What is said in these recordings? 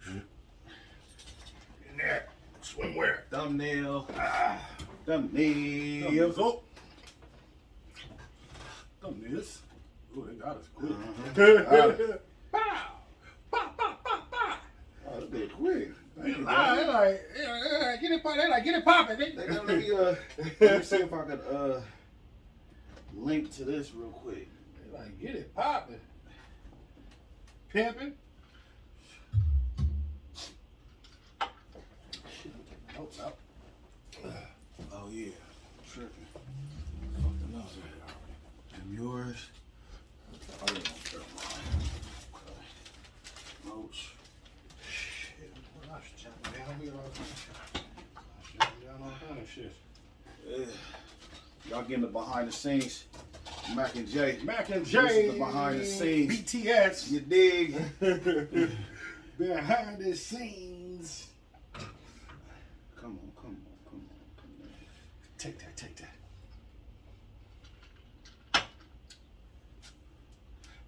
In there. Swimwear. Thumbnail. Thumbnails. Oh. Thumbnails. Oh, they got us quick. Pow! Pow, pow, pow, pow. Oh, that bit quick. They like, get it, get it popping. Let me see if I could link to this real quick. They like, get it popping. Pimping. Notes out. Oh yeah, tripping. Fucking up. And yours. Oh yeah, notes. Shit, I should chop down. We all down all kind of shit. Yeah. Y'all getting the behind the scenes. Mac and J. Mac and This is J. the behind the scenes. BTS. You dig? Behind the scenes. Come on. Take that.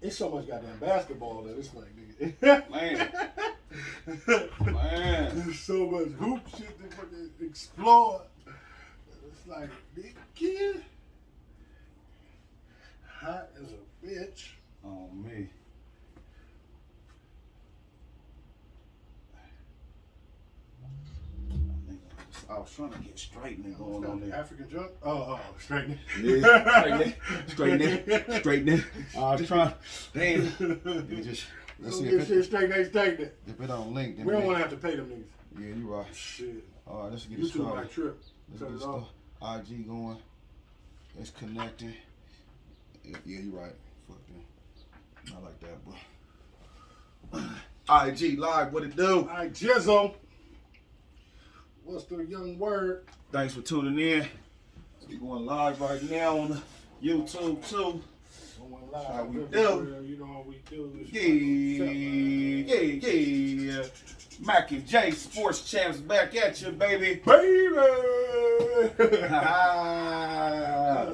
It's so much goddamn basketball that it's like, nigga. Man. There's so much hoop shit to fucking explore. It's like, nigga. Hot as a bitch. Oh, me. I was trying to get straightening going on there. African junk? Oh, straightening. Yeah, straightening. I was trying. Damn. You just, let's see if shit straighten it. If it don't link, then we don't want to have to pay them niggas. Yeah, you right. Shit. All right, let's get it YouTube started. might trip. Let's Cut get it this off. stuff. IG going. It's connecting. Yeah, you right. Fuck them. Not like that, bro. IG live, what it do? Alright, Jizzle. What's the young word? Thanks for tuning in. We going live right now on YouTube too. Going live. How we do? You know how we do. Yeah. Mac and J Sports Champs back at you, baby. Baby! That's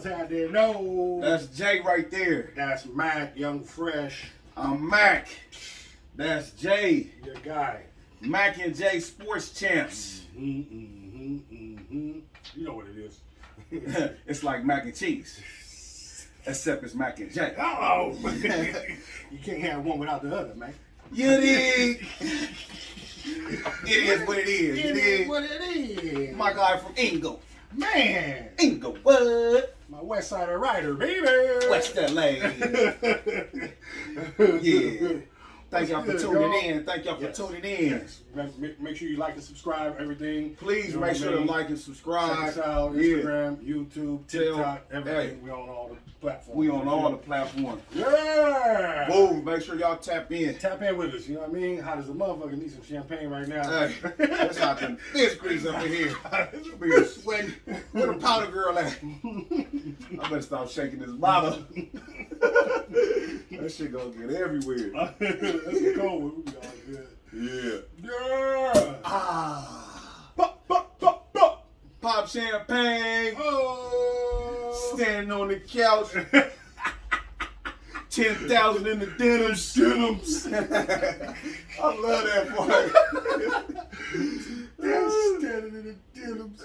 how they know. That's Jay right there. That's Mac, young fresh. I'm Mac. That's Jay. Your guy. Mac and J Sports Champs. You know what it is. It's like mac and cheese. Except it's Mac and J. Oh! You can't have one without the other, man. You dig? It is what it is. It is what it is. My guy from Ingo. Man. Ingo, what? My West Sider rider, baby. West LA. Yeah. Thank y'all for tuning in. Thank y'all for tuning in. Make sure you like and subscribe, everything. Please make sure to like and subscribe. Check us out, Instagram, YouTube, TikTok, everything. Hey. We on all the platforms. We on all the platforms. Yeah! Boom. Make sure y'all tap in. Tap in with us, you know what I mean? Hot as a motherfucker, need some champagne right now. Hey, that's not the fist grease up in here. We're sweating. Where the powder girl at? I better stop shaking this bottle. That shit gonna get everywhere. That's a cold one. We be all good. Yeah. Yeah! Pop champagne. Oh! Standing on the couch. 10,000 in the denims. I love that part. Standing in the denims.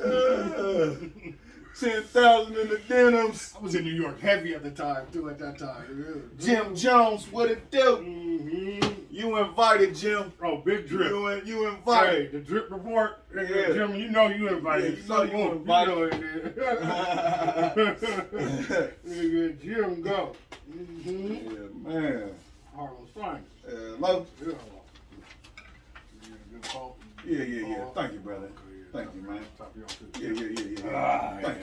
10,000 in the denims. I was in New York heavy at the time, too, at that time. Jim Jones, what it do? Mm-hmm. You invited, Jim. Oh, big drip. You invited. Hey, the drip report. Yeah. Jim, you know you invited. Yeah, you know you invited. Nigga, Jim, go. Mm-hmm. Yeah, man. Harlem's fine. Love. Yeah. Good call. Yeah. Thank you, brother. Thank you, man. Top you off too. Yeah. Thank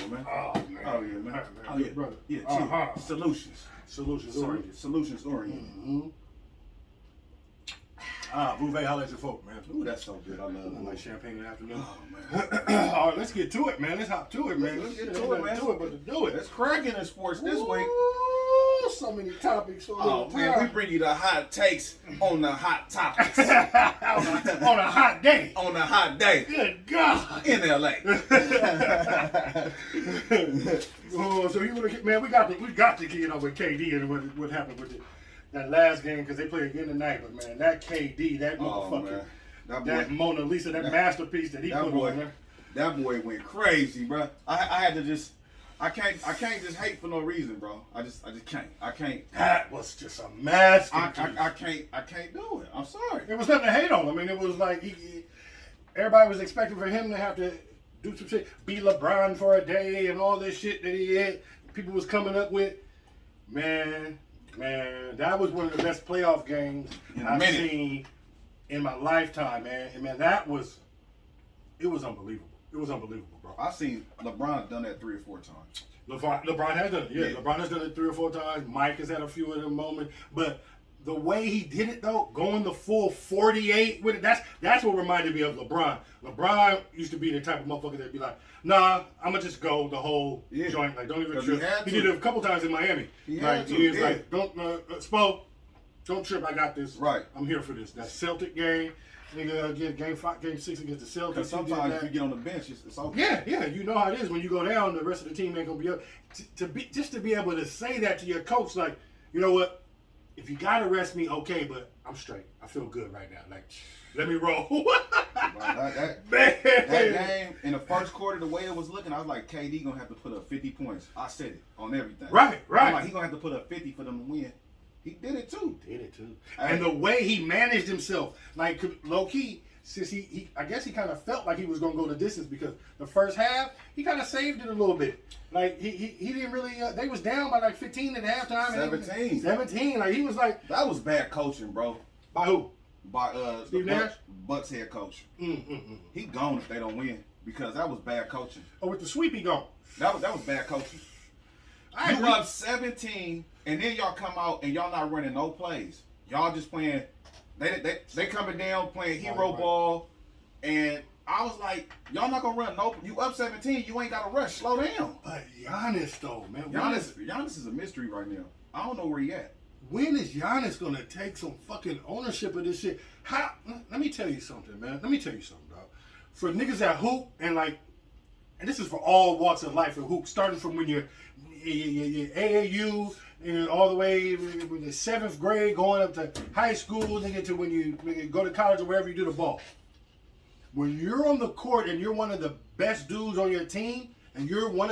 you, man. Oh, man. Oh, yeah, man. Oh, Good yeah. brother. Yeah, Solutions. Solutions oriented. Solutions oriented. Mm-hmm. Bouvet, holla at your folk, man. Ooh, that's so good. I love it. Like champagne in the afternoon. Oh, man. All right, let's get to it, man. Let's hop to it, man. Let's get to it, man. But to do it. It's cracking in sports this week. Ooh, so many topics. Oh, man, we bring you the hot takes on the hot topics. on a hot day. On a hot day. Good God. In LA. Oh, so you want to, man? We got to kick it off with KD and what happened with that last game because they play again tonight. But man, that KD, that motherfucker, that Mona Lisa, that masterpiece that he put on there. That boy went crazy, bro. I had to just. I can't just hate for no reason, bro. I just can't. I can't. That was just a masterpiece. I can't do it. I'm sorry. It was nothing to hate on. I mean, it was like everybody was expecting for him to have to do some shit, be LeBron for a day, and all this shit that he had. People was coming up with. Man, that was one of the best playoff games I've seen in my lifetime, man. And man, it was unbelievable. It was unbelievable, bro. I've seen LeBron done that 3 or 4 times. LeBron has done it, yeah. LeBron has done it 3 or 4 times. Mike has had a few of them moments. But the way he did it, though, going the full 48 with it, that's what reminded me of LeBron. LeBron used to be the type of motherfucker that'd be like, nah, I'm going to just go the whole joint. Like, don't even trip. He did it a couple times in Miami. He was like, don't, Spo, don't trip, I got this. Right. I'm here for this. That Celtic game. Nigga, get game 6 against the Celtics. Because sometimes if you get on the bench, it's okay. Yeah, you know how it is. When you go down, the rest of the team ain't gonna be up. To be able to say that to your coach, like, you know what? If you gotta rest me, okay, but I'm straight. I feel good right now. Like, let me roll. that game in the first quarter, the way it was looking, I was like, KD gonna have to put up 50 points. I said it on everything. Right. I'm like, he gonna have to put up 50 for them to win. He did it too. And the way he managed himself, like low key, since he I guess he kind of felt like he was gonna go the distance because the first half he kind of saved it a little bit. Like he didn't really. They was down by like 15 at halftime. 17. Like he was like that was bad coaching, bro. By who? By Steve Nash, Bucks head coach. He gone if they don't win because that was bad coaching. Oh, with the sweep he gone. That was bad coaching. You up 17, and then y'all come out and y'all not running no plays. Y'all just playing. They coming down playing hero ball, and I was like, y'all not gonna run no. You up 17, you ain't gotta rush. Slow down. But Giannis though, man. Giannis is a mystery right now. I don't know where he at. When is Giannis gonna take some fucking ownership of this shit? Let me tell you something, man. Let me tell you something, dog. For niggas that hoop and this is for all walks of life and hoop, starting from when you're AAU and all the way when you're 7th grade, going up to high school, nigga, to when you go to college or wherever you do the ball. When you're on the court and you're one of the best dudes on your team, and you're when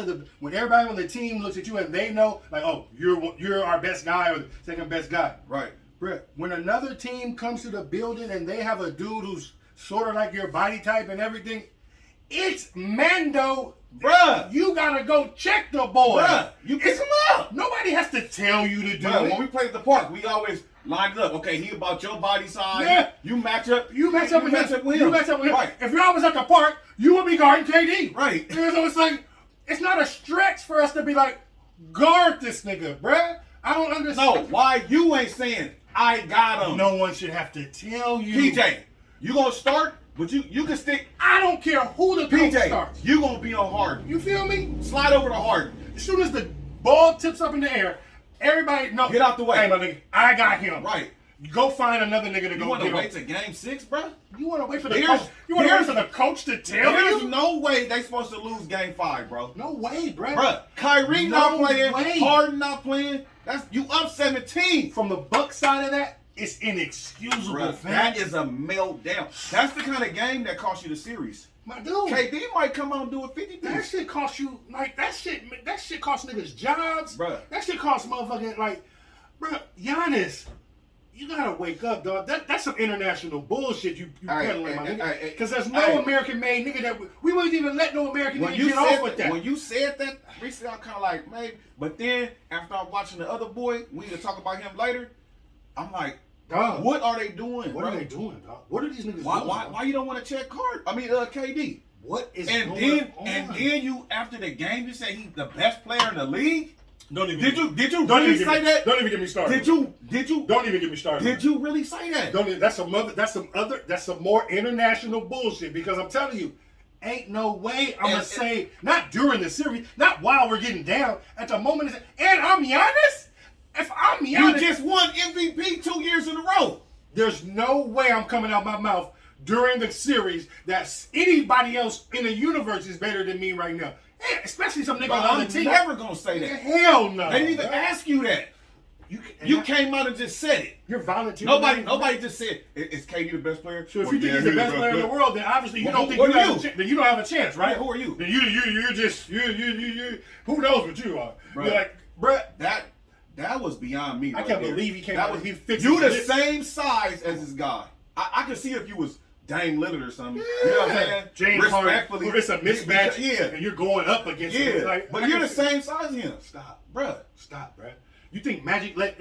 everybody on the team looks at you and they know, like, oh, you're our best guy or the second best guy. Right. Bruh, when another team comes to the building and they have a dude who's sort of like your body type and everything, it's Mando. Bruh, you gotta go check the boy. Bruh, you pick him up. Nobody has to tell you to do it. When we played at the park, we always lined up. Okay, he about your body size. Yeah. You match up. You match up with him. You match up with him. Right. If you're always at the park, you will be guarding KD. Right. So it's like, it's not a stretch for us to be like, guard this nigga, bruh. I don't understand. No, why you ain't saying I got him? No one should have to tell you. PJ, you gonna start? But you can stick. I don't care who the coach starts. You gonna be on Harden. You feel me? Slide over to Harden. As soon as the ball tips up in the air, everybody knows. Get out the way. Hey, my nigga, I got him. Right. Go find another nigga to go. You want to wait to game 6, bro? You want to wait for the coach? You want to wait for the coach to tell you? There's no way they supposed to lose game 5, bro. No way, bro. Bruh, Kyrie not playing. Harden not playing. That's you up 17. From the Bucks side of that, it's inexcusable. Bruh, that is a meltdown. That's the kind of game that costs you the series. My dude, KD might come out and do a 50 piece. That shit costs you that shit costs niggas jobs. Bruh. That shit costs motherfucking bruh, Giannis. You gotta wake up, dog. That's some international bullshit you peddling, my nigga. Because there's no American-made nigga that we wouldn't even let no American nigga get off with that. When you said that, recently I'm kind of like, maybe. But then, after I'm watching the other boy, we need to talk about him later. I'm like, dog, what are they doing, What bro? are they doing, dog? What are these niggas doing? Why you don't want to check KD? What is going on? And then you, after the game, you say he's the best player in the league? Did you really say that? Don't even get me started. Did you? Don't even get me started. Did you really say that? That's some more international bullshit. Because I'm telling you, ain't no way I'm gonna say not during the series, not while we're getting down at the moment. And I'm Giannis. If I'm Giannis, you just won MVP 2 years in a row. There's no way I'm coming out my mouth during the series that anybody else in the universe is better than me right now. Especially some nigga on the team. I'm never gonna say that. Hell no. They didn't even ask you that. You came out and just said it. You're volunteering. Nobody just said, is KD the best player? So if you think he's the best player in the world, then obviously you don't think you don't have a chance, right? Yeah, who are you? Then you're just who knows what you are? Bro, you're like, bruh, that was beyond me. I can't believe he came out. He fixed you the same size as this guy. I could see if you was Dame Lillard or something. Yeah. You know what I'm saying? James respectfully, Harden. It's a mismatch. Yeah, and you're going up against him. Like, but you're the same size as him. Stop, bruh. Stop, bruh. You think Magic let?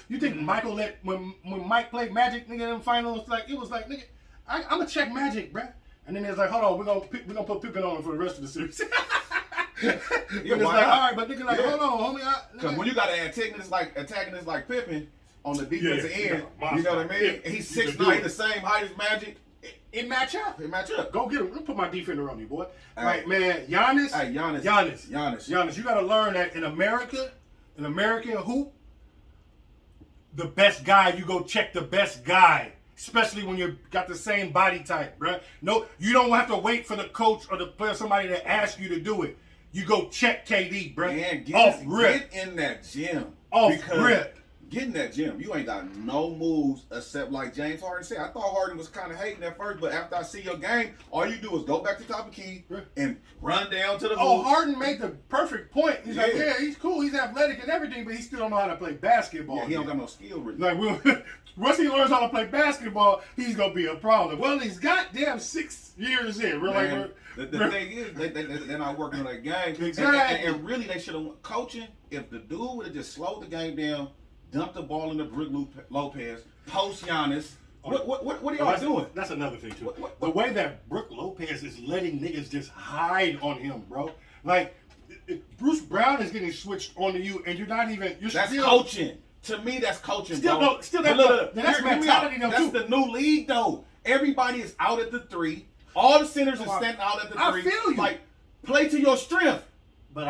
You think Michael let when Mike played Magic, nigga, in them finals? Like it was like, nigga, I'm gonna check Magic, bruh. And then it's like, hold on, we're gonna put Pippen on for the rest of the series. But it's like, all right, but nigga, like, hold on, homie. Because when you got an antagonist like Pippen on the defensive end, you know what I mean? Yeah. He's 6'9", the same height as Magic. It match up. Go get him. Let me put my defender on you, boy. Right, man. Giannis. Hey, Giannis. You got to learn that in America, in American hoop, the best guy, you go check the best guy. Especially when you got the same body type, bruh. No, you don't have to wait for the coach or the player, somebody to ask you to do it. You go check KD, bruh. Man, Rip. Get in that gym. Off rip. Get in that gym. You ain't got no moves except like James Harden said. I thought Harden was kind of hating at first, but after I see your game, all you do is go back to top of key and run down to the Oh, hoop. Harden made the perfect point. He's like, yeah, he's cool. He's athletic and everything, but he still don't know how to play basketball. Yeah, he don't got no skill, really. Like, once he learns how to play basketball, he's going to be a problem. Well, he's goddamn 6 years in. Man, the thing is, they're not working on that game. Exactly. And really, they should have coaching. If the dude would have just slowed the game down, dumped the ball into Brook Lopez, post Giannis. What are y'all doing? That's another thing, too. The way that Brook Lopez is letting niggas just hide on him, bro. Like, Bruce Brown is getting switched onto you, and you're not even... That's still coaching. To me, that's coaching, bro. That's mentality, though, That's the new league, though. Everybody is out at the three. All the centers are standing out at the three. I feel you. Like, play to your strength. But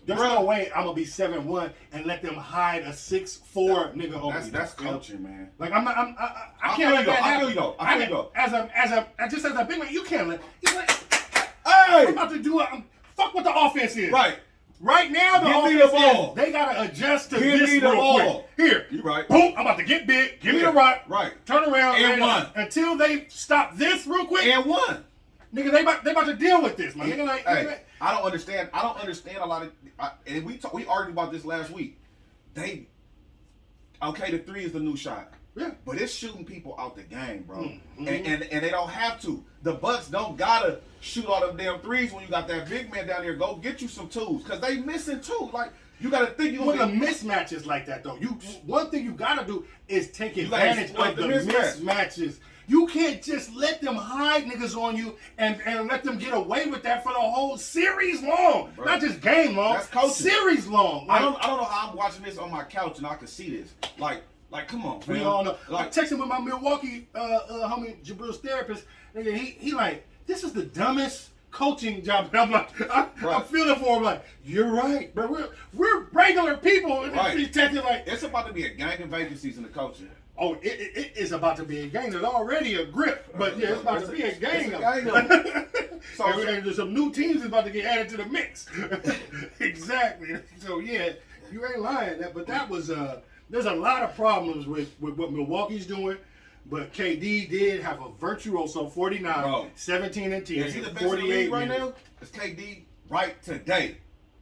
there's no way I'm gonna be 7'1" and let them hide a 6'4" nigga over me. That's coaching, man. Like I can't let that happen. I feel you though. As a big man, you can't let. He's like, hey, I'm about to do fuck what the offense is. Right now the offense they gotta adjust to this real quick. Here, you right. Boom, I'm about to get big. Give me the rock. Right. Turn around and one until they stop this real quick. And one. Nigga, they about to deal with this, man. Nigga, like, hey, I don't understand a lot of, and we argued about this last week. The three is the new shot. Yeah. But it's shooting people out the game, bro. Mm-hmm. And they don't have to. The Bucks don't gotta shoot all them damn threes when you got that big man down there. Go get you some twos, cause they missing too. Like you gotta think when the mismatches like that though. One thing you gotta do is take advantage of the mismatches. You can't just let them hide niggas on you and let them get away with that for the whole series long. Bro, not just game long. That's coaching. Series long. Like, I don't know how I'm watching this on my couch and I can see this. Like, come on, man. We all know. Like, I'm texting with my Milwaukee homie Jabril's therapist, and he like, this is the dumbest coaching job. And I'm like, I'm feeling for him. Like, you're right, but we're regular people. And he's texting like, it's about to be a gang of vacancies in the coaching. Oh, it is about to be a gang. There's already a grip, but yeah, it's about to be a gang. So there's some new teams about to get added to the mix. Exactly. So yeah, you ain't lying. But that was there's a lot of problems with what Milwaukee's doing. But KD did have a virtuoso 49, 17 and 10. Is he the best in the league right now? Is KD right today?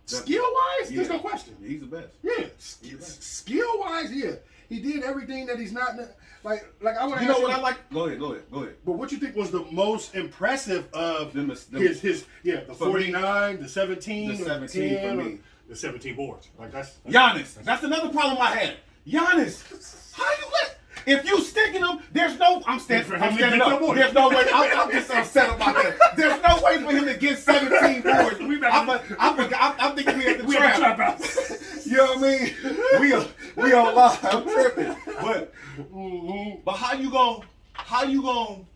Skill-wise, there's no question. He's the best. Yeah, skill-wise, yeah. He did everything that he's not like. I want to. You know what I like? Go ahead. But what you think was the most impressive of his the 49, the 17, the 17 10, for me, the 17 boards. Like that's Giannis. That's another problem I had. Giannis, how you let? If you sticking him, there's no. I'm standing up. There's no way. I'm just upset about that. There's no way for him to get 17 boards. I'm thinking we at the trap house. You know what I mean? We on live. I'm tripping. But how you going?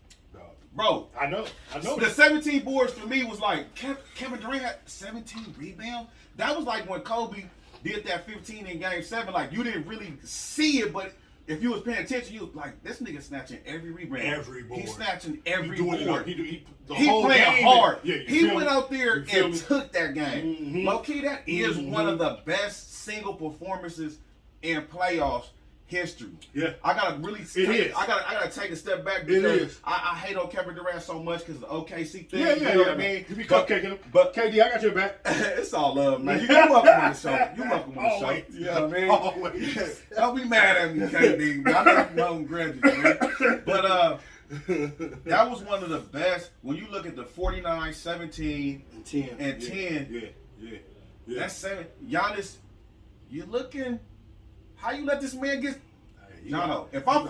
Bro, I know. The 17 boards for me was like Kevin Durant had 17 rebounds. That was like when Kobe did that 15 in Game 7. Like you didn't really see it, but if you was paying attention, you was like, this nigga snatching every rebound. Every board. He's snatching every board. He playing hard. He went out there and me? took that game. Mm-hmm. Low key, that is one of the best single performances in playoffs history. Yeah. I gotta really I gotta take a step back because I hate on Kevin Durant so much because of the OKC thing. You know what I mean? You be cupcaking him. But KD, I got your back. It's all love, man. You welcome on the show. You welcome on the Always. show. You know what I mean? Always. Don't be mad at me, KD. Man. I know you own grudges, man. But that was one of the best. When you look at the 49, 17, and 10. Yeah. That's 7. Giannis, you looking. How you let this man get? No. If I'm,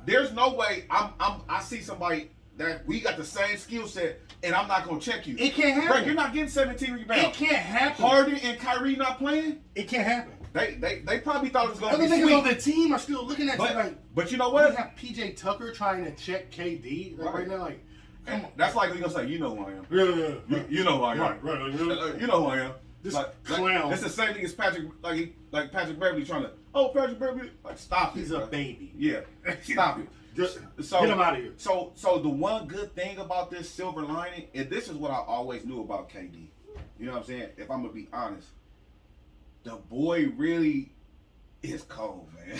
there's no way I see somebody that we got the same skill set, and I'm not gonna check you. It can't happen. Bro, you're not getting 17 rebounds. It can't happen. Harden and Kyrie not playing. It can't happen. They probably thought it was gonna be other sweet. niggas on the team are still looking at you like. But you know what? You have PJ Tucker trying to check KD right now. Like, come on. That's like you gonna say, you know who I am. Yeah. You know who I am. Right. You know who I am. This clown. It's the same thing as Patrick, like Patrick Beverly trying to. Oh, Patrick Beverly, like stop. He's a baby. Yeah, stop it. Just get him out of here. So the one good thing about this silver lining, and this is what I always knew about KD. You know what I'm saying? If I'm gonna be honest, the boy really is cold, man.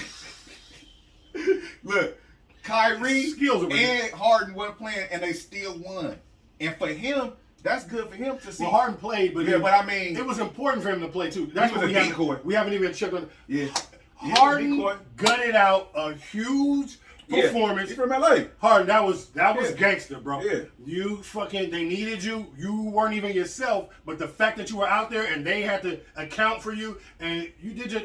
Look, Kyrie and Harden weren't playing, and they still won. And for him, that's good for him to see. Well, Harden played, but but I mean, it was important for him to play too. That's what we haven't even checked on. Yeah, Harden gutted out a huge performance. He's from LA. Harden, that was gangster, bro. Yeah. You fucking, they needed you. You weren't even yourself, but the fact that you were out there and they had to account for you, and you did your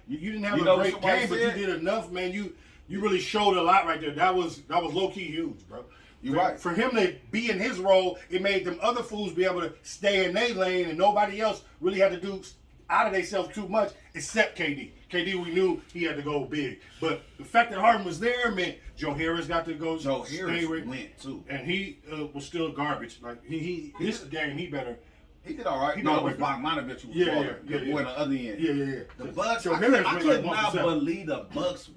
you didn't have a great game, but you did enough, man. You really showed a lot right there. That was low key huge, bro. You're right. For him to be in his role, it made them other fools be able to stay in their lane, and nobody else really had to do out of themselves too much except KD. KD, we knew he had to go big, but the fact that Harden was there meant Joe Harris got to go. Joe Harris went too, and he was still garbage. Like this game, he better. He did all right. No, it was Bogdanovich who was the boy on the other end. Yeah. The Bucks. I could not believe the Bucks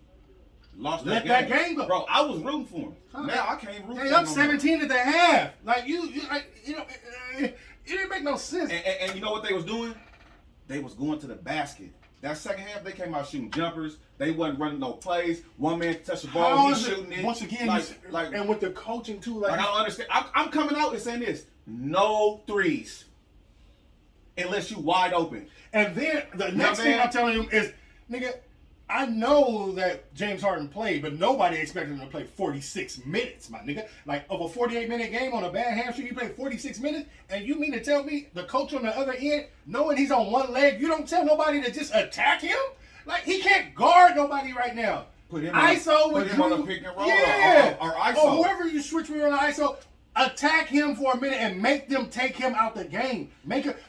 lost that game. Let that game go, bro. I was rooting for him. Now I can't root for him. They up 17 at the half. Like it didn't make no sense. And you know what they was doing? They was going to the basket. That second half, they came out shooting jumpers. They wasn't running no plays. One man touched the ball, he's shooting it. Once again, and with the coaching too, I don't understand. I'm coming out and saying this: no threes, unless you wide open. And then the next thing I'm telling you is, nigga, I know that James Harden played, but nobody expected him to play 46 minutes, my nigga. Like, of a 48-minute game on a bad hamstring, he played 46 minutes? And you mean to tell me the coach on the other end, knowing he's on one leg, you don't tell nobody to just attack him? Like, he can't guard nobody right now. Put him ISO with Drew. Put him on a pick and roll or ISO. Or whoever you switch with on the ISO, attack him for a minute and make them take him out the game.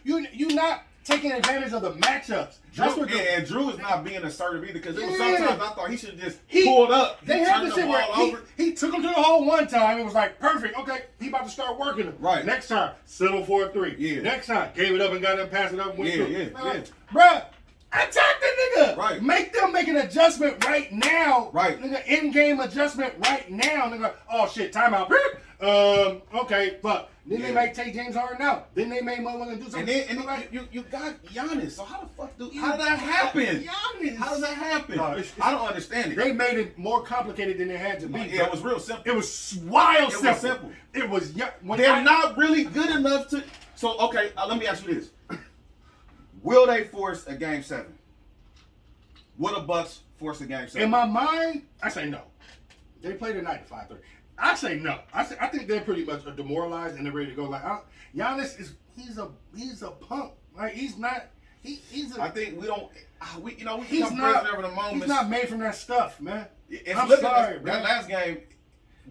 You not taking advantage of the matchups. And Drew is not being assertive either because sometimes I thought he should have just pulled up. They had this shit where he took him to the hole one time. It was like, perfect. Okay, he about to start working him. Right. Next time, settle for a 3. Yeah. Next time, gave it up and got him, passed it up. Went through. Yeah. Bruh, attack the nigga. Right. Make them make an adjustment right now. Right. Nigga, in-game adjustment right now. Nigga, oh shit, timeout. Okay, fuck. Then they might take James Harden out. Then they may motherfucking do something. And then you got Giannis. So how the fuck how did that happen? Giannis. How does that happen? No, I don't understand it. They made it more complicated than it had to be. Yeah, it was real simple. It was wild simple. It was. They're not really good enough to. So okay, let me ask you this: will they force a game 7? Will the Bucks force a game 7? In my mind, I say no. They play tonight at 5:30. I say no. I think they're pretty much demoralized and they're ready to go. Like Giannis he's a punk. Like he's not. He's a. I think we become he's prisoner of the moment. He's not made from that stuff, man. I'm sorry, man. That last game,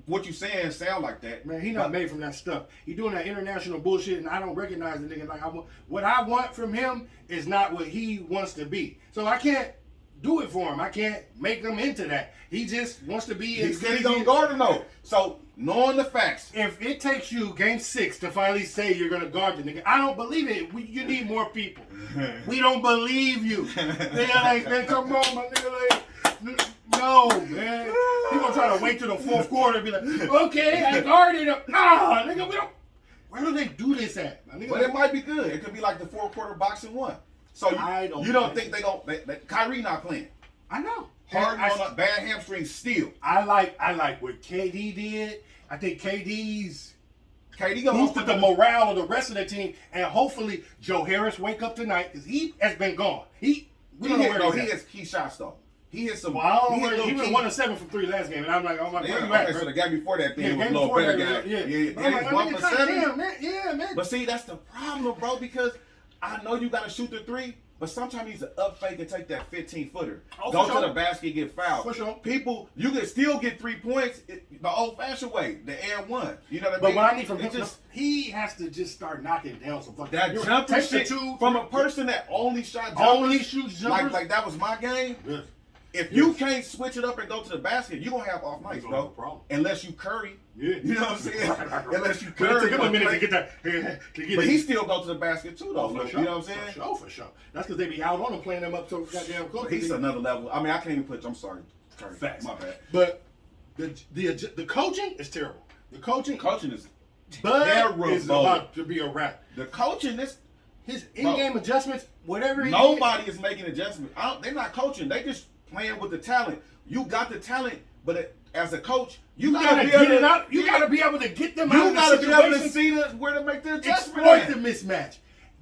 what you saying sound like that. Man, he not made from that stuff. He doing that international bullshit, and I don't recognize the nigga. Like what I want from him is not what he wants to be. So I can't do it for him. I can't make him into that. He just wants to be. He said he's on guard though. So knowing the facts, if it takes you game 6 to finally say you're gonna guard the nigga, I don't believe it. You need more people. We don't believe you. They come on, my nigga. Like, no, man. He gonna try to wait till the 4th quarter and be like, okay, I guarded him. Nah, nigga, we don't. Where do they do this at? But it might be good. It could be like the 4th quarter boxing 1. So you don't think they gonna? Kyrie not playing. I know. Harden on a bad hamstring still. I like what KD did. I think KD boosted the morale of the rest of the team, and hopefully Joe Harris wake up tonight because he has been gone. We don't know where he's at. He hit shots though. He hit some. Well, he went 1 of 7 from 3 last game, and I'm like, oh my god. So the game before that thing was a little better guy. Yeah. He's 1 for 7. Damn, man. Yeah, man. But see, that's the problem, bro. Because I know you got to shoot the 3, but sometimes you need to up fake and take that 15-footer. Go to the basket, get fouled. For sure. People, you can still get 3 points the old-fashioned way, the and 1. You know what I mean? But what I need from him, he has to just start knocking down some fucking. That jumper shit from a person that only shot jumpers. Only shoots jumpers. Like that was my game. Yes. If you can't switch it up and go to the basket, you're going to have off nights, bro. Unless you Curry. Yeah. You know what I'm saying? Unless you Curry. It took him a minute to get that. But he still go to the basket, too, though. For sure. You know what I'm saying? For sure. That's because they be out on him playing them up so goddamn close. He's another level. I mean, I can't even put. I'm sorry. Facts. My bad. But the coaching is terrible. The coaching is terrible. Is about to be a wrap. The coaching his in-game adjustments, whatever. Nobody is making adjustments. They're not coaching. They just playing with the talent. You got the talent, but as a coach, you gotta get it out. You gotta be able to get them out of the situation. You gotta be able to see where to make the adjustment. Exploit the mismatch.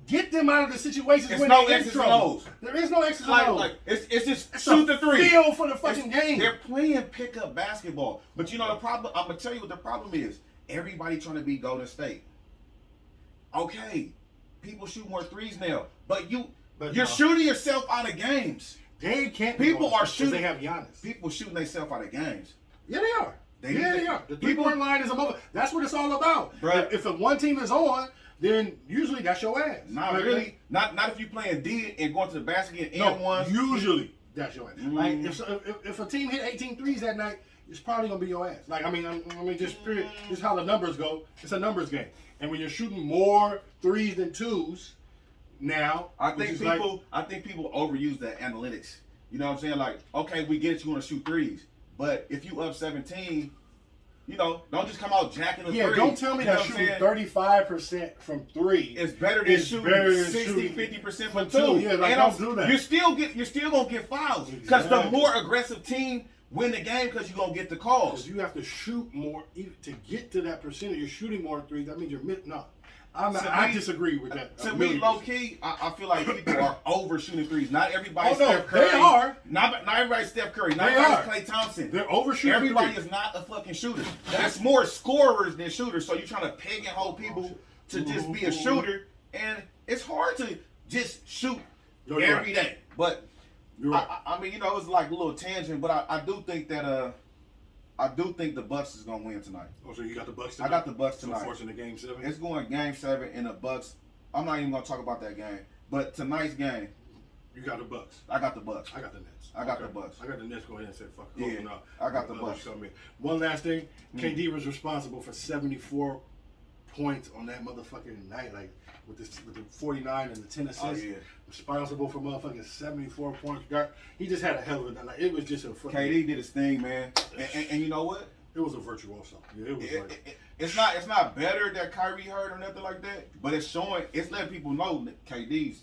Get them out of the situations when they're in trouble. There is no X's and O's. It's just shoot the 3. Feel for the fucking game. They're playing pickup basketball. But you know the problem? I'm gonna tell you what the problem is. Everybody trying to beat Golden State. Okay, people shoot more 3s now, but you're shooting yourself out of games. They can't. People are shooting. They have Giannis. People shooting themselves out of games. Yeah, they are. They are. The 3-point line is a moment. That's what it's all about. Bruh. If one team is on, then usually that's your ass. Not really. Not if you playing D and going to the basket and N1. Usually that's your ass. Like if a team hit 18 threes that night, it's probably gonna be your ass. Like I mean, just period. Just how the numbers go. It's a numbers game. And when you're shooting more 3s than 2s. Now, I think people overuse that analytics. You know what I'm saying? Like, okay, we get it, you want to shoot 3s, but if you up 17, don't just come out jacking the 3. Yeah, don't tell me that shooting 35% from 3 is better than shooting 60-50% from 2. Yeah, like, don't do that. You're still gonna get fouls because the more aggressive team win the game because you're gonna get the calls. Because you have to shoot more to get to that percentage. You're shooting more 3s. That means you're no. I disagree with that. To me, low key, I feel like people are overshooting 3s. Not everybody's Steph Curry. They are. Not everybody's Steph Curry. Not everybody's Klay Thompson. They're overshooting. Everybody is not a fucking shooter. That's more scorers than shooters. So you're trying to pigeonhole people to just be a shooter, and it's hard to just shoot every day. But I mean, it's like a little tangent. But I do think that the Bucks is gonna win tonight. Oh, so you got the Bucks tonight? I got the Bucks tonight. So forcing the game 7. It's going game 7 in the Bucks. I'm not even gonna talk about that game. But tonight's game, you got the Bucks. I got the Bucks. I got the Nets. I got the Bucks. I got the Nets. Go ahead and say fuck. Yeah, I got the Bucks. One last thing, KD was responsible for 74 points on that motherfucking night, like with the 49 and the 10 assists. Oh, yeah. Responsible for motherfucking 74 points. He just had a hell of a night. Like, it was just a fucking. KD did his thing, man. And you know what? It was a virtuoso. Yeah, it was it's not better that Kyrie hurt or nothing like that, but it's letting people know that KD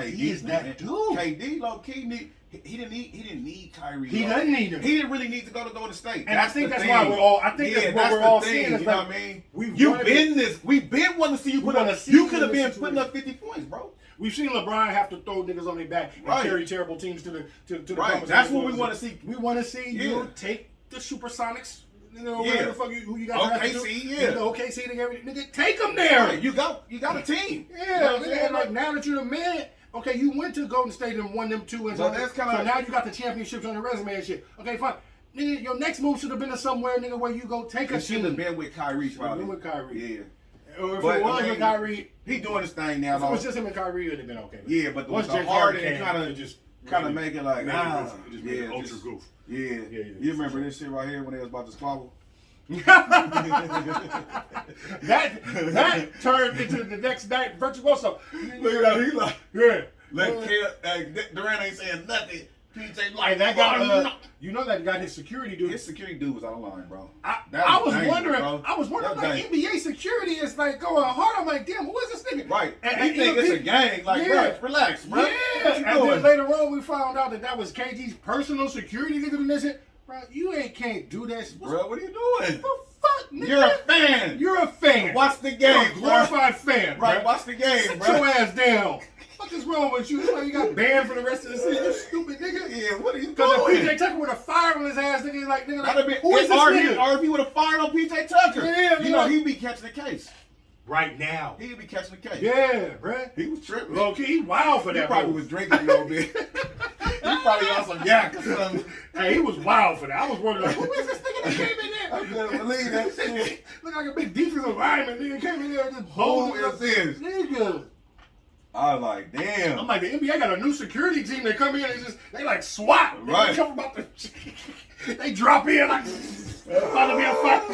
is that dude. KD low key he didn't need Kyrie. He doesn't need him. He didn't really need to go to Golden State. And I think that's why we're all. I think that's what we're all seeing. You know what I mean? We've been wanting to see you put up. You could have been putting up 50 points, bro. We've seen LeBron have to throw niggas on their back and carry terrible teams to the right. That's what we want to see. We want to see you take the Supersonics. Whatever the fuck who you got. OKC, OKC and everything. Nigga, take them there. Right. You got a team. Yeah, man. Like now that you're the man. Okay, you went to Golden State and won them 2 and so now you got the championships on your resume and shit. Okay, fine. Nigga, your next move should have been to somewhere, nigga, where you go take a team. Should have been with Kyrie, probably. Been with Kyrie. Yeah. Or if it was with Kyrie, he doing his thing now. If it was just him and Kyrie, it'd have been okay. Yeah, but once the Harden kind of make it like ultra goof. Yeah. You remember this shit right here when they was about to squabble? that turned into the next night virtuoso. Look at that, he like, Durant ain't saying nothing. PJ Like that guy, you know that guy, his security dude. His security dude was out of line, bro. I was wondering, bro. like NBA security is like going hard. I'm like, damn, who is this nigga? Right. And you think it's a gang? Like, bro, relax, bro. Yeah. And then later on, we found out that was KG's personal security nigga doing this shit. Bro, you can't do that. Bro, what are you doing? What the fuck, nigga? You're a fan. You're a fan. Watch the game, You're a glorified fan, right? Bro. Watch the game, Sit bro. your ass down. What is wrong with you? That's why you got banned for the rest of the season. You stupid nigga. Yeah, what are you Because doing? if PJ Tucker would have fired on his ass, nigga, like, Who is this nigga? Or if he would have fired on PJ Tucker, Yeah, you know, he'd be catching the case. Right now. He'd be catching the case. Yeah, bruh. He was tripping. Low key, he wild for that. He probably was drinking a little bit. He probably on some yak or something. Hey, he was wild for that. I was wondering, like, who is this nigga that came in there? I couldn't believe that shit. Look like a big defensive lineman, nigga came in there and just Who is this? Nigga. I was like, damn. I'm like, the NBA got a new security team. They come in and they like SWAT. Right. They come about they drop in like, about to be a fight.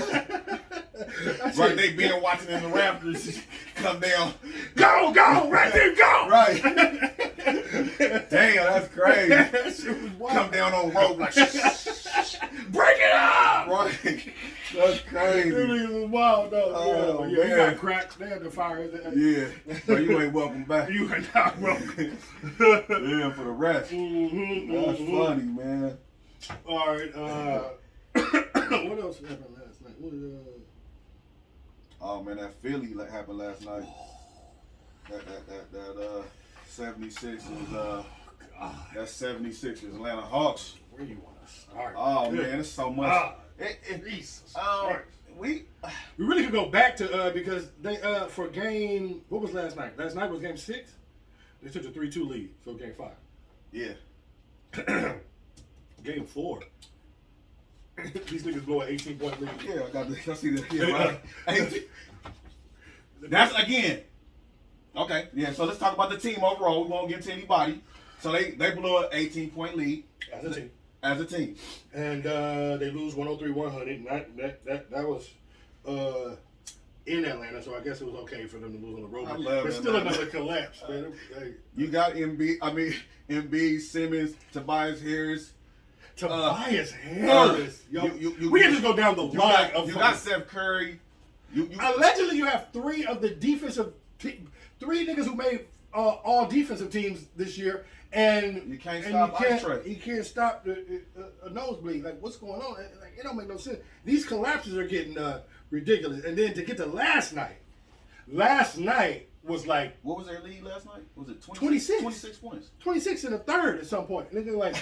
Right, they been watching in the Raptors come down. Go, right there, go. Right. Damn, that's crazy. That shit was wild. Come down on rope like, break it up. right. That's crazy. It was wild, though. Oh, yeah, he man. got cracked. They had to fire his Yeah. So you ain't welcome back. You are not welcome. Yeah, for the rest. Mm-hmm, That's funny, man. All right. What else happened last night? Oh man, that Philly happened last night. That 76ers that 76ers Atlanta Hawks. Where you want to start? Oh man, it's so much. Jesus. We really could go back to because they for game, what was last night? Last night was game 6. They took a 3-2 lead, so game 5. Yeah. Game 4. These niggas blow an 18-point lead. Yeah, I see that. Yeah, right. That's again. Okay, yeah. So let's talk about the team overall. We won't get to anybody. So they blew an 18-point lead As a team. And they lose 103-100. That was in Atlanta, so I guess it was okay for them to lose on the road. But still another collapse, man. You got Embiid, Simmons, Tobias Harris. Tobias Harris. Yo, we can just go down the line. You got Steph Curry. Allegedly, you have three niggas who made all defensive teams this year, and you can't stop Ice Tray. You can't stop a nosebleed. Like, what's going on? Like, it don't make no sense. These collapses are getting ridiculous. And then to get to last night was like, what was their lead last night? Was it 26? 26 points. 26 in the third at some point. And they're like,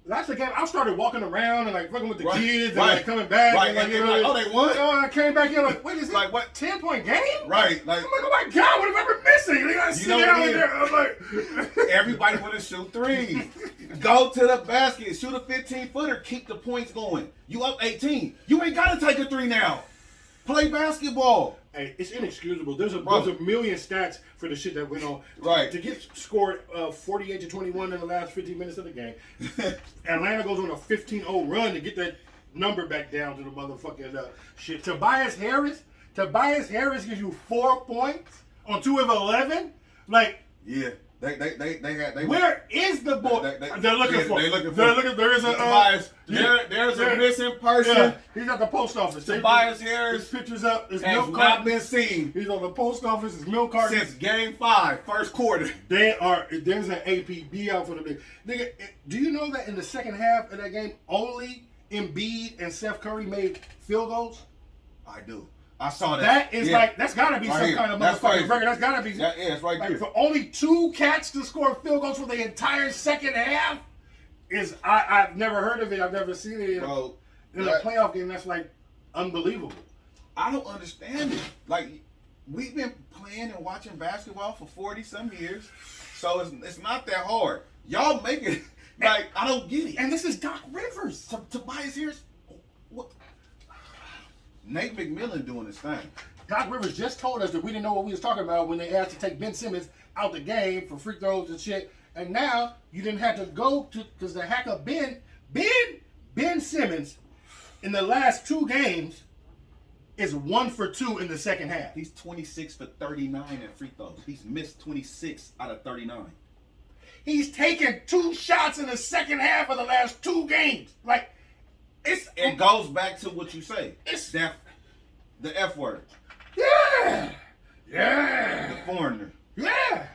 last game, I started walking around and like fucking with the kids and like coming back. Right. And, like, oh, they won? I came back in like, wait, is it like what? 10-point game? Right. Like, I'm like, oh my God, what have I been missing? They got to sit down in there. I'm like, everybody want to shoot threes. Go to the basket, shoot a 15-footer, keep the points going. You up 18. You ain't got to take a three now. Play basketball. Hey, it's inexcusable. There's a million stats for the shit that went on. Right. To get scored 48-21 in the last 15 minutes of the game. Atlanta goes on a 15-0 run to get that number back down to the motherfucking shit. Tobias Harris gives you 4 points on 2 of 11. Like, yeah. They where is the boy? They're looking for. There is a Tobias. There's a missing person. Yeah, he's at the post office. Tobias Harris. His pictures up. His has milk not carton. been seen. He's on the post office. His milk carton. Since game 5, first quarter. There's an APB out for the big nigga. Do you know that in the second half of that game, only Embiid and Steph Curry made field goals? I do. I saw that. That is that's gotta be some kind of motherfucking record. That's gotta be. It's right there. For only 2 cats to score field goals for the entire second half I've never heard of it. I've never seen it in a playoff game. That's like unbelievable. I don't understand it. Like, we've been playing and watching basketball for 40-some years, so it's not that hard. Y'all make it like I don't get it. And this is Doc Rivers. Tobias Harris. What? Nate McMillan doing his thing. Doc Rivers just told us that we didn't know what we was talking about when they asked to take Ben Simmons out the game for free throws and shit. And now you didn't have to go to because the hacker Ben Simmons in the last 2 games is 1 for 2 in the second half. He's 26 for 39 at free throws. He's missed 26 out of 39. He's taken 2 shots in the second half of the last 2 games. Like, it goes back to what you say. It's the F word. Yeah. Yeah. The foreigner. Yeah.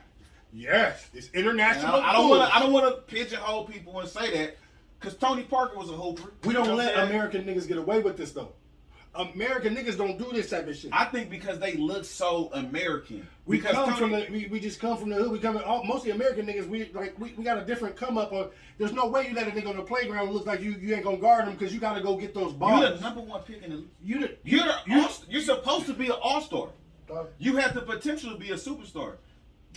Yes. It's international. I don't want to pigeonhole people and say that, because Tony Parker was a hooper. We don't let American niggas get away with this though. American niggas don't do this type of shit. I think because they look so American. We just come from the hood. We come mostly American niggas. We got a different come up. Or there's no way you let a nigga on the playground look like you ain't gonna guard him because you got to go get those balls. You're the number 1 pick in the league. You're supposed to be an all-star. You have the potential to be a superstar.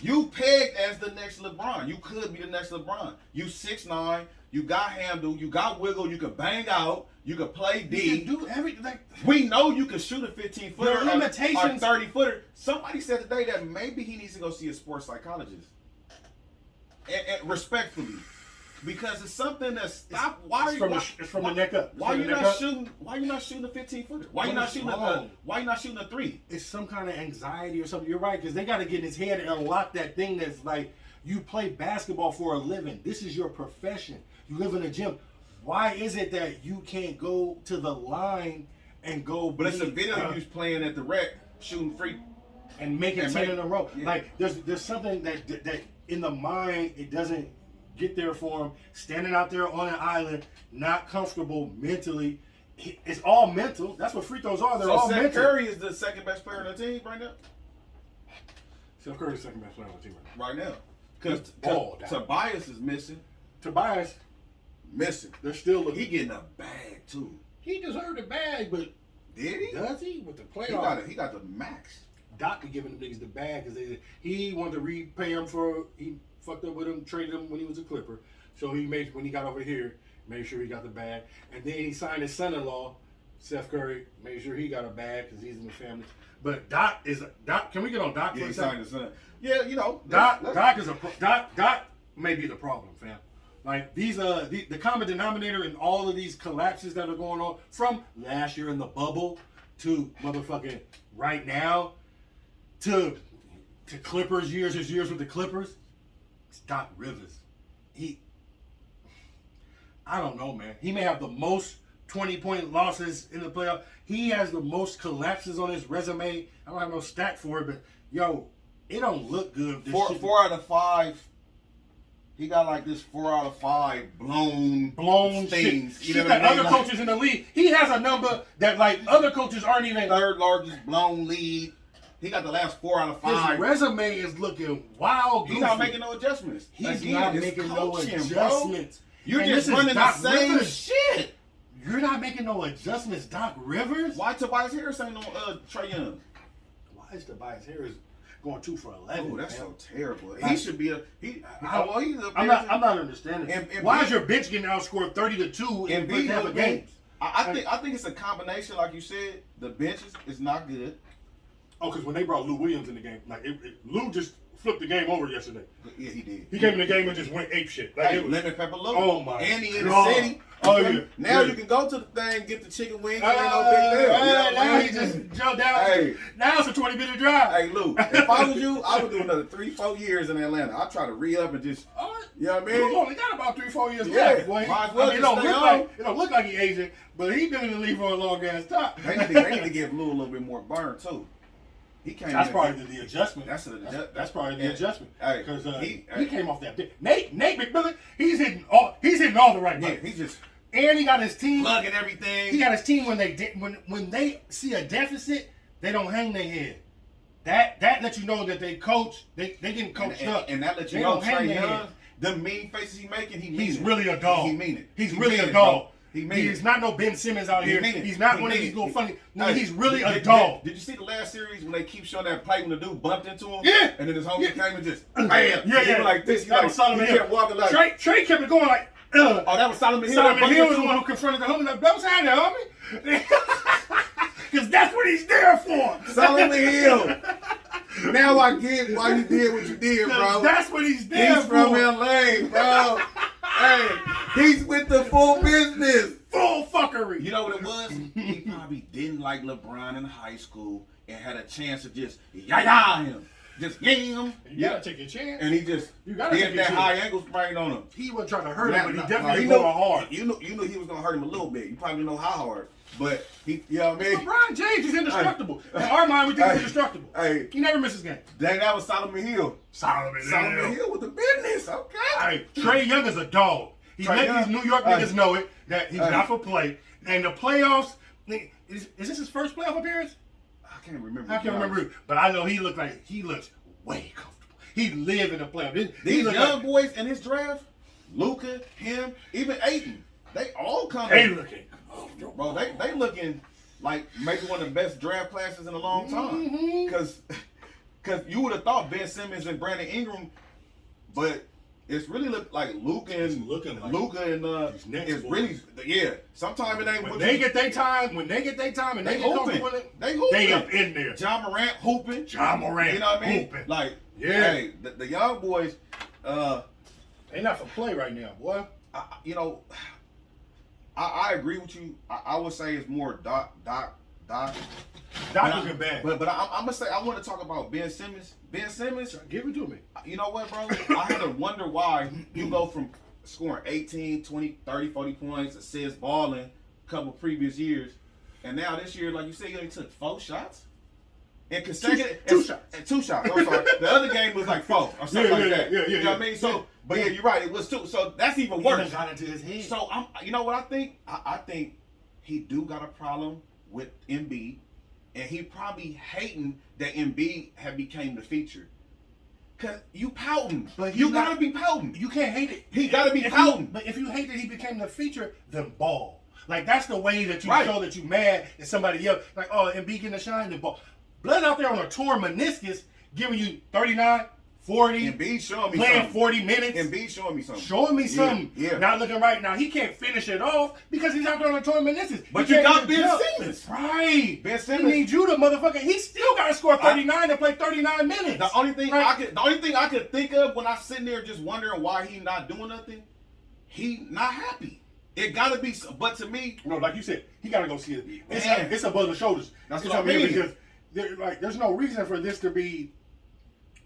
You pegged as the next LeBron. You could be the next LeBron. You 6'9". You got handle. You got wiggle. You can bang out. You can play D. You can do everything. Like, we know you can shoot a 15-footer or limitations. 30-footer. Somebody said today that maybe he needs to go see a sports psychologist. And respectfully, because it's something that stop. It's from the neck up. Why you not shooting? Why you not shooting a 15-footer? Why you not shooting a 3? It's some kind of anxiety or something. You're right, because they got to get in his head and unlock that thing that's like, you play basketball for a living. This is your profession. You live in a gym. Why is it that you can't go to the line and go? But it's a video you playing at the rec, shooting free, and making 10 in a row. Yeah. Like there's something that in the mind it doesn't get there for him. Standing out there on an island, not comfortable mentally. It's all mental. That's what free throws are. They're all mental. Steph Curry is the second best player on the team right now. Steph Curry is the second best player on the team right now. Because Tobias is missing. Tobias missing. They're still he getting a bag too. He deserved a bag, but did he? Does he? With the playoffs, he got the max. Doc be giving them niggas the bag because he wanted to repay him he fucked up with him, traded him when he was a Clipper. So when he got over here, made sure he got the bag, and then he signed his son-in-law, Steph Curry, made sure he got a bag because he's in the family. But Doc. Can we get on Doc for a second? Signed his son. Yeah, you know. Doc may be the problem, fam. Like the common denominator in all of these collapses that are going on from last year in the bubble to motherfucking right now to Clippers years with the Clippers. It's Doc Rivers. I don't know, man. He may have the most 20-point losses in the playoff. He has the most collapses on his resume. I don't have no stat for it, but yo, it don't look good. Four out of 5. He got like this 4 out of 5 blown things. Shit that other coaches in the league. He has a number that like other coaches aren't even. 3rd largest blown lead. He got the last 4 out of 5. His resume is looking wild. He's not making no adjustments. He's not making no adjustments. You're just running the same shit. You're not making no adjustments, Doc Rivers. Why Tobias Harris ain't on Trae Young? Why is Tobias Harris going 2 for 11? Oh, that's so terrible. He should be I'm not understanding. Why is your bench getting outscored 30-2 in the first half of games? I think it's a combination, like you said. The bench is not good. Oh, because when they brought Lou Williams in the game, like Lou just flipped the game over yesterday. Yeah, he did. He came in the game and just went ape shit. Like lemon pepper Lou. Oh my and he in God. the city. Oh yeah. Now you can go to the thing, get the chicken wings. Ain't no big deal. Now he just jumped out. Hey, now it's a 20-minute drive. Hey Lou, if I was you, I would do another 3-4 years in Atlanta. I'd try to re-up and just, you know what I mean? Lou only got about 3-4 years left. left. Boy. Might as well it don't look like he Asian, but he been in the league for a long ass time. They need to give Lou a little bit more burn too. That's probably the adjustment. That's probably the adjustment. Because he came off that bit. Nate McMillan, he's hitting all the right buttons. And he got his team plugging everything. He got his team when they see a deficit, they don't hang their head. That lets you know that they coach. They getting coached up, and that lets you know Trae Young, the mean faces he making, he's really a dog. He mean it. He's really a dog. He's not no Ben Simmons out here. He's not one of these little funny. He's really a dog. Did you see the last series when they keep showing that play when the dude bumped into him? Yeah. And then his homie came and just bam. Yeah. He was like this. He like Solomon Hill. kept walking like Trey kept it going like. Oh, that was Solomon Hill. Solomon Hill was the one who confronted the homie. Like, what's happening, homie? Because that's what he's there for. Solomon Hill. Now I get why you did what you did, bro. That's what he's there for. He's from LA, bro. Hey, he's with the full business. Full fuckery. You know what it was? He probably didn't like LeBron in high school and had a chance to just yah him. just yam. You gotta take your chance. And he just did that high ankle sprain on him. He wasn't trying to hurt him, but he definitely going hard. You knew he was gonna hurt him a little bit. You probably know how hard, but he, you know what I mean. LeBron James is indestructible. In our mind, we think he's indestructible. Hey, he never misses game. Dang, that was Solomon Hill. Solomon Hill with the business. Okay. Hey, Trae Young is a dog. He let these New York niggas know it that he's not for play. And the playoffs, is this his first playoff appearance? I can't remember. I can't remember, but I know he looks way comfortable. He live in the playoffs. These young boys in his draft, Luka, him, even Ayton, they all come. They looking comfortable. Bro, they looking like maybe one of the best draft classes in a long time. Because you would have thought Ben Simmons and Brandon Ingram, but it's really look like Luka and it's really Sometimes it ain't. When they get their time, and they get comfortable, they up in there. John Morant hooping. John Morant, you know what I mean? Hooping. Like, hey, the young boys, they not for play right now, boy. I agree with you. I would say it's more Doc. Doc looking bad. But I'm gonna say I want to talk about Ben Simmons. Ben Simmons, give it to me. You know what, bro? I had to wonder why you go from scoring 18, 20, 30, 40 points, assists, balling, a couple previous years, and now this year, like you said, you only took 4 shots. And consecutive two shots. And 2 shots. I'm sorry. The other game was like 4 or something like that. Yeah. You know what I mean? So, but yeah, you're right. It was 2. So that's even worse. Got into his head. So you know what I think? I think he do got a problem with Embiid, and he probably hating that Embiid had became the feature. Cause you pouting, but you gotta be pouting. You can't hate it. He gotta be pouting. But if you hate that he became the feature, then ball. Like that's the way that you show that you mad at somebody else. Like, oh, Embiid getting the shine, the ball. Blood out there on a torn meniscus, giving you 39, 40. Embiid showing me playing something. 40 minutes. Embiid showing me something. Showing me something. Yeah. Not looking right now. He can't finish it off because he's out there on a torn meniscus. But you got Ben Simmons. Right. Ben Simmons. He needs you to motherfucker. He still got to score 39 and play 39 minutes. The only thing I could think of when I'm sitting there just wondering why he not doing nothing, he not happy. It gotta be, but to me, no, like you said, he gotta go see it. It's above the shoulders. That's what I mean. Because there's no reason for this to be,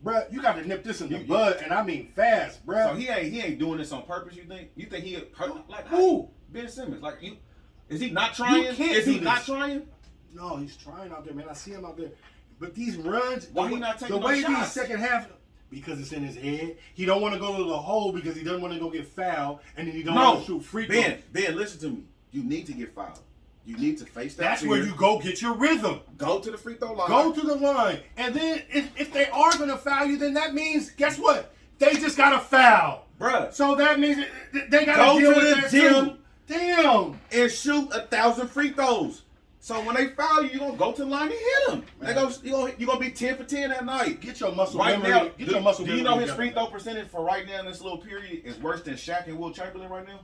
bruh. You got to nip this in the bud, and I mean fast, bruh. So he ain't doing this on purpose. You think? You think he like who? Ben Simmons? Like you? Is he not trying? Is he not trying? No, he's trying out there, man. I see him out there. But these runs, why he not taking the way shots? These second half, because it's in his head. He don't want to go to the hole because he doesn't want to go get fouled, and then he don't want to shoot free throws. Ben, listen to me. You need to get fouled. You need to face that. That's where you go get your rhythm. Go to the free throw line. Go to the line. And then if they are going to foul you, then that means, guess what? They just got to foul. Bruh. So that means they got to deal with that too. Damn. And shoot 1,000 free throws. So when they foul you, you're going to go to the line and hit them. You're going to be 10 for 10 that night. Get your muscle right memory. now. Get your muscle do you know his free throw percentage for right now in this little period is worse than Shaq and Will Chamberlain right now?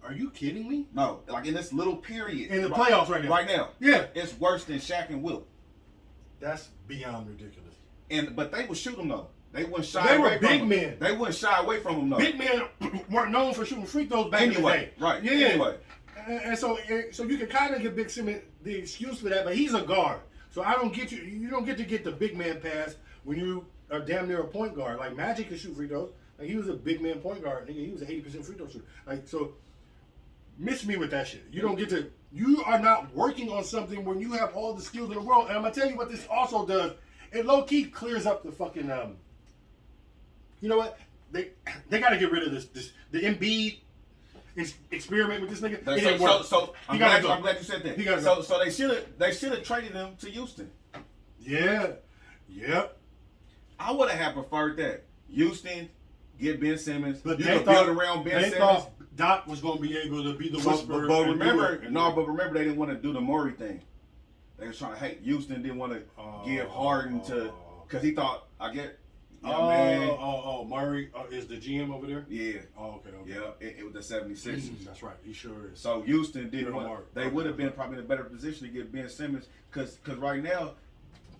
Are you kidding me? No, like in this little period. In the playoffs right now. Right now. Yeah. It's worse than Shaq and Will. That's beyond ridiculous. But they would shoot them though. They wouldn't shy they away were from big them. men. They wouldn't shy away from them though. Big men weren't known for shooting free throws back in the day. Right. Yeah. Anyway. And so you can kind of give Big Simmons the excuse for that, but he's a guard. So I don't get you. You don't get to get the big man pass when you are damn near a point guard. Like Magic could shoot free throws. Like he was a big man point guard. Nigga, he was an 80% free throw shooter. Like so. Miss me with that shit. You don't get to. You are not working on something when you have all the skills in the world. And I'm gonna tell you what this also does. It low key clears up the fucking. You know what? They got to get rid of this. The Embiid experiment with this nigga. It didn't work. So I'm glad you said that. He gotta go. So they should have traded him to Houston. Yeah. Yep. I would have preferred that. Houston, get Ben Simmons. But you they can build around Ben Simmons. Thought Doc was going to be able to be the whisperer. But remember, they didn't want to do the Murray thing. They was trying to hate Houston. Didn't want to give Harden to because he thought Murray is the GM over there. Yeah. Oh, okay. Yeah, it was the 76ers. That's right. He sure is. So Houston didn't want. They would have been probably in a better position to get Ben Simmons because right now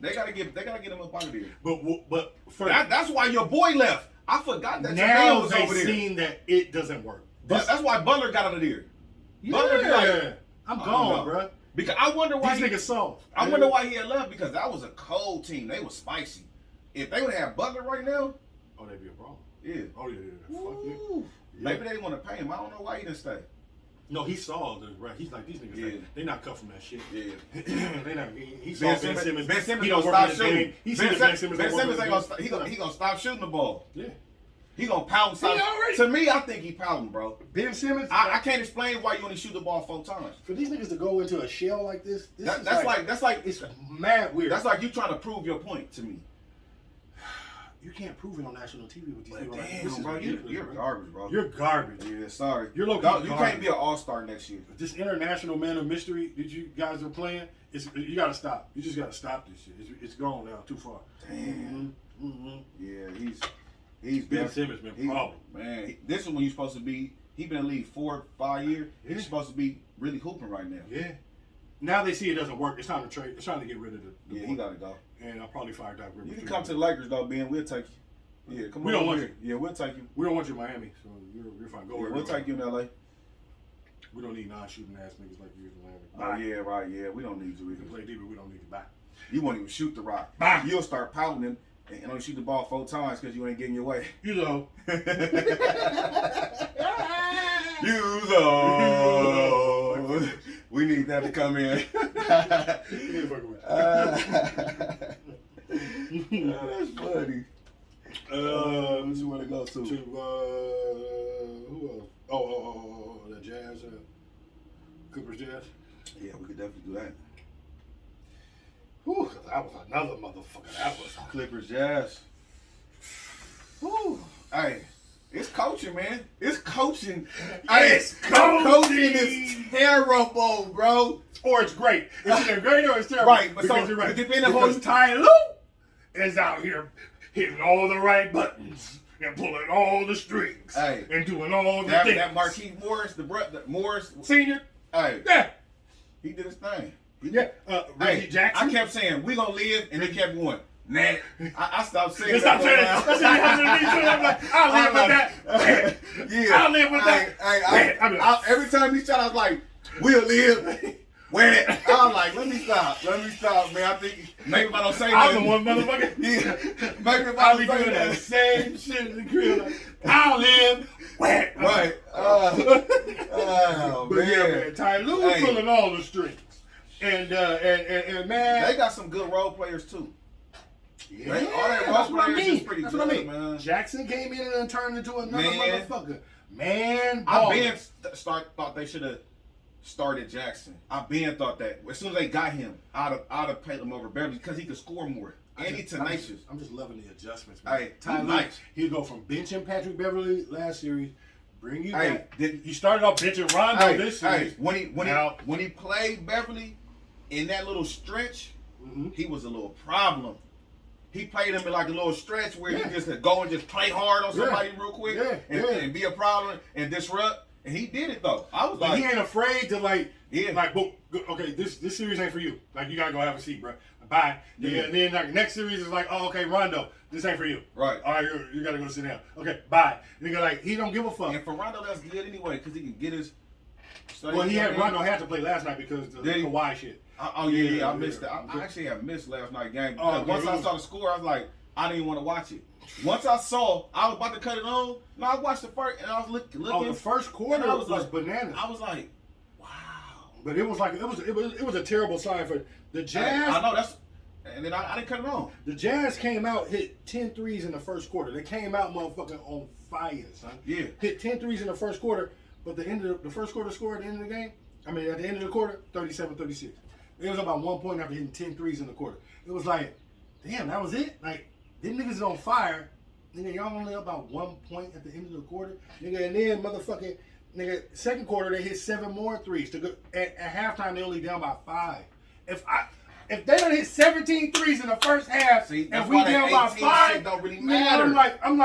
they gotta get him up out of there. But that's why your boy left. I forgot that now was over there. Seen that it doesn't work. That's why Butler got out of there. Yeah. Butler be like, I'm gone, bro. Because I wonder why these niggas soft. I wonder why he had left because that was a cold team. They was spicy. if they would have Butler right now, Oh, that'd be a problem. yeah. Oh, yeah. Fuck yeah. Maybe they want to pay him. I don't know why he didn't stay. No, he saw the right. He's like these niggas. Yeah. They not cut from that shit. Yeah. They not. He saw Ben Simmons. Ben Simmons he gonna don't stop work shooting. game. He said Ben Simmons ain't work gonna stop. He gonna stop shooting the ball. Yeah. He gonna pound. To me, I think he pouting, bro. Ben Simmons. I can't explain why you only shoot the ball 4 times. For these niggas to go into a shell like this, That's like it's mad weird. That's like you trying to prove your point to me. You can't prove it on national TV with these people. Damn, bro, you're garbage, bro. You're garbage. Yeah, sorry. You're low-key You garbage. can't be an all-star next year. This international man of mystery that you guys are playing, you gotta stop. You just gotta stop this shit. It's gone now, too far. Damn. Mm-hmm. Yeah, he's Ben Simmons been a problem. Man, this is when you're supposed to be. He been in the league 4 or 5 years. Yeah. He's supposed to be really hooping right now. Yeah. Now they see it doesn't work. It's time to trade. It's time to get rid of the Yeah, boy. he gotta go. And I'll probably fire Doc Rivers. You can come to the Lakers though, Ben. We'll take you. Yeah, come on. We don't want here. Yeah, we'll take you. We don't want you in Miami, so you're fine. Go Yeah, wherever we'll you want. take you in LA. We don't need non-shooting ass niggas like you in Miami. Oh yeah, right. Yeah, we don't need you You either. can play deeper. We don't need you back. You won't even shoot the rock. Bye. You'll start pouting and only shoot the ball 4 times because you ain't getting your way. You know. You know. We need that to come in. That's funny. What you want to go to? Who else? Oh, the Jazz, Clippers Jazz. Yeah, we could definitely do that. Whew, that was another motherfucker. That was Clippers Jazz. Whew. Hey, it's coaching, man. It's coaching. It's Coaching is terrible, bro. or it's great. It's either great or it's terrible. Right, but because so, you're right. depending on Because who- Ty Lue is out here hitting all the right buttons and pulling all the strings and doing all the things. That Marquise Morris, the Morris Senior. Hey, Yeah. he did his thing. Yeah. Reggie Jackson. I kept saying we gonna live, and they kept going. Nah, I stopped saying Let's that. stop saying that. That's what happened to me too. I'm like, I'll live with that. Yeah, I'll live with that. Every time he shot, I was like, we'll live. When I was like, let me stop, man. I think maybe if I don't say I'm nothing, the one motherfucker. yeah, maybe if I I'll don't be say doing that nothing. same shit in the crib. Like, I'll live. Where? Right. But Man. yeah, man, Ty Lue Hey. pulling all the strings. And man, They got some good role players too. yeah, All that that's role what I players mean. is pretty That's good, what I mean. man. Jackson came in and turned into another Man. motherfucker. Man, I ball. been thought they should have started Jackson. I been thought that as soon as they got him, I'd have paid him over Beverly because he could score more and he's tenacious. I'm just loving the adjustments, man. Hey, Ty Lue, nice. he'd go from benching Patrick Beverly last series, bring you Hey, back. He started off benching Rondo this series. when he played Beverly in that little stretch, he was a little problem. He played him in like a little stretch where he just could go and just play hard on somebody real quick and be a problem and disrupt. And he did it though. I was But like, he ain't afraid to like, boom, okay, this series ain't for you. Like, you gotta go have a seat, bro. Bye. Yeah. And then like next series is like, oh, okay, Rondo, this ain't for you. Right. All right, you gotta go sit down. Okay, bye. And nigga, like, he don't give a fuck. and for Rondo, that's good anyway because he can get his. Well, Rondo had to play last night because of the Kawhi shit. Oh yeah, I missed that. I actually have missed last night's game. Because once I saw the score, I was like, I didn't even want to watch it. Once I saw, I was about to cut it on. No, I watched the first, and I was looking. Oh, the first quarter was like, bananas. I was like, wow. But it was like it was a terrible sign for the Jazz. I know that's, and then I didn't cut it on. The Jazz came out, hit 10 threes in the first quarter. They came out motherfucking on fire, son. Yeah. Hit 10 threes in the first quarter, but the end of the first quarter score at the end of the game, at the end of the quarter, 37-36. It was about 1 point after hitting 10 threes in the quarter. It was like, damn, that was it? Like, them niggas is on fire. Nigga, y'all only up about 1 point at the end of the quarter. Nigga, and then motherfucking, nigga, second quarter, they hit 7 more threes. To go, at halftime, they only down by 5. If they don't hit 17 threes in the first half, and we down by 5, don't really matter. I'm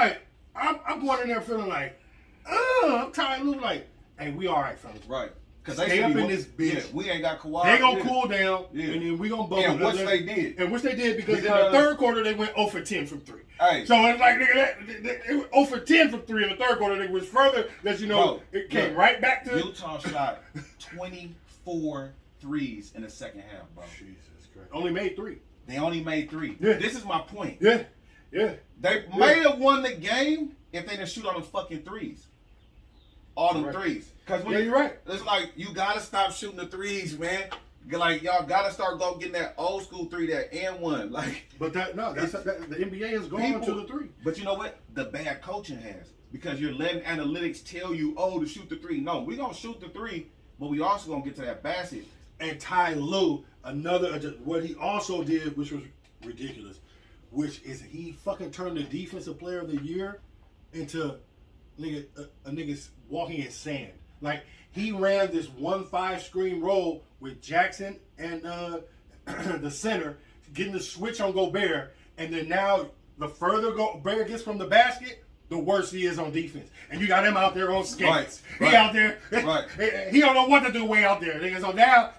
going in there feeling like, I'm Ty Lue like, hey, we all right, fellas. Right. Because Stay up in this bitch. Yeah, we ain't got Kawhi. They gonna cool down, and then we gonna bubble. And which they did. And which they did because in the third quarter they went 0 for 10 from 3. Hey. So it's like, nigga, they went 0 for 10 from 3 in the third quarter. It was further that, it came right back to Utah shot 24 threes in the second half, bro. Jesus Christ. Only made 3. They only made 3. Yeah. This is my point. Yeah. Yeah. They may have won the game if they didn't shoot all them fucking threes. All them threes. Cause when you're right. It's like you gotta stop shooting the threes, man. Like y'all gotta start getting that old school three, that and one. Like, but the NBA is going to the three. But you know what? The bad coaching has, because you're letting analytics tell you, to shoot the three. No, we gonna shoot the three, but we also gonna get to that basket. And Ty Lue, what he also did, which was ridiculous, which is he fucking turned the defensive player of the year into a nigga walking in sand. Like, he ran this 1-5 screen roll with Jackson and the center, getting the switch on Gobert, and then now the further Gobert gets from the basket, the worse he is on defense. And you got him out there on skates. Right. He out there. Right. He don't know what to do way out there. Nigga. So now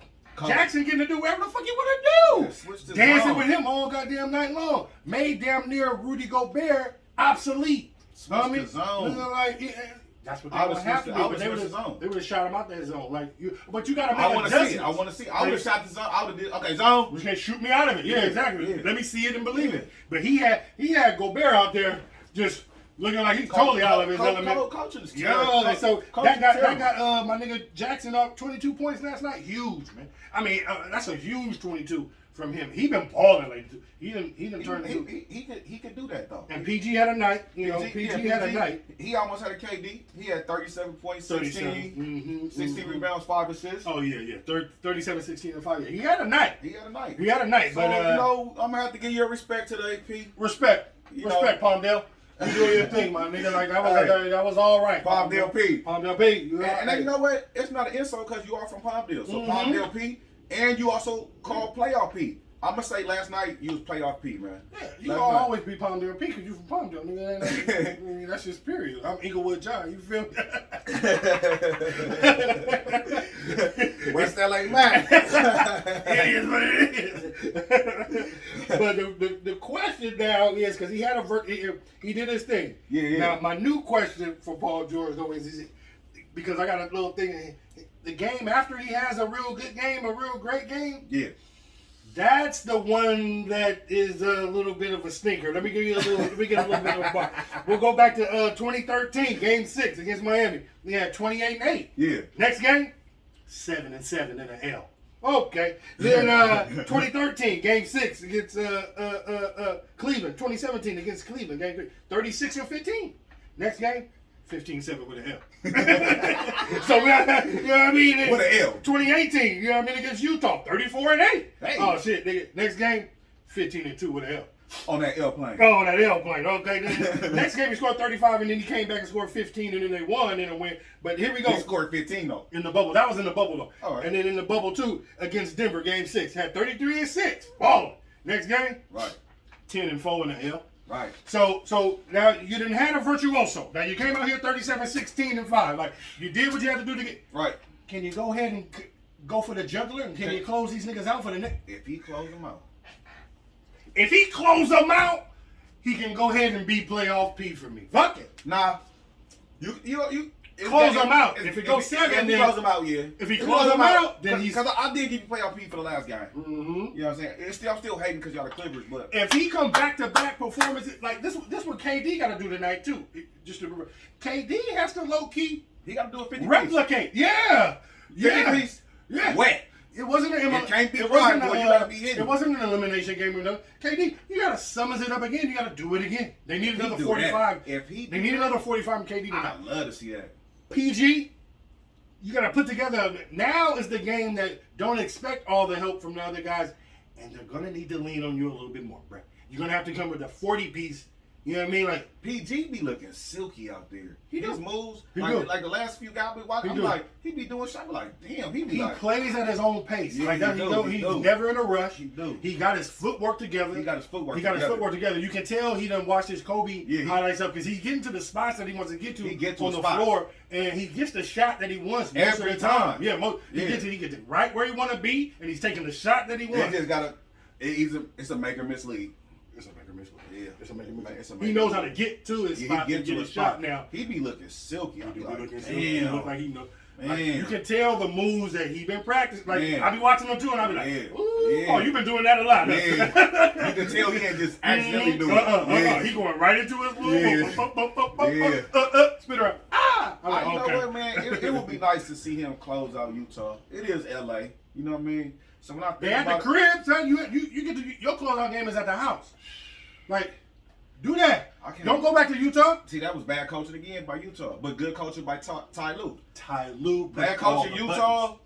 Jackson getting to do whatever the fuck you want to do. Dancing with him all goddamn night long. Made damn near Rudy Gobert obsolete. Switch the zone. That's what they would have to do. They would have shot him out that zone. But you got to make I want to see it. I want to see. I would have shot the zone. I would have did. Okay, zone. You can't shoot me out of it. Yeah, exactly. Yeah. Let me see it and believe it. But he had Gobert out there just looking like he's totally out of his element. Coaching is yeah, so that got my nigga Jackson up 22 points last night. Huge, man. I mean, that's a huge 22 from him. He been balling like he done turned. He could do that though. And PG had a night. PG had a night. He almost had a KD. He had 37 points, 16, 16 rebounds, 5 assists. Oh yeah. 37, 16, and 5. Yeah. He had a night. So, but I'm gonna have to give your respect to the AP. Respect, Palmdale. You doing your thing, my nigga. Like that was all right. Palmdale P. Palmdale P. And then you know what? It's not an insult because you are from Palmdale. So Palmdale P. And you also call playoff P. I'm gonna say last night you was playoff P, man. Yeah, you gonna always be Palmdale P because you from Palmdale, nigga. I mean, that's just period. I'm Inglewood John. You feel me? West LA man. It is what it is. But the question now is, because he had he did his thing. Yeah. Now my new question for Paul George though is because I got a little thing. The game after he has a real good game, a real great game. Yeah. That's the one that is a little bit of a stinker. Let me get a little bit of a bar. We'll go back to 2013, Game 6 against Miami. We had 28-8. Yeah. Next game, 7-7 in an L. Okay. Then 2013, Game 6 against Cleveland. 2017 against Cleveland, Game 3, 36-15. Next game, 15-7 with an L. So, you know what I mean? With an L. 2018, you know what I mean, against Utah, 34-8. Hey. Oh, shit, nigga. Next game, 15-2 with an L. On that L plane. Oh, on that L plane. Okay. Then, next game, he scored 35, and then he came back and scored 15, and then they won and a win. But here we go. He scored 15, though. In the bubble. That was in the bubble, though. All right. And then in the bubble, too, against Denver, Game 6, had 33-6. Balling. Next game, Right. 10-4 in the L. Right. So now you didn't have a virtuoso. Now you came out here 37-16-5. Like, you did what you had to do to get. Right. Can you go ahead and go for the juggler? And can you close these niggas out for the next? If he close them out. If he close them out, he can go ahead and be playoff P for me. Fuck it. Nah. You close them out. If it goes 7, if he close them out, yeah. If he close them out, then he's. Because I did give you playoff P for the last game. Mm-hmm. You know what I'm saying? I'm still hating because y'all the Clippers, but if he come back-to-back performances like this what KD got to do tonight too. Just to remember, KD has to low key. He got to do a 50 replicate. Piece. Yeah. 50 piece. Yeah. Wet. It wasn't an it can't be right, boy. You gotta be hitting. It wasn't an elimination game or nothing. KD, you gotta summons it up again. You gotta do it again. They need another 45. They need another 45 from KD tonight. I'd love to see that. PG, you gotta put together. Now is the game that don't expect all the help from the other guys, and they're gonna need to lean on you a little bit more, bro. You're gonna have to come with a 40 piece. You know what I mean? Like PG be looking silky out there. His moves, he like the last few guys be watching, I'm like, he be doing shit. I'm like, damn, he plays at his own pace. Yeah, like he's never in a rush. He got his footwork together. His footwork together. You can tell he done watched his Kobe highlights up because he's getting to the spots that he wants to get to on the floor, and he gets the shot that he wants every time. Yeah, he gets it right where he want to be, and he's taking the shot that he wants. He just gotta. It's a make or miss league. It's a make or miss. Yeah, it's a make or miss. He knows how to get to his spot and get his shot now. He be looking silky. He be looking silky. He look like he know. Like, you can tell the moves that he been practicing. Like Man. I be watching him too, and I be like, Yeah. oh, you been doing that a lot. Yeah. You can tell he ain't just accidentally doing it. He going right into his move. Yeah. Spit around. Ah! I'm like, You okay. know what, man? It would be nice to see him close out Utah. It is LA. You know what I mean? So when I think They at the about crib, son. You get to your closeout game is at the house. Like, do that. Don't go back to Utah. See, that was bad coaching again by Utah, but good coaching by Ty Lue. Ty Lue. Bad coaching Utah,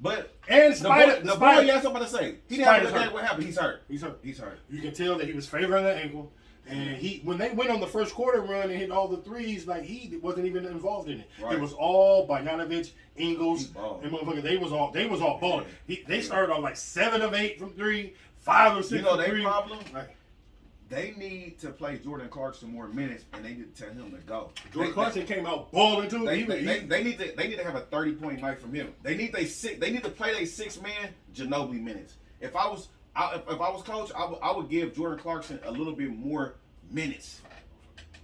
but And the boy, you had something to say. He didn't have a Spider's good game. hurt. What happened? He's hurt. He's hurt. You can tell that he was favoring the ankle. And when they went on the first quarter run and hit all the threes, like he wasn't even involved in it. Right. It was all Bogdanovic, Ingles, balled. and motherfucker. They was all balling. They started off like 7 of 8 from 3, 5 or 6 You know from their 3. problem? Like, They need to play Jordan Clarkson more minutes, and they need to tell him to go. Jordan Clarkson came out balling too. They need to have a 30-point night from him. They need to play their 6-man Ginobili minutes. If I was coach, I would give Jordan Clarkson a little bit more minutes.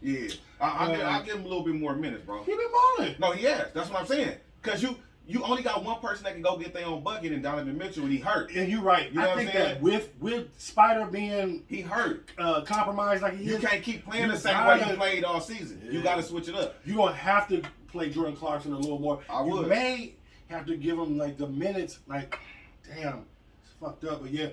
Yeah, I'll give him a little bit more minutes, bro. He been balling. No, he has. That's what I'm saying. Cause you only got one person that can go get their own bucket, and Donovan Mitchell, and he hurt. And you're right. You know I what I'm think saying? that with Spider being He hurt. compromised like he You is, can't keep playing the you same way gotta- you played all season. You got to switch it up. you're gonna have to play Jordan Clarkson a little more. I You would. may have to give him like the minutes. Like, damn, it's fucked up. But yeah,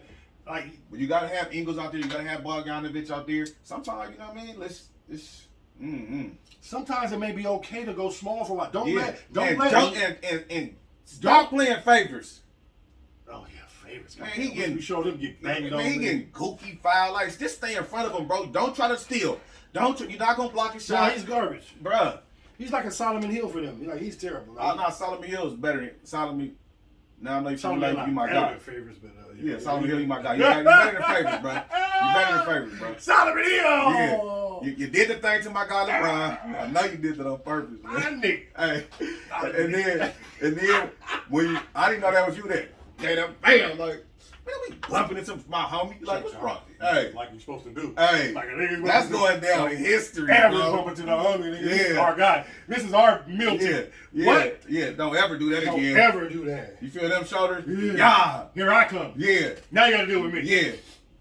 like But you got to have Ingles out there. You got to have Bogdanovic out there. Sometimes, you know what I mean? sometimes it may be okay to go small for a while. Don't Yeah. let. Stop playing favors. Oh yeah, favorites. Man, he getting- we showed him get banged on. Man, he getting goofy foul. Like, just stay in front of him, bro. Don't try to steal. You're not gonna block his No, shot. he's garbage. Bruh. He's like a Solomon Hill for them. He's terrible. Nah, Solomon Hill is better than Solomon. Now I know you feel Solomon like you my better guy. than favorites, but Yeah, Solomon Hill, you my guy. You better than favorites, bro. You better than favorites, bro. Solomon Hill. Yeah, you did the thing to my guy LeBron. I know you did that on purpose, My man. nigga. Hey, and then when I didn't know that was you there. Bam, like, man, we bumping into my homie. Like, what's wrong? Hey, Like you're supposed to do. hey, Like a nigga's that's supposed to going down in history, do. Ever bro. bumping to the homie, nigga. This is Yeah. our guy. This is our Milton. Yeah, What? yeah. Don't ever do that Don't again. ever do that. You feel them shoulders? Yeah. Yeah, Here I come. yeah, Now you gotta deal with me. yeah.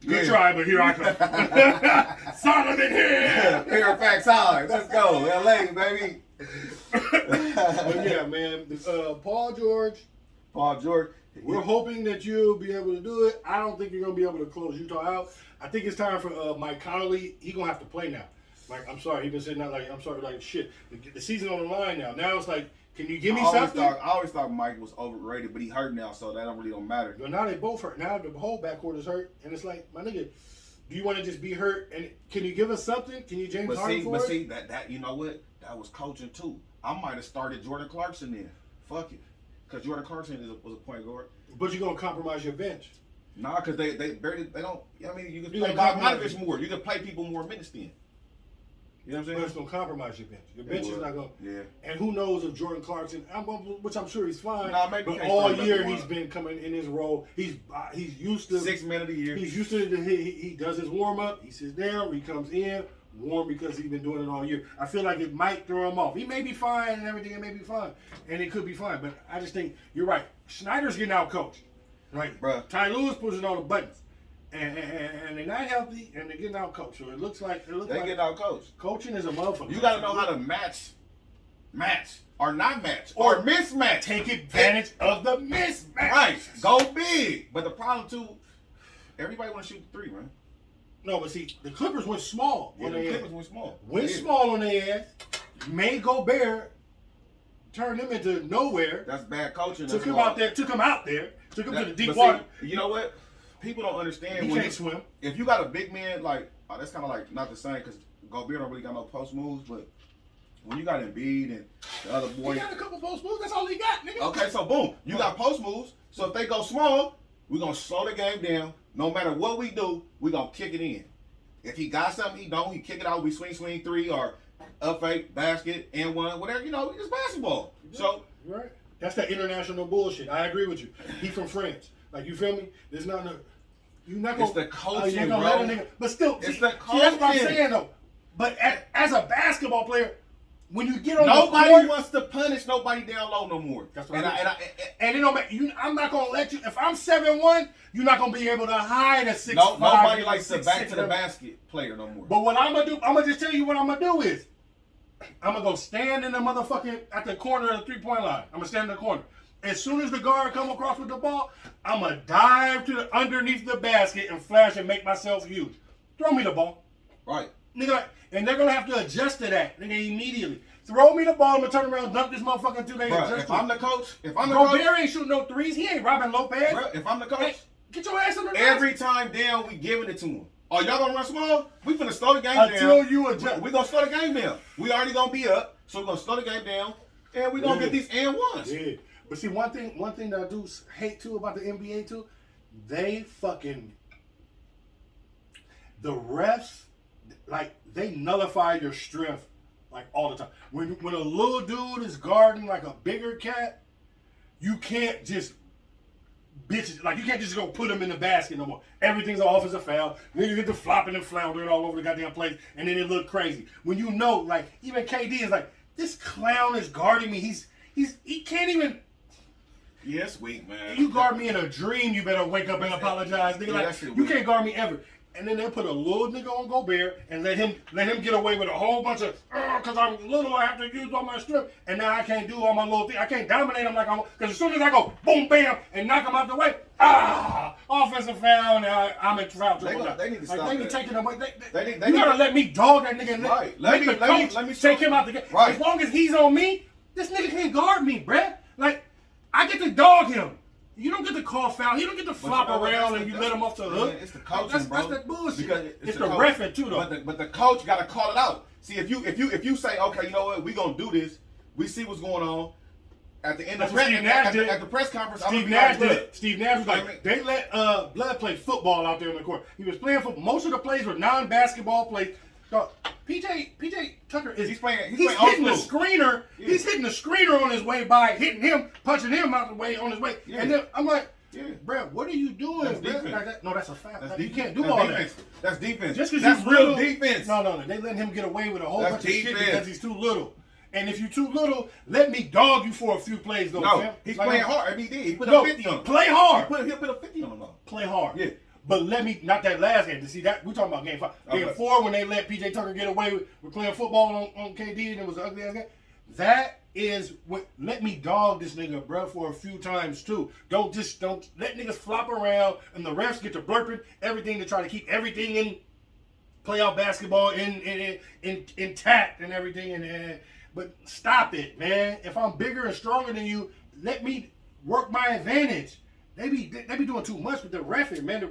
Good yeah. try, but here I come. Solomon Hill. Fairfax High. Let's go, LA, baby. But yeah, man. Paul George. Paul George. We're hoping that you'll be able to do it. I don't think you're gonna be able to close Utah out. I think it's time for Mike Conley. He gonna have to play now. Like, I'm sorry, he been sitting out like, I'm sorry, like shit. The season on the line now. Now it's like, can you give me something? I always thought Mike was overrated, but he hurt now, so that don't matter. But now they both hurt. Now the whole backcourt is hurt, and it's like, my nigga, do you want to just be hurt? And can you give us something? Can you James Harden for it? That you know what? That was coaching too. I might have started Jordan Clarkson then. Fuck it, because Jordan Clarkson was a point guard. But you're gonna compromise your bench. Nah, because they don't. I mean, you can You play gonna compromise Bogdanovic more. You can play people more minutes then. You know what But I'm it's saying? gonna compromise your bench. Your bench is not gonna. Yeah. And who knows if Jordan Clarkson, which I'm sure he's fine. Nah, maybe but he can't all start year number he's one. been coming in his role. He's used to 6 men of the year. He's used to it. He does his warm up. He sits down. He comes in warm because he's been doing it all year. I feel like it might throw him off. He may be fine and everything. It may be fine, and it could be fine. But I just think you're right. Schneider's getting out coached. Right, Bruh. Ty Lue is pushing all the buttons, and they're not healthy, and they're getting out coached. So it looks like They get out coached. coaching is a motherfucker. You got to know how to match, or not match, or mismatch. Take advantage of the mismatch. Right, go big. But the problem too, everybody want to shoot the 3, man. No, but see, the Clippers went small Yeah, on the their Clippers ass. went small. Went Yeah. small on their ass. Made Gobert turn them into nowhere. That's bad coaching. Took That's him why. out there. Took him out there. Took him to the deep But water. see, you know what? People don't understand He when can't swim. if you got a big man like that's kind of like not the same because Gobert don't really got no post moves, but when you got Embiid and the other boy, He got a couple post moves. That's all he got, nigga. okay, so boom, you got post moves. So if they go small, we're gonna slow the game down. No matter what we do, we're gonna kick it in. If he got something, he don't. He kick it out. We swing 3 or up fake basket and 1, whatever. You know, it's basketball. So Right. That's that international bullshit. I agree with you. He from France. Like, you feel me? There's not no. You're not gonna. It's the coaching, you're gonna bro. let a nigga. But still, It's see, the see, that's what I'm coaching. saying though. But as a basketball player, when you get on nobody the court, wants to punish nobody down low no more. That's what and it don't make you. I'm not gonna let you. If I'm 7'1", you're not gonna be able to hide a 6'5". Nobody likes a back to the basket player no more. But what I'm gonna do, I'm gonna just tell you what I'm gonna do is, I'm gonna go stand in the motherfucking at the corner of the 3-point line. I'm gonna stand in the corner. As soon as the guard come across with the ball, I'm gonna dive to the underneath the basket and flash and make myself huge. Throw me the ball, Right, nigga, and they're gonna have to adjust to that, nigga, immediately. Throw me the ball, I'm gonna turn around, dunk this motherfucker until they adjust. If I'm the coach, Gobert ain't shooting no threes. He ain't Robin Lopez. Bro, if I'm the coach, get your ass in the every time down we giving it to him. Oh, y'all gonna run small? We finna slow the game until down. you adjust. We gonna slow the game down. We already gonna be up, so we gonna slow the game down, and we gonna get these and ones. Yeah. But see, one thing that I do hate too about the NBA too, they fucking, the refs, like, they nullify your strength like all the time. When a little dude is guarding like a bigger cat, you can't just bitch, like, you can't just go put him in the basket no more. Everything's an offensive foul. Then you get the flopping and floundering all over the goddamn place, and then it look crazy. When you know, like, even KD is like, this clown is guarding me. He can't even. Yeah, it's weak, man. You guard me in a dream, you better wake up and apologize. Nigga, like, you can't guard me ever. And then they'll put a little nigga on Gobert and let him get away with a whole bunch of, because I'm little, I have to use all my strength, and now I can't do all my little things. I can't dominate him like I'm, because as soon as I go boom, bam, and knock him out the way, offensive foul, and I'm in foul trouble. They need to stop They that. need taking away. They You gotta let me dog that nigga. Right. Let me take him out the game. Right. As long as he's on me, this nigga can't guard me, bruh. Like, I get to dog him. You don't get to call foul. You don't get to flop around and you let him off the hook. It's the coaching, that's, bro. That's that bullshit. Because it's the reffing too, though. But the coach got to call it out. See, if you say, okay, you know what, we gonna do this. We see what's going on. At the end of the press conference, Steve Nash did it. Steve Nash was like, they let Blood play football out there on the court. He was playing football. Most of the plays were non-basketball plays. So, PJ Tucker is he's hitting the screener. Yeah. He's hitting the screener on his way by, hitting him, punching him out the way on his way. Yeah. And then I'm like, bro, what are you doing? That's defense. No, that's a foul. You defense. Can't do all defense. that. That's defense. Just because that's he's real defense. No. They letting him get away with a whole bunch defense. of shit because he's too little. And if you're too little, let me dog you for a few plays, though. No, Sam. he's playing hard. I mean, he did. He put a 50 on him. Play hard. He'll put a 50 on him, though. Play hard. Yeah. But let me, not that last game, to see that, we're talking about game 5. Game 4, when they let PJ Tucker get away with playing football on KD and it was an ugly ass game. That is what, let me dog this nigga, bro, for a few times too. Don't let niggas flop around and the refs get to blurping everything to try to keep everything in playoff basketball intact and everything. But stop it, man. If I'm bigger and stronger than you, let me work my advantage. They be doing too much with the reffing, man.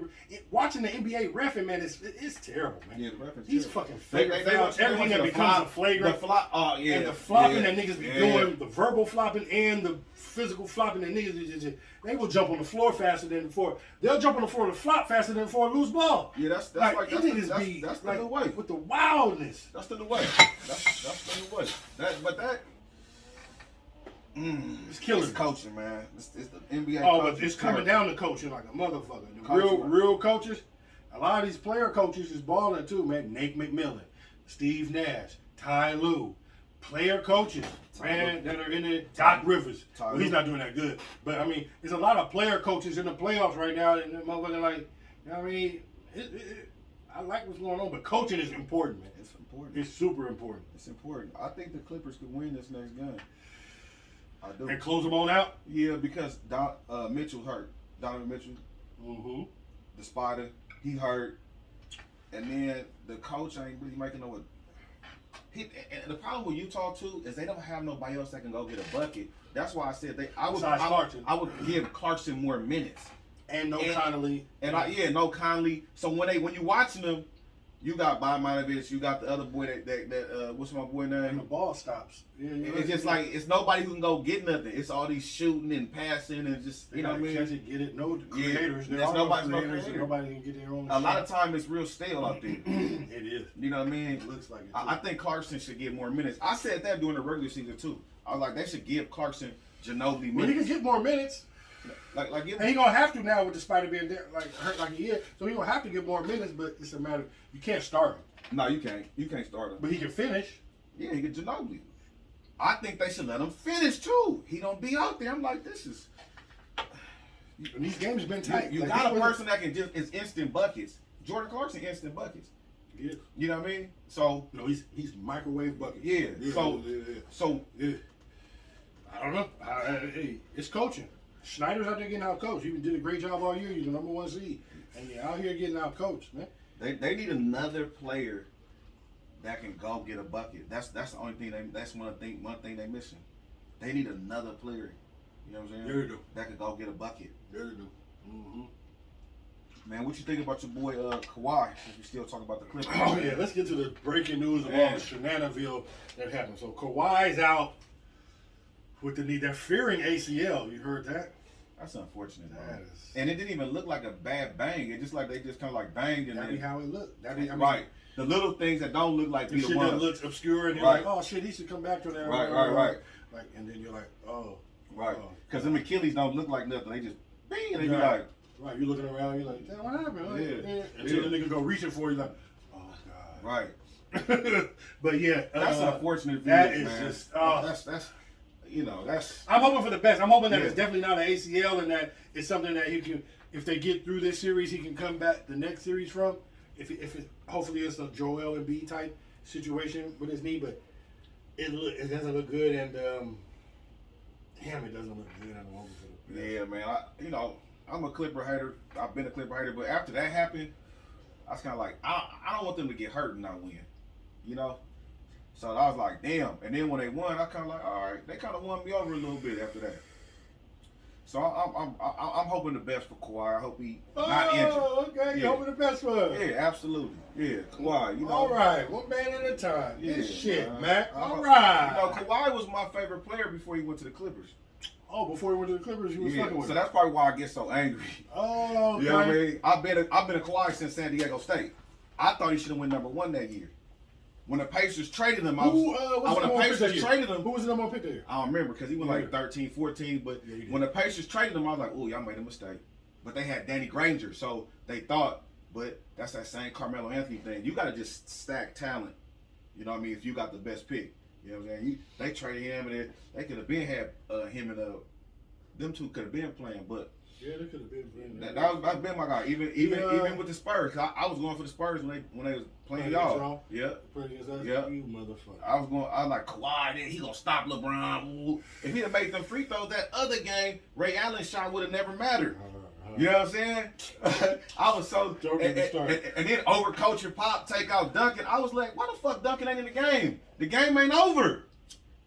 Watching the NBA reffing, man, it's terrible, man. Yeah, the reffing. These fucking flagrant fouls, everything that becomes a flagrant. And the flopping that niggas be doing, the verbal flopping and the physical flopping that niggas, they will jump on the floor faster than before. They'll jump on the floor to flop faster than for a loose ball. Yeah, that's the new way. With the wildness. That's the new way. That's the new way. It's killing. It's coaching, man. It's the NBA. Oh, but it's coming down to coaching like a motherfucker. The real coaches. A lot of these player coaches is balling too, man. Nate McMillan, Steve Nash, Ty Lue, player coaches, man, that are in it. Doc Rivers. Well, he's not doing that good, but I mean, there's a lot of player coaches in the playoffs right now, and motherfucker like, you know what I mean, I like what's going on, but coaching is important, man. It's important. It's super important. It's important. I think the Clippers could win this next game. I do. And close them on out? Yeah, because Mitchell hurt. Donovan Mitchell. Mm-hmm. The Spider, he hurt. And then the coach ain't really making no. And the problem with Utah too is they don't have nobody else that can go get a bucket. That's why I said I would give Clarkson more minutes. And Conley. No Conley. So when you watching them, you got Bogdanovich, you got the other boy that what's my boy name? And the ball stops. Yeah, it's just like it's nobody who can go get nothing. It's all these shooting and passing and just you know what I mean. Get it. No creators. There's nobody can get their own. A lot of time it's real stale out there. It is. You know what I mean? It looks like it. I think Clarkson should get more minutes. I said that during the regular season too. I was like, they should give Clarkson Ginobili minutes. Well, he can get more minutes. And he gonna have to now with the Spider being there, like hurt like he is. So he gonna have to get more minutes, but it's a matter. You can't start him. No, you can't. You can't start him. But he can finish. Yeah, he can Ginobili. I think they should let him finish too. He don't be out there. I'm like, this is. These games have been tight. You Like, got a person that can just is instant buckets. Jordan Clarkson instant buckets. Yeah. You know what I mean? So no, he's microwave bucket. yeah. So yeah. I don't know. Hey, it's coaching. Schneider's out there getting out coached. He did a great job all year. He's the number 1 seed, and you're out here getting out coached, man. They need another player that can go get a bucket. That's the only thing. That's one thing they missing. They need another player. You know what I'm saying? Yeah, they do. That can go get a bucket. Yeah, they do. Mm-hmm. Man, what you think about your boy Kawhi? Since we still talking about the Clippers. Oh yeah, let's get to the breaking news of all the shenanigans that happened. So Kawhi's out with the knee. They're fearing ACL. You heard that? That's unfortunate, bro. That is- And it didn't even look like a bad bang. It just like they just kind of like banged and That'd be then how it looked. That'd be, right. The little things that don't look like the be shit the that ones. looks obscure, and you're Right. like, oh shit, he should come back to that. Right. Like, and then you're like, oh, Right. oh. Because them Achilles don't look like nothing. They just bing and they be Right. like, Right, you're looking around, you're like, damn, what happened? Like, Yeah. Until the nigga go reaching for you, like, oh god. right. But yeah, That's unfortunate. That news, is man. just, that's you know that's. I'm hoping for the best. I'm hoping that Yeah. it's definitely not an ACL and that it's something that he can, if they get through this series, he can come back the next series from. If it hopefully it's a Joel Embiid type situation with his knee, but it doesn't look good, and damn, it doesn't look good. I'm hoping for the best. Yeah, man. I'm a Clipper hater. I've been a Clipper hater, but after that happened, I was kind of like, I don't want them to get hurt and not win. You know. So I was like, damn. And then when they won, I kind of like, all right, they kind of won me over a little bit after that. So I'm hoping the best for Kawhi. I hope he not injured. Oh, okay. Yeah. Hoping the best for him. Yeah, absolutely. Yeah, Kawhi. You know. All right, one man at a time. Yeah, This shit, man. man. I All hope- right. You know, Kawhi was my favorite player before he went to the Clippers. Oh, before he went to the Clippers, he was Yeah, fucking with so him. that's probably why I get so angry. Oh, okay. You know what I mean? I've been a Kawhi since San Diego State. I thought he should have won #1 that year. When the Pacers traded him, Who when was the Pacers traded him, Who was the number 1 pick there? I don't remember because he went like Yeah. 13, 14. But Yeah, he did. when the Pacers traded him, I was like, oh, y'all made a mistake. But they had Danny Granger, so they thought, but that's that same Carmelo Anthony thing. You got to just stack talent. You know what I mean? If you got the best pick. You know what I'm saying? They traded him, and they could have been had him and them two could have been playing, but Yeah, they could have been. that's been my guy. Even with the Spurs, 'cause I was going for the Spurs when they was playing y'all. Yeah. Yeah. You motherfucker. I was like, Kawhi, then he gonna stop LeBron. Ooh. If he'd have made them free throws that other game, Ray Allen's shot would have never mattered. You know what I'm saying? I was so and then overcoaching Pop, take out Duncan. I was like, why the fuck Duncan ain't in the game? The game ain't over.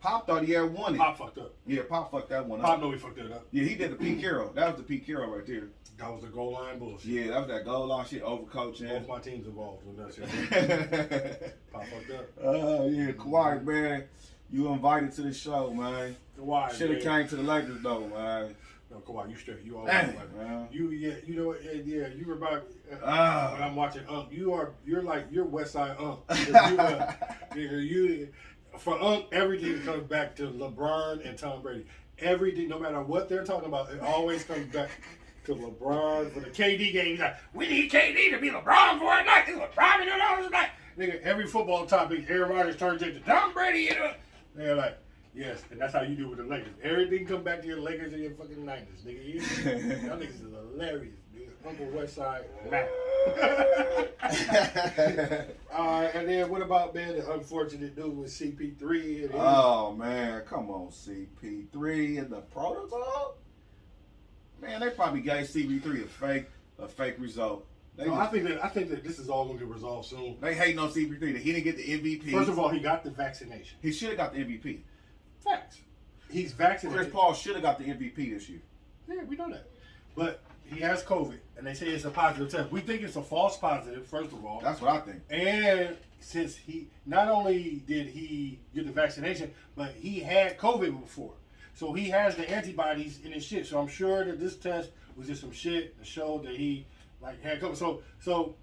Pop thought he had won it. Pop fucked up. Yeah, Pop fucked that one up. Pop know he fucked that up. Yeah, he did the Pete Carroll. That was the Pete Carroll right there. That was the goal line bullshit. Yeah, that was that goal line shit, overcoaching. Both my teams involved with that shit. Pop fucked up. Yeah, Kawhi, man. You invited to the show, man. Kawhi, Should have came to the Lakers though, man. No, Kawhi, you straight. You all Dang, like man. you know what? Yeah, you were about. When I'm watching you're like you're West Side you for everything comes back to LeBron and Tom Brady. Everything, no matter what they're talking about, it always comes back to LeBron for the KD game. He's like, we need KD to be LeBron for a night. It's LeBron and all this night. Nigga, every football topic, Aaron Rodgers turns into Tom Brady. They're like, yes, and that's how you do with the Lakers. Everything come back to your Lakers and your fucking 90s, nigga. Y'all niggas is hilarious, dude. Uncle Westside Matt. And then what about, man, the unfortunate news with CP3? And Oh man, come on, CP3 and the protocol. Man, they probably gave CP3 a fake result. I think that this is all going to get resolved soon. They hating on CP3 that he didn't get the MVP. First of all, he got the vaccination. He should have got the MVP. Facts. He's vaccinated. Chris Paul should have got the MVP this year. Yeah, we know that. But he has COVID, and they say it's a positive test. We think it's a false positive, first of all. That's what I think. And since he, not only did he get the vaccination, but he had COVID before. So he has the antibodies in his shit. So I'm sure that this test was just some shit that showed that he had COVID. So,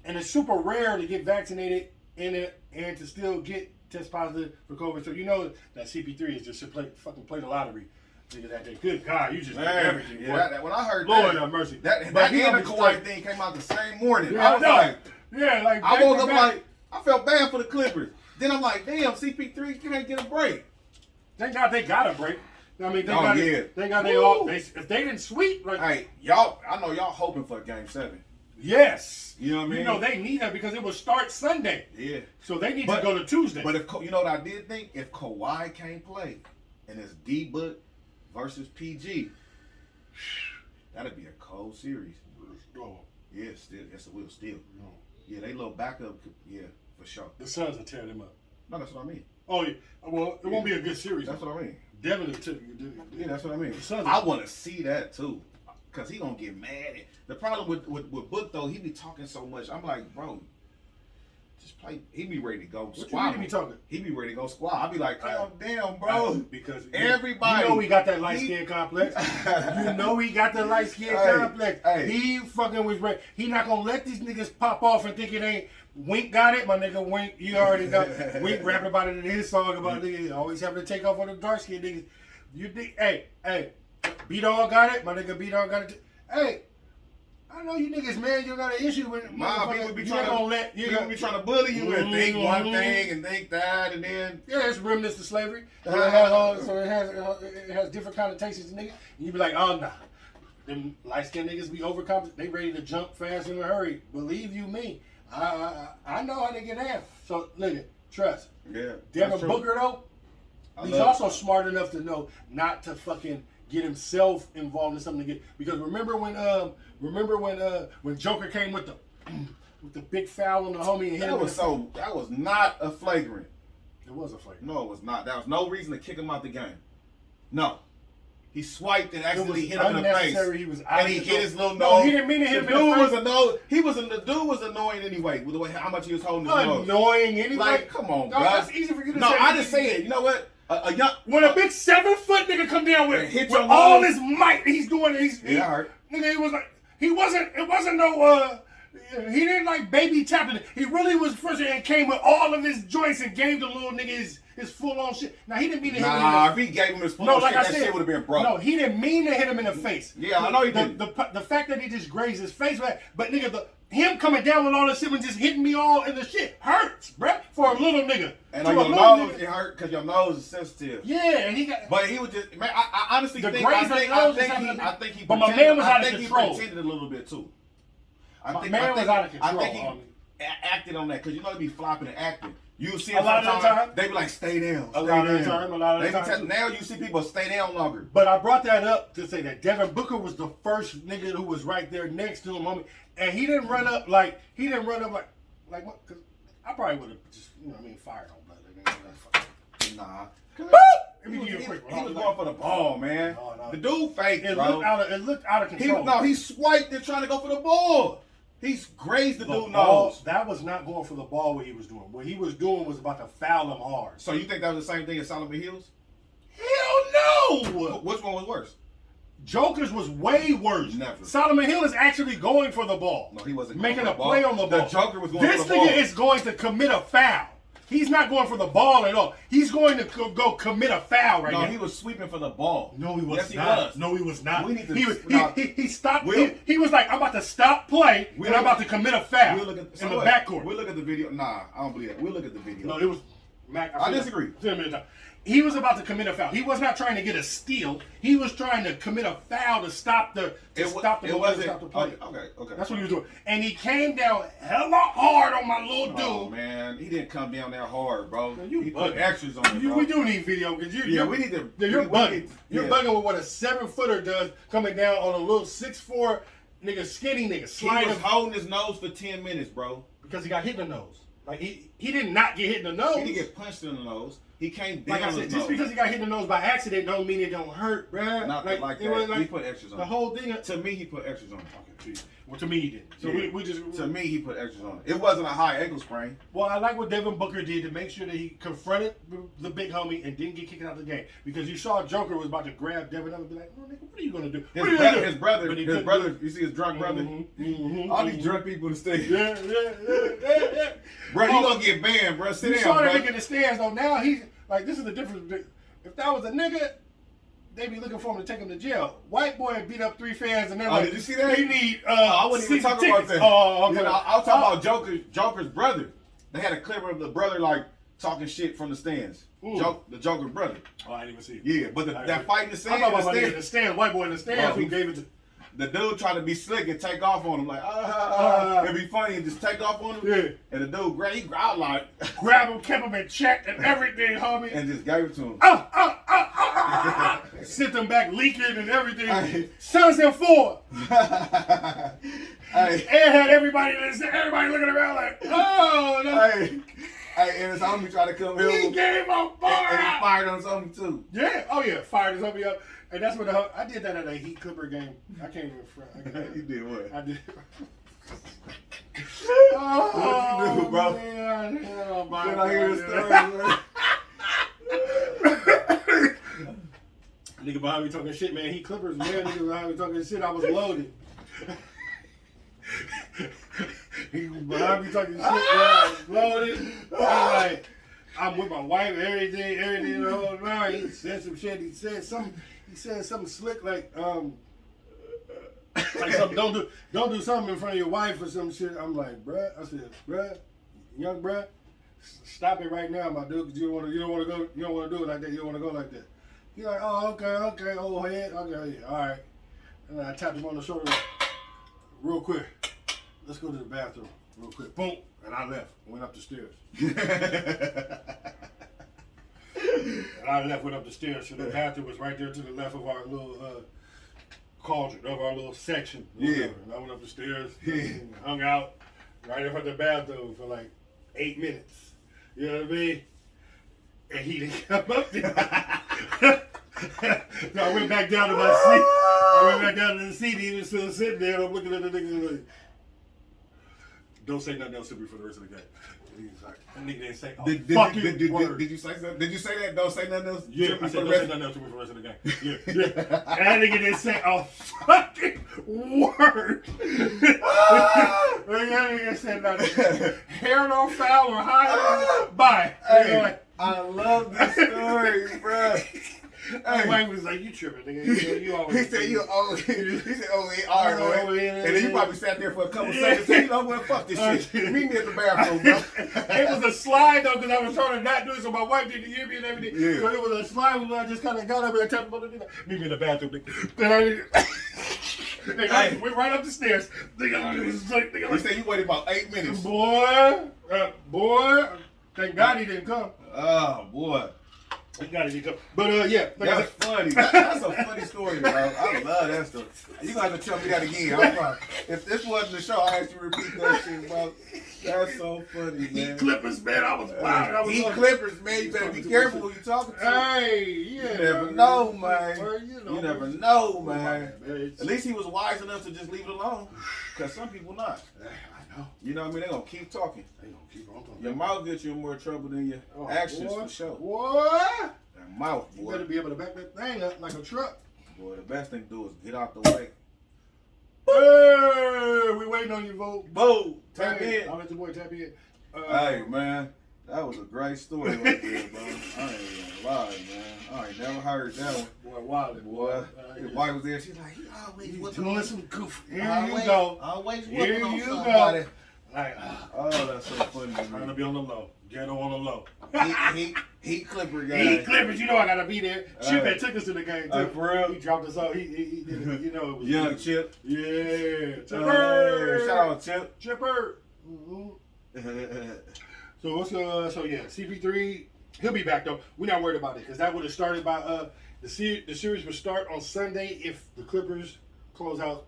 and it's super rare to get vaccinated in it and to still get test positive for COVID. So you know that CP3 is just fucking play the lottery. Nigga, that day. Good God, you just did everything. Yeah, when I heard Lord that, have mercy. that and the Kawhi thing came out the same morning. Yeah, I was like, I woke up back. like, I felt bad for the Clippers. Then I'm like, damn, CP3 can't get a break. Thank God they got a break. I mean, thank God they all. If they didn't sweep, like, hey, y'all, I know y'all hoping for Game 7. Yes. You know what I mean? You know they need that because it will start Sunday. Yeah. So they need to go to Tuesday. But if you know what I did think, if Kawhi can't play, and it's D-Book versus PG, that'd be a cold series. Oh. Yeah, still, yes, it will still. No. Yeah, they little backup. Yeah, for sure. The Suns will tear them up. No, that's what I mean. Oh yeah. Well, it won't be a good series. That's what I mean. Devin will tell you. Yeah, that's what I mean. Suns I want to see that too, cause he gonna get mad. The problem with Book though, he be talking so much. I'm like, bro, just play. He be ready to go What squad. you mean he be talking? He be ready to go squad. I be like, calm down, bro. Because everybody, you know he got that light skin complex. You know he got the light skin complex. Hey. He fucking was ready. He not gonna let these niggas pop off and think it ain't. Wink got it, my nigga. Wink, you already know. Wink rapping about it in his song about niggas always having to take off on the dark skin niggas. You think, hey, B-Dog got it, my nigga. B-Dog got it. Hey, I know you niggas, man. You got an issue with. People be trying to bully you and think one thing and think that, and then it's remnants of slavery. So it has different connotations, nigga. And you be like, oh nah, them light skinned niggas be overcompensating. They ready to jump fast in a hurry. Believe you me, I know how they get down. So nigga, trust. Yeah. Devin Booker though, he's also smart enough to know not to fucking get himself involved in something to get, because remember when Joker came with the big foul on the homie and hit him. That was not a flagrant. It was a flagrant. No, it was not. There was no reason to kick him out the game. No. He swiped and accidentally hit him in the face. He was and he hit his little nose. No, he didn't mean to hit him in the face. The dude was annoying anyway with the way how much he was holding his nose. Annoying anyway. Like, come on, bro. That's easy for you to say. No, I just say it. You know what? When a big 7-foot nigga come down with all his might, he's doing. Nigga, he was like, it wasn't no. He didn't like baby tapping it. He really was frustrated and came with all of his joints and gave the little nigga his full on shit. Now he didn't mean to hit him. Nah, if he gave him his full on shit, that shit would have been broke. No, he didn't mean to hit him in the face. Yeah, I know he didn't. The fact that he just grazed his face, but nigga, him coming down with all this shit and just hitting me all in the shit hurts, bruh, for a little nigga. And on your nose, it hurt because your nose is sensitive. Yeah, and he got. But he was just, man. I honestly think he. But my man was out of control. He pretended a little bit too. My man was out of control. I think he acted on that because you know they be flopping and acting. You see a lot of the time they be like, stay down. A lot of the time. Now you see people stay down longer. But I brought that up to say that Devin Booker was the first nigga who was right there next to him, homie. And he didn't run up like what? Because I probably would have just, fired on Butler. Nah. He was going for the ball, man. No. The dude faked, it bro. Looked out of control. He swiped and trying to go for the ball. He grazed the dude's ball, nose. That was not going for the ball. What he was doing. What he was doing was about to foul him hard. So you think that was the same thing as Solomon Hills? Hell no! Which one was worse? Joker's was way worse. Never. Solomon Hill is actually going for the ball. No, he wasn't making a play on the ball. The Joker was going for the ball. This nigga is going to commit a foul. He's not going for the ball at all. He's going to go commit a foul right now. No, he was sweeping for the ball. No, he was yes, not. He was. No, he was not. We need to, he stopped. He was like, I'm about to stop play and I'm about to commit a foul in the backcourt. We'll look at the video. Nah, I don't believe that. We'll look at the video. No, it was Mac. I disagree. He was about to commit a foul. He was not trying to get a steal. He was trying to commit a foul to stop the play. Okay. That's what he was doing. And he came down hella hard on my little dude. Oh man, he didn't come down that hard, bro. Man, he put extras on it, bro. We do need video because we need to. You're bugging. You're bugging with what a 7-footer does coming down on a little 6'4" nigga, skinny nigga. He was holding his nose for 10 minutes, bro. Because he got hit in the nose. Like he did not get hit in the nose. He didn't get punched in the nose. He came down. Like I said, just because he got hit in the nose by accident don't mean it don't hurt, bruh. Not like that. He put extras on it. The whole thing. To me, he put extras on it. Okay, well, to me, he didn't. So yeah. we just. To me, he put extras on it. It wasn't a high ankle sprain. Well, I like what Devin Booker did to make sure that he confronted the big homie and didn't get kicked out of the game. Because you saw Joker was about to grab Devin up and be like, "Oh, nigga, what are you gonna do?" His brother. You see his drunk brother. All these drunk people in the stands. Yeah. Bro, you gonna get banned, bro. Sit down, saw bro. the nigga in the stands though. Now he's like, this is the difference. If that was a nigga, they be looking for him to take him to jail. White boy beat up 3 fans and they're like, did you see that? They need I wasn't even talking about that. Oh, okay. I was talking about Joker's brother. They had a clip of the brother like talking shit from the stands. Ooh. The Joker brother. Oh, I didn't even see it. Yeah, but that fight in the stands. I thought about the stands, white boy in the stands who gave it to. The dude tried to be slick and take off on him like, it'd be funny and just take off on him. Yeah. And the dude, he growled like, grab him, kept him in check and everything, homie. And just gave it to him. Sent them back leaking and everything. Samsung4. Ed had everybody looking around like, oh no. And his homie tried to come here. He gave a bar. And he fired on something too. Yeah. Oh yeah. Fired his homie up. And that's what I did that at a Heat Clipper game. I can't even front. You did what? I did. What you do, bro? Man, Can I hear the story, man? Nigga behind me talking shit, man. Heat Clippers, man. Nigga behind me talking shit. I was loaded. He was behind me talking shit, man. I was loaded. I'm with my wife, everything the whole night. He said some shit. He said something slick like something, don't do something in front of your wife or some shit. I'm like, bruh. I said, bruh, young bruh, stop it right now, my dude. Cause you don't want to do it like that. You don't want to go like that. He's like, oh, okay, old head, okay, yeah, all right. And I tapped him on the shoulder, real quick. Let's go to the bathroom, real quick. Boom, and I left. Went up the stairs. And I went up the stairs. So the bathroom was right there to the left of our little cauldron, of our little section. Yeah. And I went up the stairs, and hung out right in front of the bathroom for like 8 minutes. You know what I mean? And he didn't come up there. So I went back down to my seat. I went back down to the seat. He was still sitting there. And I'm looking at the nigga like, don't say nothing else to me for the rest of the game. And he's like, that nigga didn't say a fucking word. Did you say something? Did you say that? Don't say nothing else? Yeah, I said don't say nothing else to me for the rest of the game. Yeah. And that nigga didn't say a fucking word. That nigga said nothing. Hair no foul or high. Bye. Hey, I love this story, bro. My wife was like, you tripping, nigga. You always. He said, all right, all right. And then you probably sat there for a couple seconds. You know what? Fuck this shit. Meet me at the bathroom, bro. It was a slide, though, because I was trying to not do it, so my wife didn't hear me and everything. Yeah. So it was a slide where I just kind of got up and tapped him on the nigga. Meet me in the bathroom, nigga. Then I went right up the stairs. You said you waited about 8 minutes. Boy, thank God he didn't come. Oh, boy. Thank God he didn't come. But, yeah. That's funny. That's a funny story, bro. I love that story. You're going to have to tell me that again. If this wasn't the show, I had to repeat that shit, bro. That's so funny, man. Heat Clippers, man. I was wild. Heat Clippers, man. You better be careful who you talking to. Hey, yeah. You never know, man. You never know, man. At least he was wise enough to just leave it alone. Because some people not. I know. You know what I mean? They're going to keep talking. They gonna keep on talking. Your mouth gets you in more trouble than your actions, boy, for sure. What? That mouth, boy. You better be able to back that thing up like a truck. Boy, the best thing to do is get out the way. Hey, we waiting on you, vote. Boom. Tap in. I'll let your boy tap in. Hey, man. That was a great story right there, bro. I ain't gonna lie, man. I ain't never heard that one. Boy, wild, boy. His wife was there. She's like, he always doing some goof. Here always, you go. Always Here on you somebody. go. Like, oh, that's so funny. Trying to be on the low. Ghetto on the low. Heat Clipper guy. Heat Clippers, you know I gotta be there. Chip had took us to the game too. For real? He dropped us off. He did it. You know it was Young good. Chip. Yeah. Chipper. Shout out Chip. Chipper. Mm-hmm. So what's so yeah, CP3, he'll be back though. We're not worried about it because that would have started by the series would start on Sunday if the Clippers close out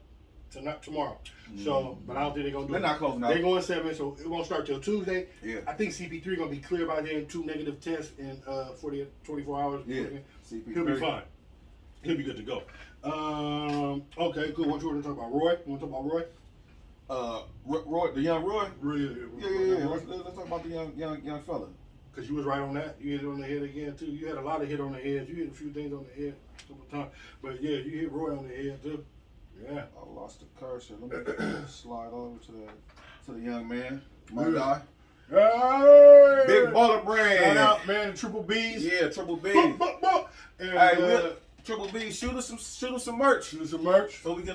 tomorrow. So, but I don't think they're gonna do They're not closing out. They're going 7, so it won't start till Tuesday. Yeah. I think CP3 gonna be clear by then. 2 negative tests in 24 hours. Yeah. CP3. He'll be fine. He'll be good to go. Okay, cool. What you want to talk about, Roy? You want to talk about Roy? Roy, the young Roy. Yeah. Let's talk about the young fella. Because you was right on that. You hit it on the head again too. You had a lot of hit on the head. You hit a few things on the head a couple times. But yeah, you hit Roy on the head too. Yeah. I lost the cursor. Let me slide over to the young man. My guy. Hey! Big baller brand. Shout out, man. Triple B's. Yeah, Triple B's. And, Hey, Triple B, shoot us some merch. Shoot us some merch. So we can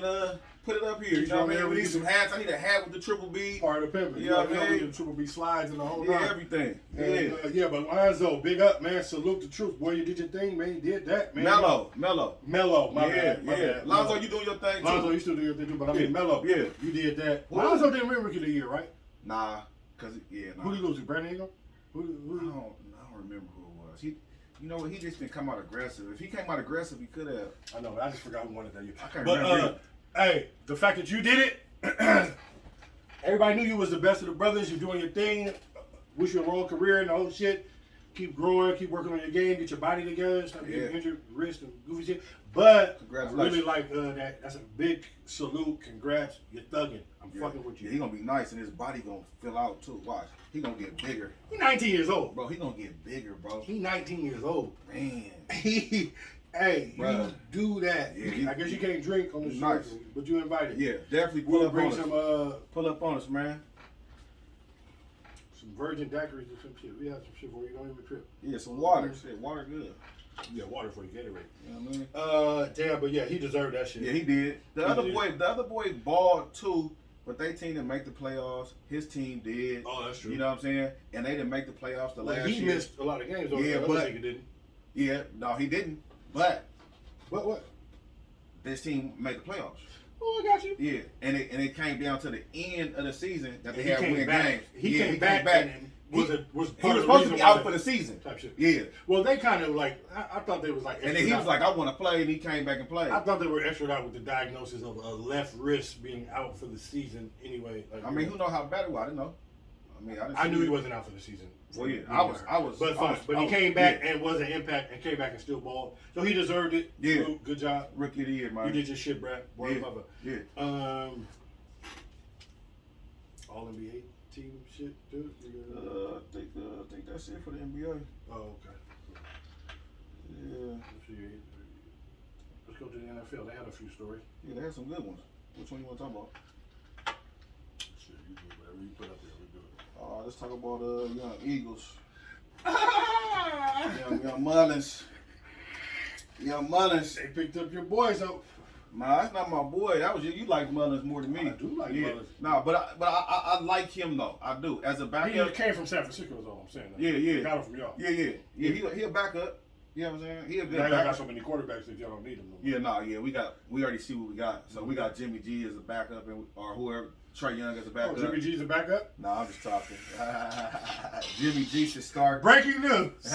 put it up here. You know what I mean? We need some hats. I need a hat with the Triple B. Part of the pimping. You know what I mean? The Triple B slides and the whole Yeah, everything. And, yeah, but Lonzo, big up, man. Salute the truth. Boy, you did your thing, man. You did that, man. Mellow. My bad. Lonzo, you doing your thing too. Lonzo, you still do your thing too, but I mean, Mellow. Yeah. You did that. Lonzo didn't win Rookie of the Year, right? Nah. Who did he lose to? Brandon Ingram? I don't remember who it was. You know what? He just didn't come out aggressive. If he came out aggressive, he could have. I know, but I just forgot who won it that year. I can't remember. Hey, the fact that you did it, everybody knew you was the best of the brothers. You're doing your thing. Wish you a long career and the whole shit. Keep growing, keep working on your game, get your body together, stop getting injured, wrist and goofy shit. But I really like that. That's a big salute. Congrats. You're thugging. I'm fucking with you. Yeah, he gonna be nice and his body gonna fill out too. Watch. He gonna get bigger. He's 19 years old. Bro, he gonna get bigger, bro. He 19 years old. Man. Hey, bro. You do that. Yeah, I guess you can't drink on the show, but you invited. Yeah, definitely pull up on us. Pull up on us, man. Some virgin daiquiris or some shit. We have some shit for you. Don't even trip. Yeah, some water. Shit, water good. Yeah, water for you. Gatorade. You know what I mean? Damn, but yeah, he deserved that shit. Yeah, he did. The other boy balled too, but they team didn't make the playoffs. His team did. Oh, that's true. You know what I'm saying? And they didn't make the playoffs last year. He missed a lot of games. Yeah, but nigga didn't. Yeah, no, he didn't. But what? This team made the playoffs. Oh, I got you. Yeah, and it came down to the end of the season that they had win games. He came back. And he was supposed to be out for the season. Type shit. Yeah. Well, they kind of like I thought they was like. And then he was like, I want to play, and he came back and played. I thought they were extra out with the diagnosis of a left wrist being out for the season anyway. Like, I mean, who know how bad it was? I didn't know. I knew he wasn't out for the season. Well, yeah, I was. But he came back and was an impact and came back and still balled. So he deserved it. Yeah. Good job. Rookie of the year, man. You did your shit, Brad. Yeah. All NBA team shit, dude. I think that's it for the NBA. Oh, okay. Yeah. Let's go to the NFL. They had a few stories. Yeah, they had some good ones. Which one you want to talk about? Shit, you do whatever you put up there. We do it. Let's talk about young Eagles. young Mullins. Young Mullins. They picked up your boys though. Nah, that's not my boy. That was you like Mullins more than me. I do like Mullins. Nah, but I like him though. I do. As a backup. He came from San Francisco is all I'm saying. Yeah. Got him from y'all. Yeah. He a backup. You know what I'm saying? He a good y'all backup. got so many quarterbacks that y'all don't need them. We already see what we got. So we got Jimmy G as a backup or whoever, Trey Young as a backup. Jimmy G's a backup? Nah, I'm just talking. Jimmy G should start. Breaking news.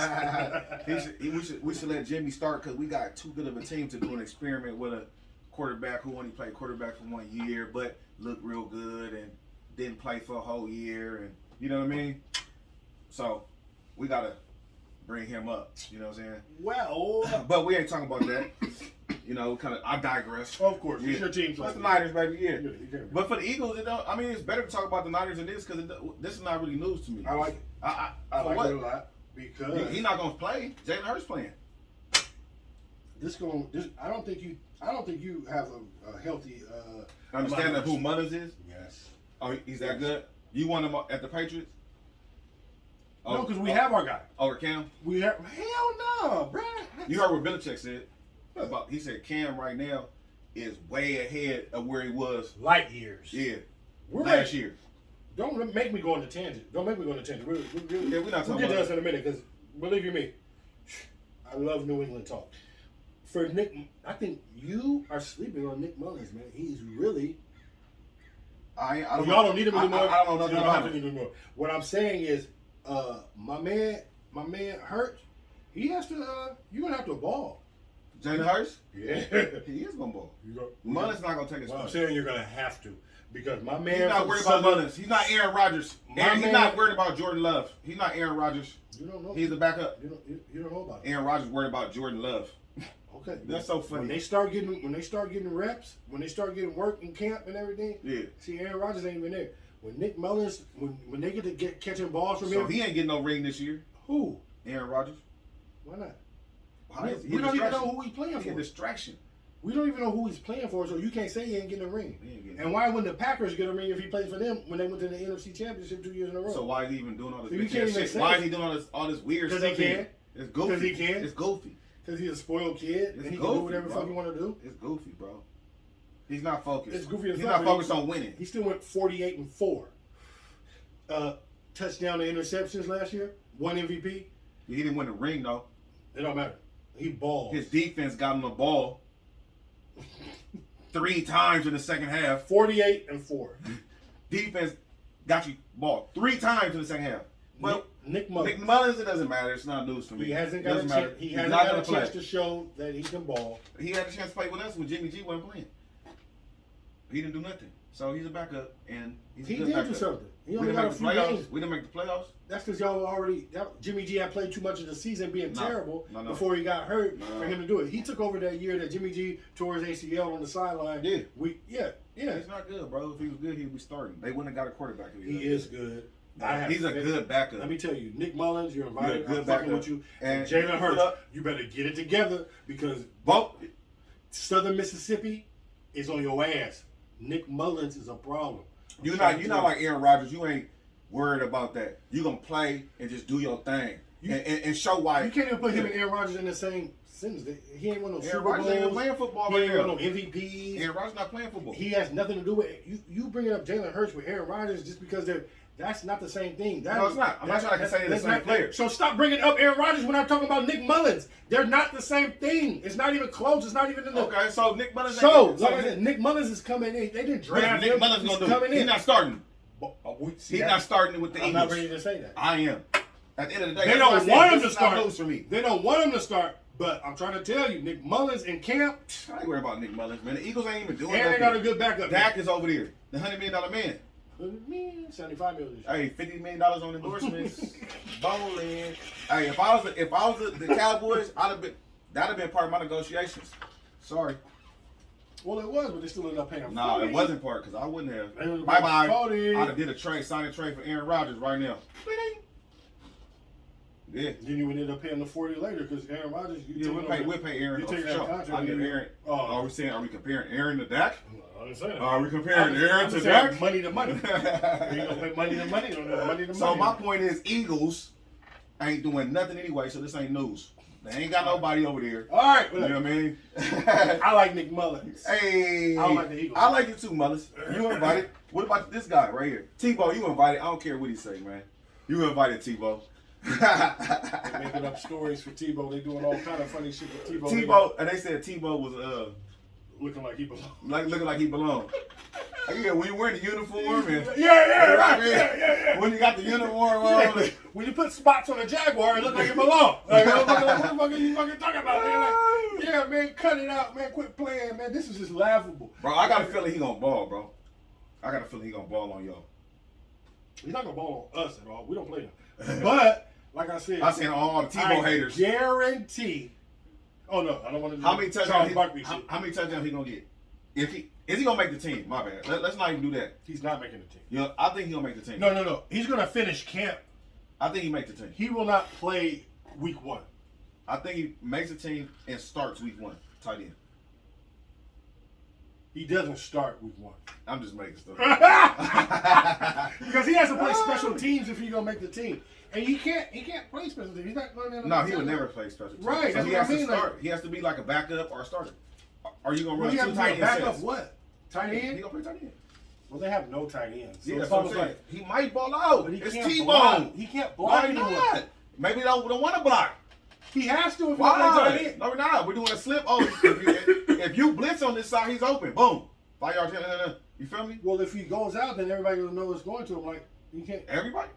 We should let Jimmy start because we got too good of a team to do an experiment with a quarterback who only played quarterback for 1 year but looked real good and didn't play for a whole year, and you know what I mean? So we gotta bring him up, you know what I'm saying? Well, but we ain't talking about that. You know, I digress. Of course, it's your team. That's the Niners, baby, yeah. But for the Eagles, it's better to talk about the Niners than this because this is not really news to me. I like it. I like it a lot because he's not gonna play. Jalen Hurts playing. I don't think you have a healthy understanding of who Mullins is. Yes. Oh, he's that good. You want him at the Patriots? No, because we have our guy. Over Cam? We have hell no, bro. You heard what Belichick said about? He said Cam right now is way ahead of where he was light years. Yeah, last year. Don't make me go on the tangent. We're not talking we'll get to us in a minute because believe you me, I love New England talk. For Nick, I think you are sleeping on Nick Mullins, man. He's really. Y'all don't need him anymore. I don't know nothing about him anymore. What I'm saying is, my man Hurts. He has to. You're gonna have to ball. Jalen Hurts? Yeah, he is gonna ball. Mullins not gonna take his spot. I'm saying you're gonna have to because my man. He's not worried about Mullins. He's not Aaron Rodgers. He's not worried about Jordan Love. He's not Aaron Rodgers. You don't know. He's the backup. You don't know about it. Aaron Rodgers worried about Jordan Love. Okay, that's so funny. When they start getting reps, when they start getting work in camp and everything. Yeah. See, Aaron Rodgers ain't even there. When Nick Mullins, when they get to catching balls from him. So he ain't getting no ring this year. Who? Aaron Rodgers. Why not? We don't even know who he's playing for. He's a distraction. We don't even know who he's playing for, so you can't say he ain't getting a ring. And why wouldn't the Packers get a ring if he played for them when they went to the NFC Championship 2 years in a row? So why is he even doing all this? So you can't even shit? Why is he doing all this weird stuff? Because he can. It's goofy. Because he can. It's goofy. Because he's a spoiled kid and he can do whatever the fuck he want to do. It's goofy, bro. He's not focused. It's goofy as He's fuck. not focused on winning. He still went 48-4. Touchdown to interceptions last year. 1 MVP. He didn't win the ring though. It don't matter. He balled. His defense got him the ball 3 times in the second half. 48-4. Defense got you ball 3 times in the second half. But Nick Mullins. Nick Mullins, it doesn't matter. It's not news for me. He hasn't got a chance. He hasn't got a chance to show that he can ball. He had a chance to play with us when Jimmy G wasn't playing. He didn't do nothing. So he's a backup, and he's a good backup. He did do something. He We only didn't got a make the few playoffs. games. We didn't make the playoffs. That's because y'all already. Jimmy G had played too much of the season being terrible before he got hurt for him to do it. He took over that year that Jimmy G tore his ACL on the sideline. Yeah. Yeah. He's not good, bro. If he was good, he'd be starting. They wouldn't have got a quarterback. He is good. He's a good backup. Let me tell you, Nick Mullins, you're invited. Good I'm fucking backup. with you. And Jalen Hurts, you better get it together because both Southern Mississippi is on your ass. Nick Mullins is a problem. You're not like Aaron Rodgers. You ain't worried about that. You gonna play and just do your thing and show why. You can't even put him and Aaron Rodgers in the same sentence. He ain't won no Super Bowls. Aaron Rodgers ain't playing football He right ain't now. won no MVPs. Aaron Rodgers not playing football. He has nothing to do with it. You bringing up Jalen Hurts with Aaron Rodgers just because that's not the same thing. No, it's not. I'm not trying to say they're the same player. So stop bringing up Aaron Rodgers when I'm talking about Nick Mullins. They're not the same thing. It's not even close. It's not even in the. Okay, so Nick Mullins. Like I said, Nick Mullins is coming in. They didn't draft him. Nick Mullins He's gonna do. coming in. He's not starting. He's not starting with the I'm Eagles. not ready to say that. I am. At the end of the day, They don't want him to This start. is for me. They don't want him to start. But I'm trying to tell you, Nick Mullins in camp. I ain't worried about Nick Mullins, man. The Eagles ain't even doing And nothing. they got a good backup. Dak is over there, the $100 million man. $75 million. Hey, $50 million on endorsements. Bowling. Hey, if I was the Cowboys, that'd have been part of my negotiations. Sorry. Well, it was, but they still ended up paying him. No, it wasn't part because I wouldn't have. It was Bye bye. 40. I'd have did a trade, signed a trade for Aaron Rodgers right now. Yeah. Then you would end up paying the 40 later because Aaron Rodgers. We'll pay Aaron. You take that Sure. contract. I'll give Aaron. Are we comparing Aaron to Dak? I didn't say that. Are we comparing Aaron I'm to saying Dak? money to money. You gonna pay money to money? Money to money. So my point is, Eagles ain't doing nothing anyway, so this ain't news. They ain't got nobody over there. All right, You know what I mean? I like Nick Mullins. Hey, I like the Eagles. I like you too, Mullins. You invited. What about this guy right here? Tebow, you invited. I don't care what he say, man. You invited Tebow. They're making up stories for Tebow. They doing all kind of funny shit with Tebow. Tebow, and they said Tebow was looking like he belongs. looking like he belonged. Yeah, when you wearing the uniform and Yeah, right. yeah. When you got the uniform on, When you put spots on a Jaguar, it look like it belongs. Like, what the fuck are you fucking talking about? Man? Like, yeah, man, cut it out, man. Quit playing, man. This is just laughable. bro, I got a feeling he gonna ball, bro. I got a feeling he gonna ball on y'all. He's not gonna ball on us at all. We don't play him. But like I said, I seen all the Tebow haters. Guarantee. Oh no, I don't want to. How many touchdowns? How many touchdowns he gonna get? Is he gonna make the team? My bad. Let's not even do that. He's not making the team. You know, I think he gonna make the team. No. He's gonna finish camp. I think he make the team. He will not play week 1. I think he makes the team and starts week 1. Tight end. He doesn't start week 1. I'm just making stuff. Because he has to play special teams if he's gonna make the team. And he can't play special teams. He's not going to. No, he would never play special teams. Right, So that's he what has I to mean, start. like- He has to be like a backup or a starter. Are you gonna Well, run he has two to be tight a end backup sets? what? Tight He end? gonna play tight end. Well, they have no tight ends. So Yeah, it's that's what I'm almost saying. like He might ball out. but he It's can't Tebow. block. He can't block Why anyone. not? Maybe they don't want to block. He has to if he plays tight Why? end. No, we're not. We're doing a slip. Oh, if you blitz on this side, he's open. Boom. 5 yards. You feel me? Well, if he goes out, then everybody will know what's going to him. Like he can't. Everybody.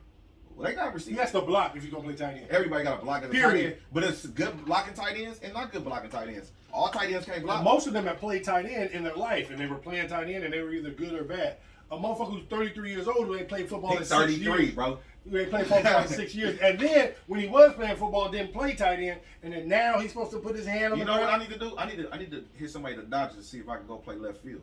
Well, they got He receivers. has to block if he's gonna play tight end. Everybody got to block as a tight Period. end, but it's good blocking tight ends and not good blocking tight ends. All tight ends can't block. Most of them have played tight end in their life, and they were playing tight end, and they were either good or bad. A motherfucker who's 33 years old who ain't played football in He's 6 33, years. bro. Who ain't played football in 6 years. And then when he was playing football, didn't play tight end, and then now he's supposed to put his hand on You the know what I ground. need to do? I need to hit somebody to Dodgers to see if I can go play left field.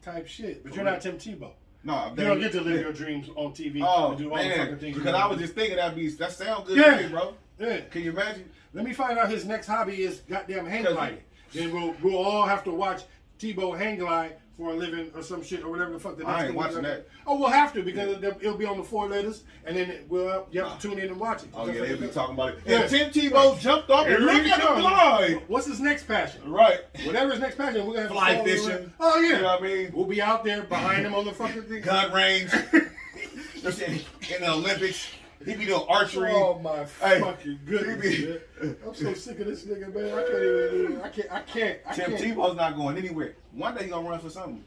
Type shit. But you're not Tim Tebow. No, You don't get to live your dreams on TV Oh and do all the fucking man, things. because I was just thinking that sound good Yeah. to me, bro. Yeah. Can you imagine? Let me find out his next hobby is goddamn hang gliding. Then we'll all have to watch Tebow hang glide for a living or some shit or whatever the fuck. I ain't watching that. Oh, we'll have to because it'll be on the 4 letters, and then you have to tune in and watch it. Oh yeah, they'll be talking about it. Yeah. And Tim Tebow jumped off and look at him fly. What's his next passion? Right. Whatever his next passion, we're gonna have Fly to fishing. Oh yeah. You know what I mean? We'll be out there behind him on the fucking thing. Gun range. In the Olympics. He be doing archery. Oh my fucking goodness, man. I'm so sick of this nigga, man. I can't. Tim Tebow's not going anywhere. One day he gonna run for something.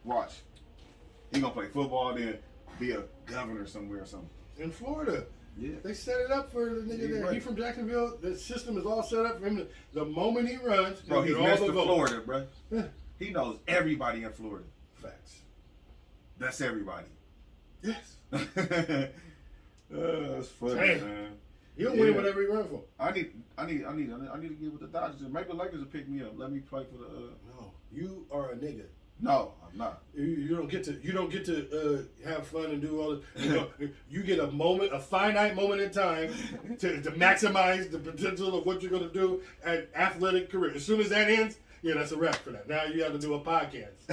Watch. He gonna play football, then be a governor somewhere or something. In Florida. Yeah. They set it up for the nigga there. Right. He from Jacksonville. The system is all set up for him. The moment he runs, Bro, he's all the Mr. votes. Florida, bro. Yeah. He knows everybody in Florida. Facts. That's everybody. Yes. That's funny, Damn. man. He'll win whatever he run for. I need to get with the Dodgers. Maybe the Lakers will pick me up. Let me play for the. No, you are a nigga. No, I'm not. You don't get to have fun and do all this. You get a finite moment in time to maximize the potential of what you're gonna do at athletic career. As soon as that ends, yeah, that's a wrap for that. Now you have to do a podcast.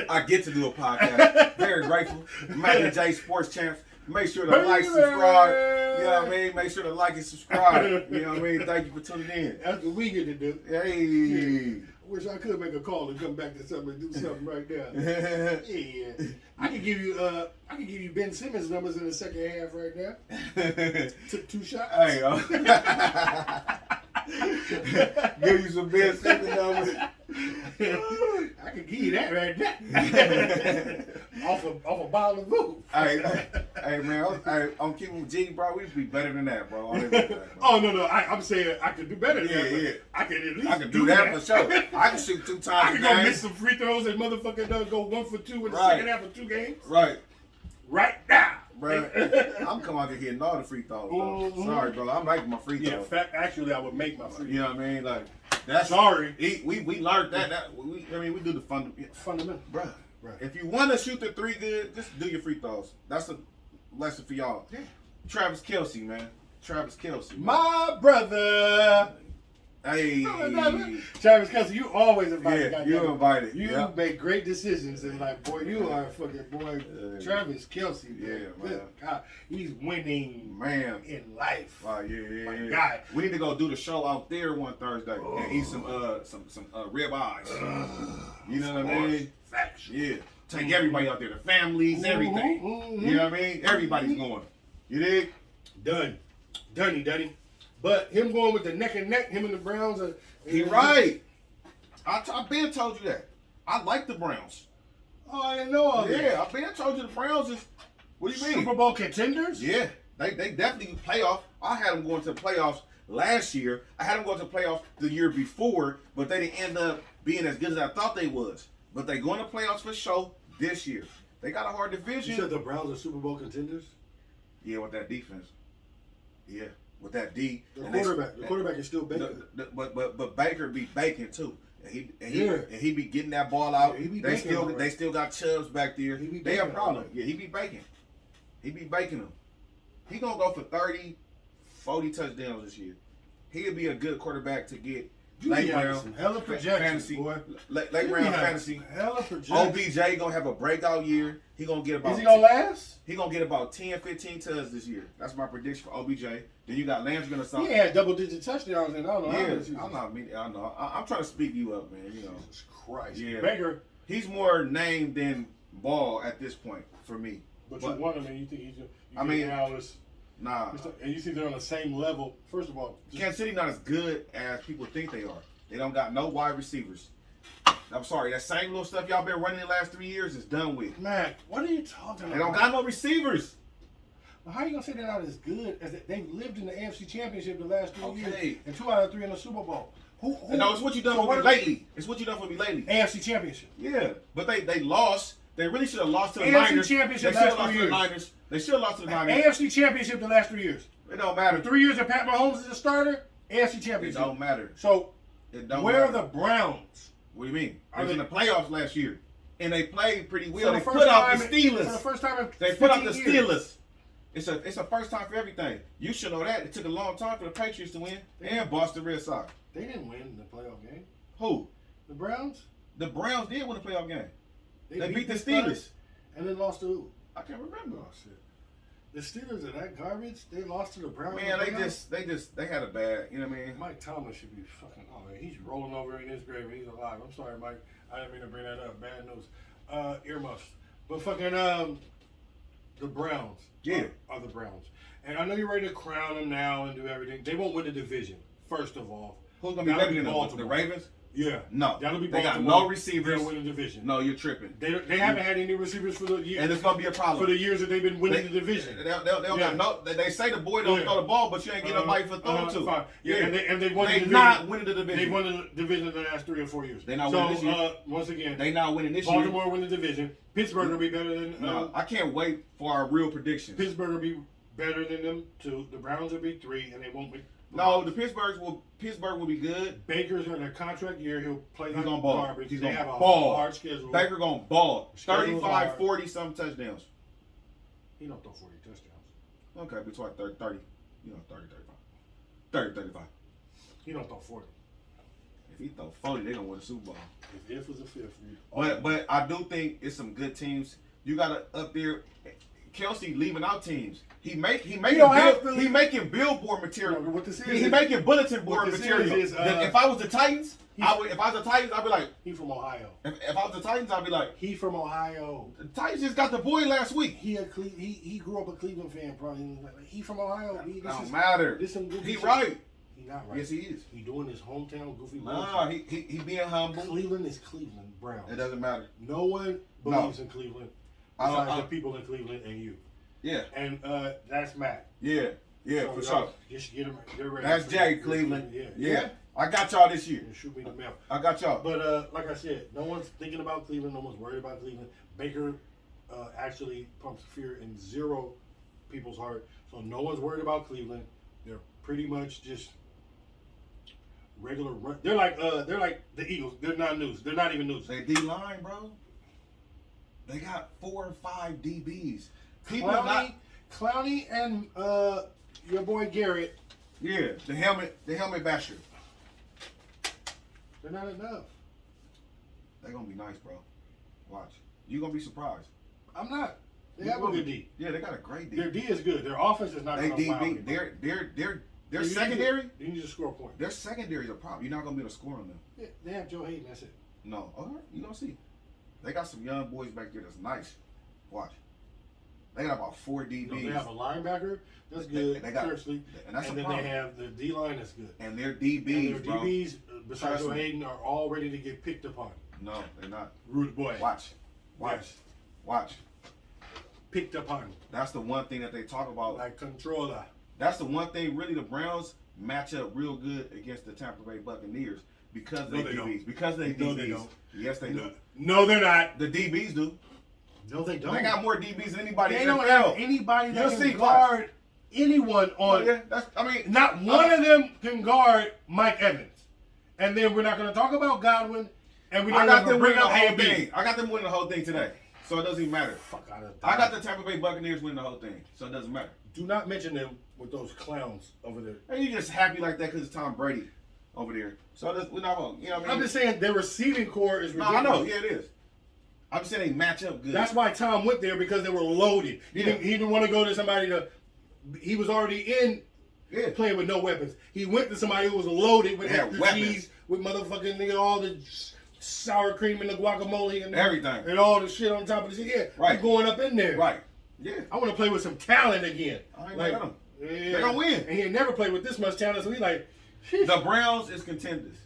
I get to do a podcast. Very grateful. Mac J Sports Champs. Make sure to like, subscribe. You know what I mean? Make sure to like and subscribe. You know what I mean? Thank you for tuning in. That's what we get to do. Hey. I wish I could make a call and come back to something and do something right now. Yeah. I can give you Ben Simmons numbers in the second half right now. Took 2 shots. Hey, give you some Ben Simmons numbers. I can give you that right now. off a bottle of food. Hey man, I'm keeping G, bro. We be better than that, bro. Oh no, I'm saying I could do better than that. Yeah. I can at least I can do that for sure. I can shoot 2 times. I can go miss some free throws and motherfucker go 1 for 2 in the second half of 2 games. Right now. Bro, I'm coming out here hitting all the free throws. Mm-hmm. Sorry, bro. I'm making my free throws. Yeah, actually, I would make my free throws. You know what I mean? Like, that's sorry. We learned that. We do the fundamental. Bro, right. If you want to shoot the 3 good, just do your free throws. That's a lesson for y'all. Yeah. Travis Kelce, man. Travis Kelce. My brother. Hey. Travis Kelce, you always invited. Yeah, you invited. You make great decisions and like, boy, you are a fucking boy. Travis Kelce. Yeah, man. God, he's winning, man, in life. Oh yeah. My God. We need to go do the show out there one Thursday and eat some rib eyes. You know what I mean? Facts. Yeah. Take everybody out there, the families, everything. You know what I mean? Everybody's going. You dig? Dunny. But him going with the neck and neck, him and the Browns are. He right. I've been told you that. I like the Browns. Oh, I didn't know all that. Yeah, I've been told you the Browns is. What do you mean? Super Bowl contenders? Yeah, they definitely playoff. I had them going to the playoffs last year. I had them going to the playoffs the year before, but they didn't end up being as good as I thought they was. But they going to playoffs for sure this year. They got a hard division. You said the Browns are Super Bowl contenders? Yeah, with that defense. Yeah, with that D. The quarterback is still Baker. But Baker be baking too. And he be getting that ball out. Yeah, they still got Chubbs back there. They have a problem. Right. Yeah, he be baking. He be baking them. He gonna go for 30, 40 touchdowns this year. He'll be a good quarterback to get late round. Hella projections, fantasy, boy. Late round fantasy. Hella projections. OBJ gonna have a breakout year. He gonna get about. Is he gonna last? He gonna get about 10, 15 touchdowns this year. That's my prediction for OBJ. Then you got Lance gonna start. He had double-digit touchdowns, and I don't know. I know. I'm trying to speak you up, man. You know. Jesus Christ. Yeah. Baker. He's more named than ball at this point for me. But you want him, and you think he's. Nah. And you think they're on the same level. First of all, Kansas City not as good as people think they are. They don't got no wide receivers. I'm sorry, that same little stuff y'all been running the last 3 years is done with. Mac, what are you talking about? They don't got no receivers. Well, how are you gonna say they're not as good as they've lived in the AFC Championship the last 3 years, Okay. and 2 out of 3 in the Super Bowl? No, it's what you done for me lately. It's what you done for me lately. AFC Championship. Yeah, but they lost. They really should have lost to the AFC Niners. Championship They should have last lost 3 to the years. Niners. They should have lost to the Niners. AFC Championship the last 3 years. It don't matter. 3 years of Pat Mahomes as a starter, AFC It Championship. don't matter. So, It don't where matter. are the Browns? What do you mean? They Are was in they- the playoffs last year, and they played pretty well. For They the put first out time the For Steelers. the first time in They put out the 15 years. Steelers. It's a first time for everything. You should know that. It took a long time for the Patriots to win and Boston Red Sox. They didn't win the playoff game. Who? The Browns? The Browns did win a playoff game. They beat the Pittsburgh Steelers. and then lost to who? I can't remember. Oh shit. The Steelers are that garbage. They lost to the Browns. Man, they had a bad. You know what I mean? Mike Thomas should be fucking. Oh man, he's rolling over in his grave and he's alive. I'm sorry, Mike. I didn't mean to bring that up. Bad news. Earmuffs. But fucking the Browns. Yeah. Are the Browns. And I know you're ready to crown them now and do everything. They won't win the division. First of all. Who's gonna be better than them? The Ravens? Yeah. No. That'll be They Baltimore. got no receivers. They'll win the division. No, you're tripping. They haven't had any receivers for the year. And it's gonna be a problem for the years that they've been winning the division. They say the boy don't throw the ball, but you ain't get nobody for throwing to. Fine. Yeah, and they won the division. Not winning the division. They won the division in the last 3 or 4 years. They not winning this year. Once again, they not winning this Baltimore year. win the division. Pittsburgh will be better than. No, I can't wait for our real predictions. Pittsburgh will be better than them 2. The Browns will be 3, and they won't be. No, Pittsburgh will be good. Baker's in a contract year. He'll play. He's gonna ball. Garbage. He's they gonna have a ball. hard schedule. Baker gonna ball. Schedule's 35, hard. 40 some touchdowns. He don't throw 40 touchdowns. Okay, between 30, you know, 30, 35. 30, 35. He don't throw 40. If he throw 40, they gonna win the Super Bowl. If was a fifth. But I do think it's some good teams. You gotta up there. Kelsey leaving out teams. He making billboard material. What this is? He making bulletin board What this material. is, If I was the Titans, I'd be like. He from Ohio. If I was the Titans, I'd be like. He from Ohio. The Titans just got the boy last week. He grew up a Cleveland fan, probably. He from Ohio. Don't matter. He right. He not right. Yes, he is. He doing his hometown goofy Nah, bullshit. he being humble. Cleveland is Cleveland Browns. It doesn't matter. No one believes in Cleveland besides the people in Cleveland and you. Yeah. And that's Matt. Yeah, So for sure. Just get him. They're ready. That's Jay, Cleveland. Yeah. I got y'all this year. And shoot me the mail. I got y'all. But like I said, no one's thinking about Cleveland. No one's worried about Cleveland. Baker actually pumps fear in 0 people's heart. So no one's worried about Cleveland. They're pretty much just regular. They're like the Eagles. They're not news. They're not even news. They D line, bro. They got 4 or 5 DBs. Clowney and your boy Garrett. Yeah, the helmet basher. They're not enough. They're gonna be nice, bro. Watch. You're gonna be surprised. I'm not. They have a good D. Yeah, they got a great D. Their D is good. Their offense is not. They gonna wow DB. anybody. Their secondary. You need to score a point. Their secondary is a problem. You're not gonna be able to score on them. Yeah, they have Joe Hayden. That's it. No. All right. You gonna see. They got some young boys back there that's nice. Watch. They got about 4 DBs. No, they have a linebacker that's good. They got, firstly, and that's and then they have the D line that's good. And their DBs, and their DBs, besides Joe Hayden, are all ready to get picked upon. No, they're not. Rude boy. Watch. Watch. Picked upon. That's the one thing that they talk about. Like controller. That's the one thing. Really, the Browns match up real good against the Tampa Bay Buccaneers because they DBs. Don't. Because they DBs. No, they don't. Yes, they do. No, they're not. The DBs do. No, they don't. They got more DBs than anybody. They don't have anybody that can guard anyone on. Yeah, not one of them can guard Mike Evans. And then we're not going to talk about Godwin. And we don't got them bring winning up the whole AB. thing. I got them winning the whole thing today, so it doesn't even matter. Fuck out of I got the Tampa Bay Buccaneers winning the whole thing, so it doesn't matter. Do not mention them with those clowns over there. And you're just happy like that because it's Tom Brady over there. So we're not going. You know what I mean? I'm just saying their receiving core is ridiculous. No, I know. Yeah, it is. I'm just saying they match up good. That's why Tom went there, because they were loaded. He didn't want to go to somebody he was already in playing with no weapons. He went to somebody who was loaded with extra cheese, with motherfucking nigga, all the sour cream and the guacamole and everything. And all the shit on top of the shit. Yeah, right. I'm going up in there. Right. Yeah. I want to play with some talent again. I ain't like them. Yeah. They're going to win. And he had never played with this much talent, so we like, the Browns is contenders.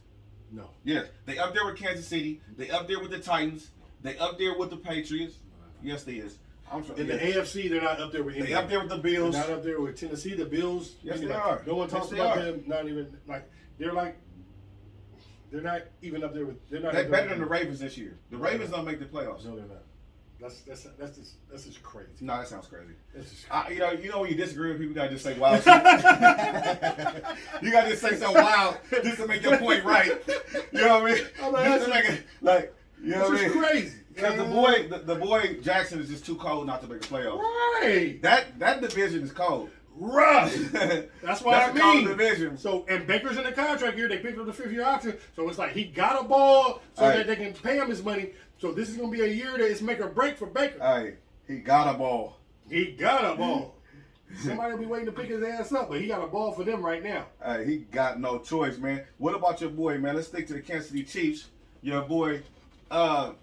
No. Yes. They up there with Kansas City. They up there with the Titans. They up there with the Patriots. Yes, they is. In the AFC, they're not up there with anybody. They up there with the Bills. They're not up there with Tennessee. The Bills. Yes, they are. No one talks about them. Not even they're not even up there with. They're better than the Ravens this year. The Ravens don't make the playoffs. No, they're not. That's just crazy. No, that sounds crazy. That's just crazy. You know when you disagree with people, you gotta just say wild shit. You gotta just say something wild just to make your point right. You know what I mean? Just to make it you know what I mean? Crazy. Because the boy Jackson is just too cold not to make a playoff. Right. That division is cold. rough. That's what I mean. Division. So, and Baker's in the contract here. They picked up the 5th year option. So it's like he got a ball so that they can pay him his money. So this is going to be a year that it's make or break for Baker. Hey, he got a ball. He got a ball. Somebody will be waiting to pick his ass up, but he got a ball for them right now. Hey, he got no choice, man. What about your boy, man? Let's stick to the Kansas City Chiefs. Your boy, they're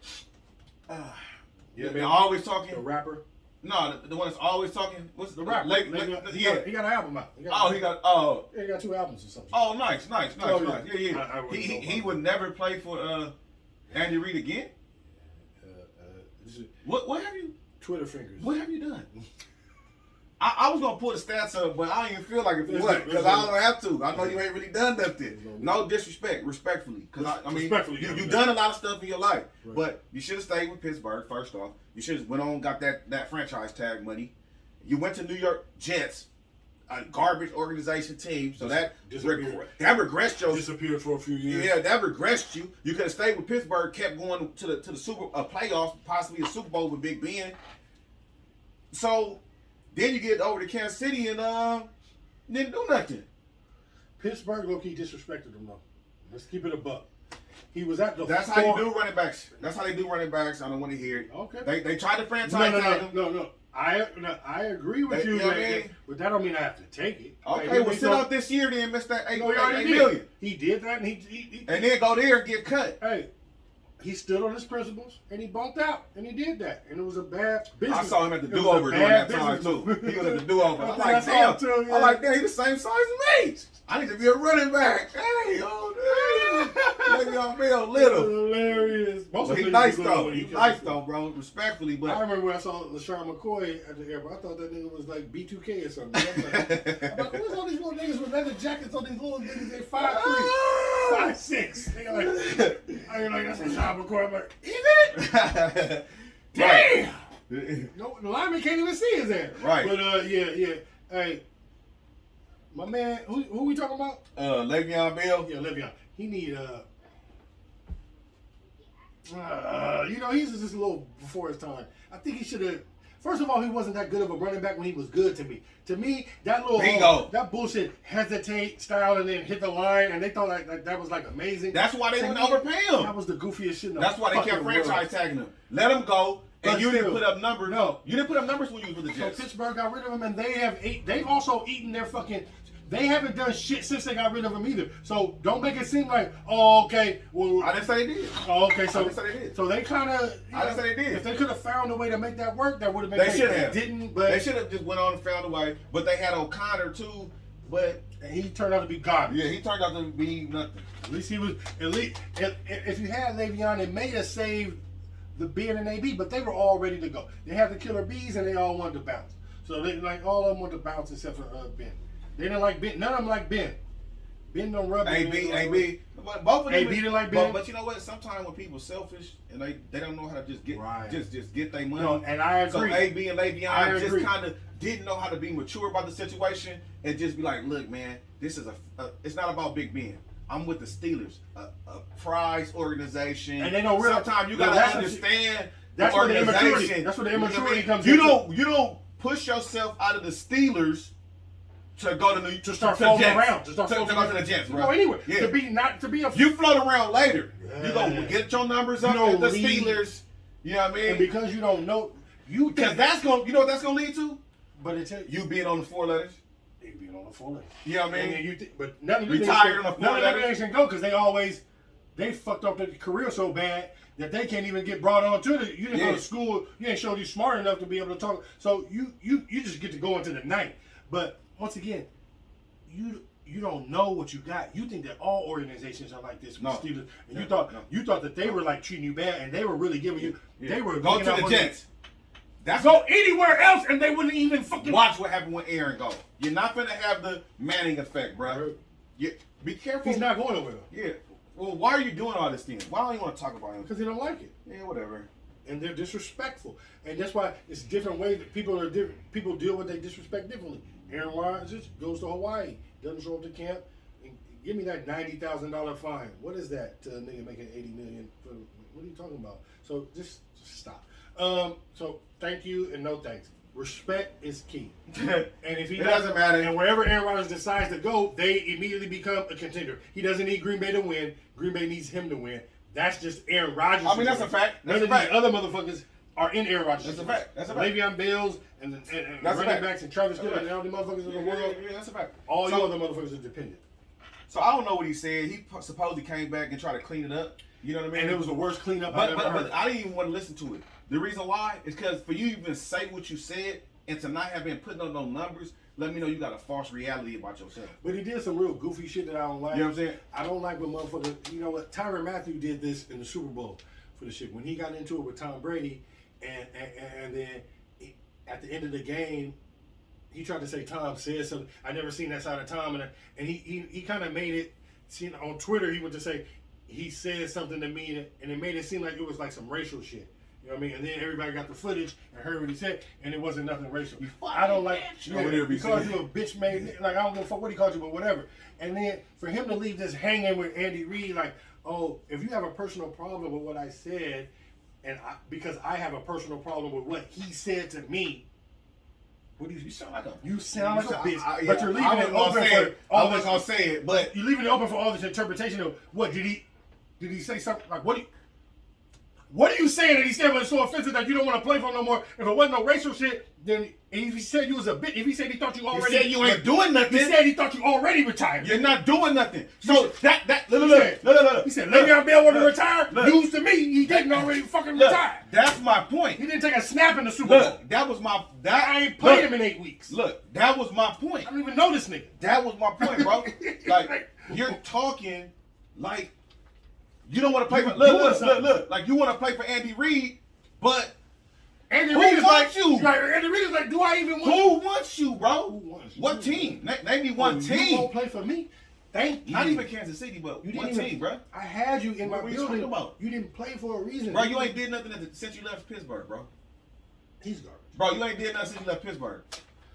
always talking. The rapper. No, the one that's always talking. What's The rapper. Yeah, he got an album out. he got 2 albums or something. Oh, nice. Yeah. Yeah. He would never play for Andy Reid again. What have you? Twitter fingers. What have you done? I was gonna pull the stats up, but I don't even feel like it because I don't have to. I know you ain't really done nothing. No disrespect, respectfully, because I mean, you done a lot of stuff in your life, right. But you should have stayed with Pittsburgh. First off, you should have went on, got that franchise tag money. You went to New York Jets, a garbage organization team, so that regressed you. Disappeared for a few years. Yeah, that regressed you. You could have stayed with Pittsburgh, kept going to the Super playoffs, possibly a Super Bowl with Big Ben. So. Then you get over to Kansas City and didn't do nothing. Pittsburgh low-key disrespected him though. Let's keep it a buck. He was at the. That's how you do running backs. That's how they do running backs. I don't want to hear it. Okay. They tried to franchise No. I agree with you, but that don't mean I have to take it. Okay, well sit out this year then, miss that $8 million. million. He did that, and he and then go there and get cut. Hey. He stood on his principles and he bumped out and he did that and it was a bad business. I saw him at the do-over during that time too. He was at the do-over. I'm like, damn. I'm like, damn, he the same size as me. I need to be a running back. Hey, maybe I'm real little. Hilarious. But he's nice though. He's nice though, bro. Respectfully, but I remember when I saw LaShawn McCoy at the airport. I thought that nigga was like B2K or something. I'm like, what's all these little niggas with leather jackets on these little niggas? They 5'3", 5'6". They're like, that's LaShawn McCoy. I'm like, is it? Damn. No, the lineman can't even see his ass. Right. But yeah. Hey, my man, who we talking about? Le'Veon Bell. Yeah, Le'Veon. He need he's just a little before his time. I think he should have. First of all, he wasn't that good of a running back when he was good to me. To me, that little that bullshit hesitate style and then hit the line, and they thought like that was like amazing. That's why they wouldn't overpay him. That was the goofiest shit. That's why they kept franchise tagging him. Let him go. And you didn't put up numbers. No, you didn't put up numbers when you was with the Jets. So Pittsburgh got rid of him, and they've also eaten their fucking. They haven't done shit since they got rid of him either. So don't make it seem like, oh, okay, well. I didn't say they did. Oh, okay, so. I didn't say they did. So they kind of. I didn't say they did. If they could have found a way to make that work, that would have been. They should have. They didn't, but. They should have just went on and found a way. But they had O'Connor too. But he turned out to be garbage. Yeah, he turned out to be nothing. At least he was. At least if you had Le'Veon, it may have saved the Ben and AB, but they were all ready to go. They had the killer bees, and they all wanted to bounce. So they all of them wanted to bounce except for Ben. They didn't like Ben. None of them like Ben. Ben don't rub it. AB. But both of them. AB didn't like Ben. But you know what? Sometimes when people selfish and they don't know how to just get just get their money. No, and I agree. So AB and Le'Veon just kind of didn't know how to be mature about the situation and just be like, look, man, this is it's not about Big Ben. I'm with the Steelers, a prize organization. And they don't realize. Sometimes you gotta understand that's the organization. That's where the immaturity comes in. You don't push yourself out of the Steelers to go to start floating around. To go to the Jets, bro. Go anywhere. Yeah. To be a. You float around later. Yeah. You gonna get your numbers up at the Steelers. You know what I mean? And because you don't know, because that's gonna. You know what that's gonna lead to? But it's you being on the 4 letters. You being on the 4 letters. You know what I mean? But none of them retired on the 4 letters can go because they fucked up their career so bad that they can't even get brought on to the. You didn't go to school. You ain't showed you smart enough to be able to talk. So you just get to go into the night. But once again, you don't know what you got. You think that all organizations are like this. Steelers, and you thought that they were like treating you bad, and they were really giving you. They were go to the Jets. Go anywhere else, and they wouldn't even fucking watch what happened when Aaron go. You're not gonna have the Manning effect, bro. Be careful. He's not going over there. Yeah. Well, why are you doing all this thing? Why don't you want to talk about him? Because they don't like it. Yeah, whatever. And they're disrespectful, and that's why it's different ways that people are different. People deal with their disrespect differently. Aaron Rodgers goes to Hawaii, doesn't show up to camp, and give me that $90,000 fine. What is that to a nigga making $80 million? What are you talking about? So just stop. So thank you and no thanks. respect is key. And if he it doesn't matter. And wherever Aaron Rodgers decides to go, they immediately become a contender. He doesn't need Green Bay to win. Green Bay needs him to win. That's just Aaron Rodgers. I mean, that's a fact. None of these other motherfuckers are in Aaron Rodgers. That's a fact. That's a fact. Le'Veon Bills and running backs and Travis Kelce and all the motherfuckers in the world. Yeah, that's a fact. All you other motherfuckers are dependent. So I don't know what he said. He supposedly came back and tried to clean it up. You know what I mean? And it was the worst cleanup I've ever heard. But I didn't even want to listen to it. The reason why is because for you to even say what you said and to not have been putting up no numbers, let me know you got a false reality about yourself. But he did some real goofy shit that I don't like. You know what I'm saying? I don't like when motherfuckers, you know what, Tyrann Mathieu did this in the Super Bowl for the shit. When he got into it with Tom Brady and then at the end of the game, he tried to say Tom said something. I never seen that side of Tom. And he kind of made it, seen on Twitter, he went to say, he said something to me and it made it seem like it was like some racial shit. You know what I mean? And then everybody got the footage and heard what he said, and it wasn't nothing racial. I don't like, he called you a bitch made, like, I don't give a fuck what he called you, but whatever. And then for him to leave this hanging with Andy Reid, like, oh, if you have a personal problem with what I said, because I have a personal problem with what he said to me, what do you sound like? You sound like a bitch, but you're leaving it open for all this. I was gonna say it, but you're leaving it open for all this interpretation of what did he say something like what are you saying that he said was so offensive that you don't want to play for him no more? If it wasn't no racial shit, then if he said you was a bitch, if he said he thought you already, he said you ain't doing nothing. He said he thought you already retired. You're not doing nothing. So He said Le'Veon Bell want to retire. News to me, he didn't already fucking retire. That's my point. He didn't take a snap in the Super Bowl. That was my. I ain't played him in 8 weeks. Look, that was my point. I don't even know this nigga. That was my point, bro. Like you're talking like. You don't want to play for look. Like you want to play for Andy Reid, but Andy Reid is like you. Andy Reid is like, do I even want? Who wants you, bro? Who wants you? What team? Name me one team. You won't play for me. Thank you. Not even Kansas City, but you one team, bro. I had you in my building. What are you talking about? You didn't play for a reason, bro. You ain't did nothing since you left Pittsburgh, bro. He's garbage, bro. You ain't did nothing since you left Pittsburgh.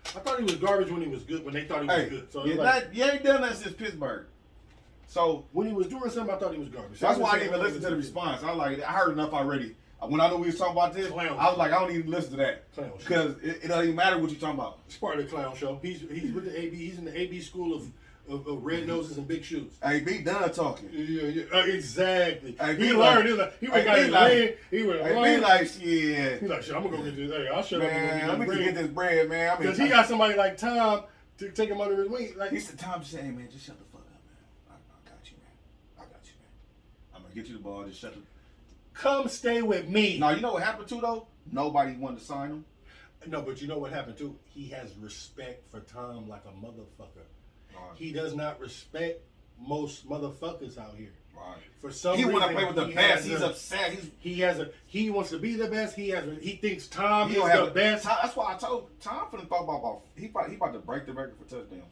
I thought he was garbage when he was good. When they thought he was good, so you ain't done nothing since Pittsburgh. So when he was doing something, I thought he was garbage. That's why I didn't even listen to the response. I was like, I heard enough already. When I knew we was talking about this, I was like, I don't even listen to that because it doesn't even matter what you're talking about. It's part of the clown show. He's with the AB. He's in the AB school of red noses and big shoes. AB done talking. Yeah, exactly. He learned. He went got his ring. He went. Be like, shit. He's like, shit. I'm gonna go get this. Hey, I'll shut up. Man, let me just get this bread, man. Because he got somebody like Tom to take him under his wing. Like he said, Tom just said, hey man, just shut the fuck up, man. I got you, man. I'm gonna get you the ball. Just shut the. Come stay with me. Now you know what happened too though. Nobody wanted to sign him. No, but you know what happened too. He has respect for Tom like a motherfucker. Right. He does not respect most motherfuckers out here. Right. For some he reason, want to play with the best. He's upset. He wants to be the best. He thinks Tom is the best. That's why I told Tom finna throw about he about to break the record for touchdowns.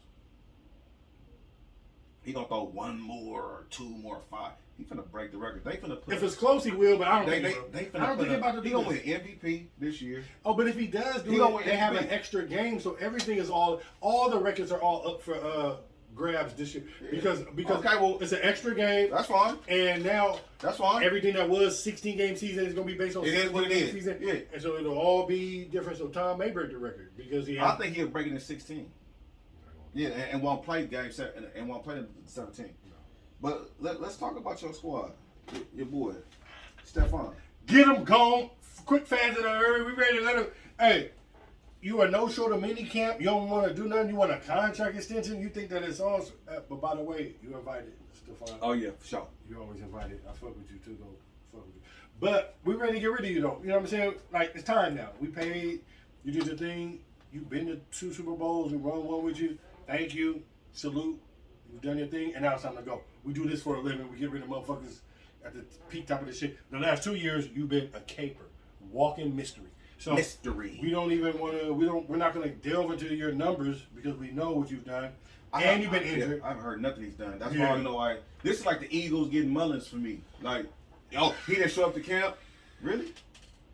He gonna throw one more or two more, 5. He finna break the record. They finna put. If it's close, he will. But I don't think. I don't think about to do. He gonna win MVP this year. Oh, but if he does do it, they have an extra game, so everything is all the records are all up for grabs this year because okay, well, it's an extra game. That's fine. And now that's fine. Everything that was 16-game season is gonna be based on 16-game season. Yeah. And so it'll all be different. So Tom may break the record because I think he'll break it in 16. Yeah, and won't play game 7 and won't play in 17. No. But let's talk about your squad, your boy, Stephon. Get him gone, quick, fast, and hurry. We ready to let him. Hey, you are no short of mini camp. You don't want to do nothing. You want a contract extension. You think that it's awesome. But by the way, you invited, Stephon. Oh yeah, for sure. You always invited. I fuck with you too, though. Fuck with you. But we ready to get rid of you though. You know what I'm saying? Like it's time now. We paid. You did your thing. You've been to 2 Super Bowls. We won one with you. Thank you. Salute. You've done your thing, and now it's time to go. We do this for a living. We get rid of motherfuckers at the peak top of this shit. The last 2 years, you've been a caper, walking mystery. So mystery. We don't even want to. We're not going to delve into your numbers because we know what you've done. And you've been injured. I haven't heard nothing he's done. That's why I know why. This is like the Eagles getting Mullins for me. Like, oh, he didn't show up to camp. Really?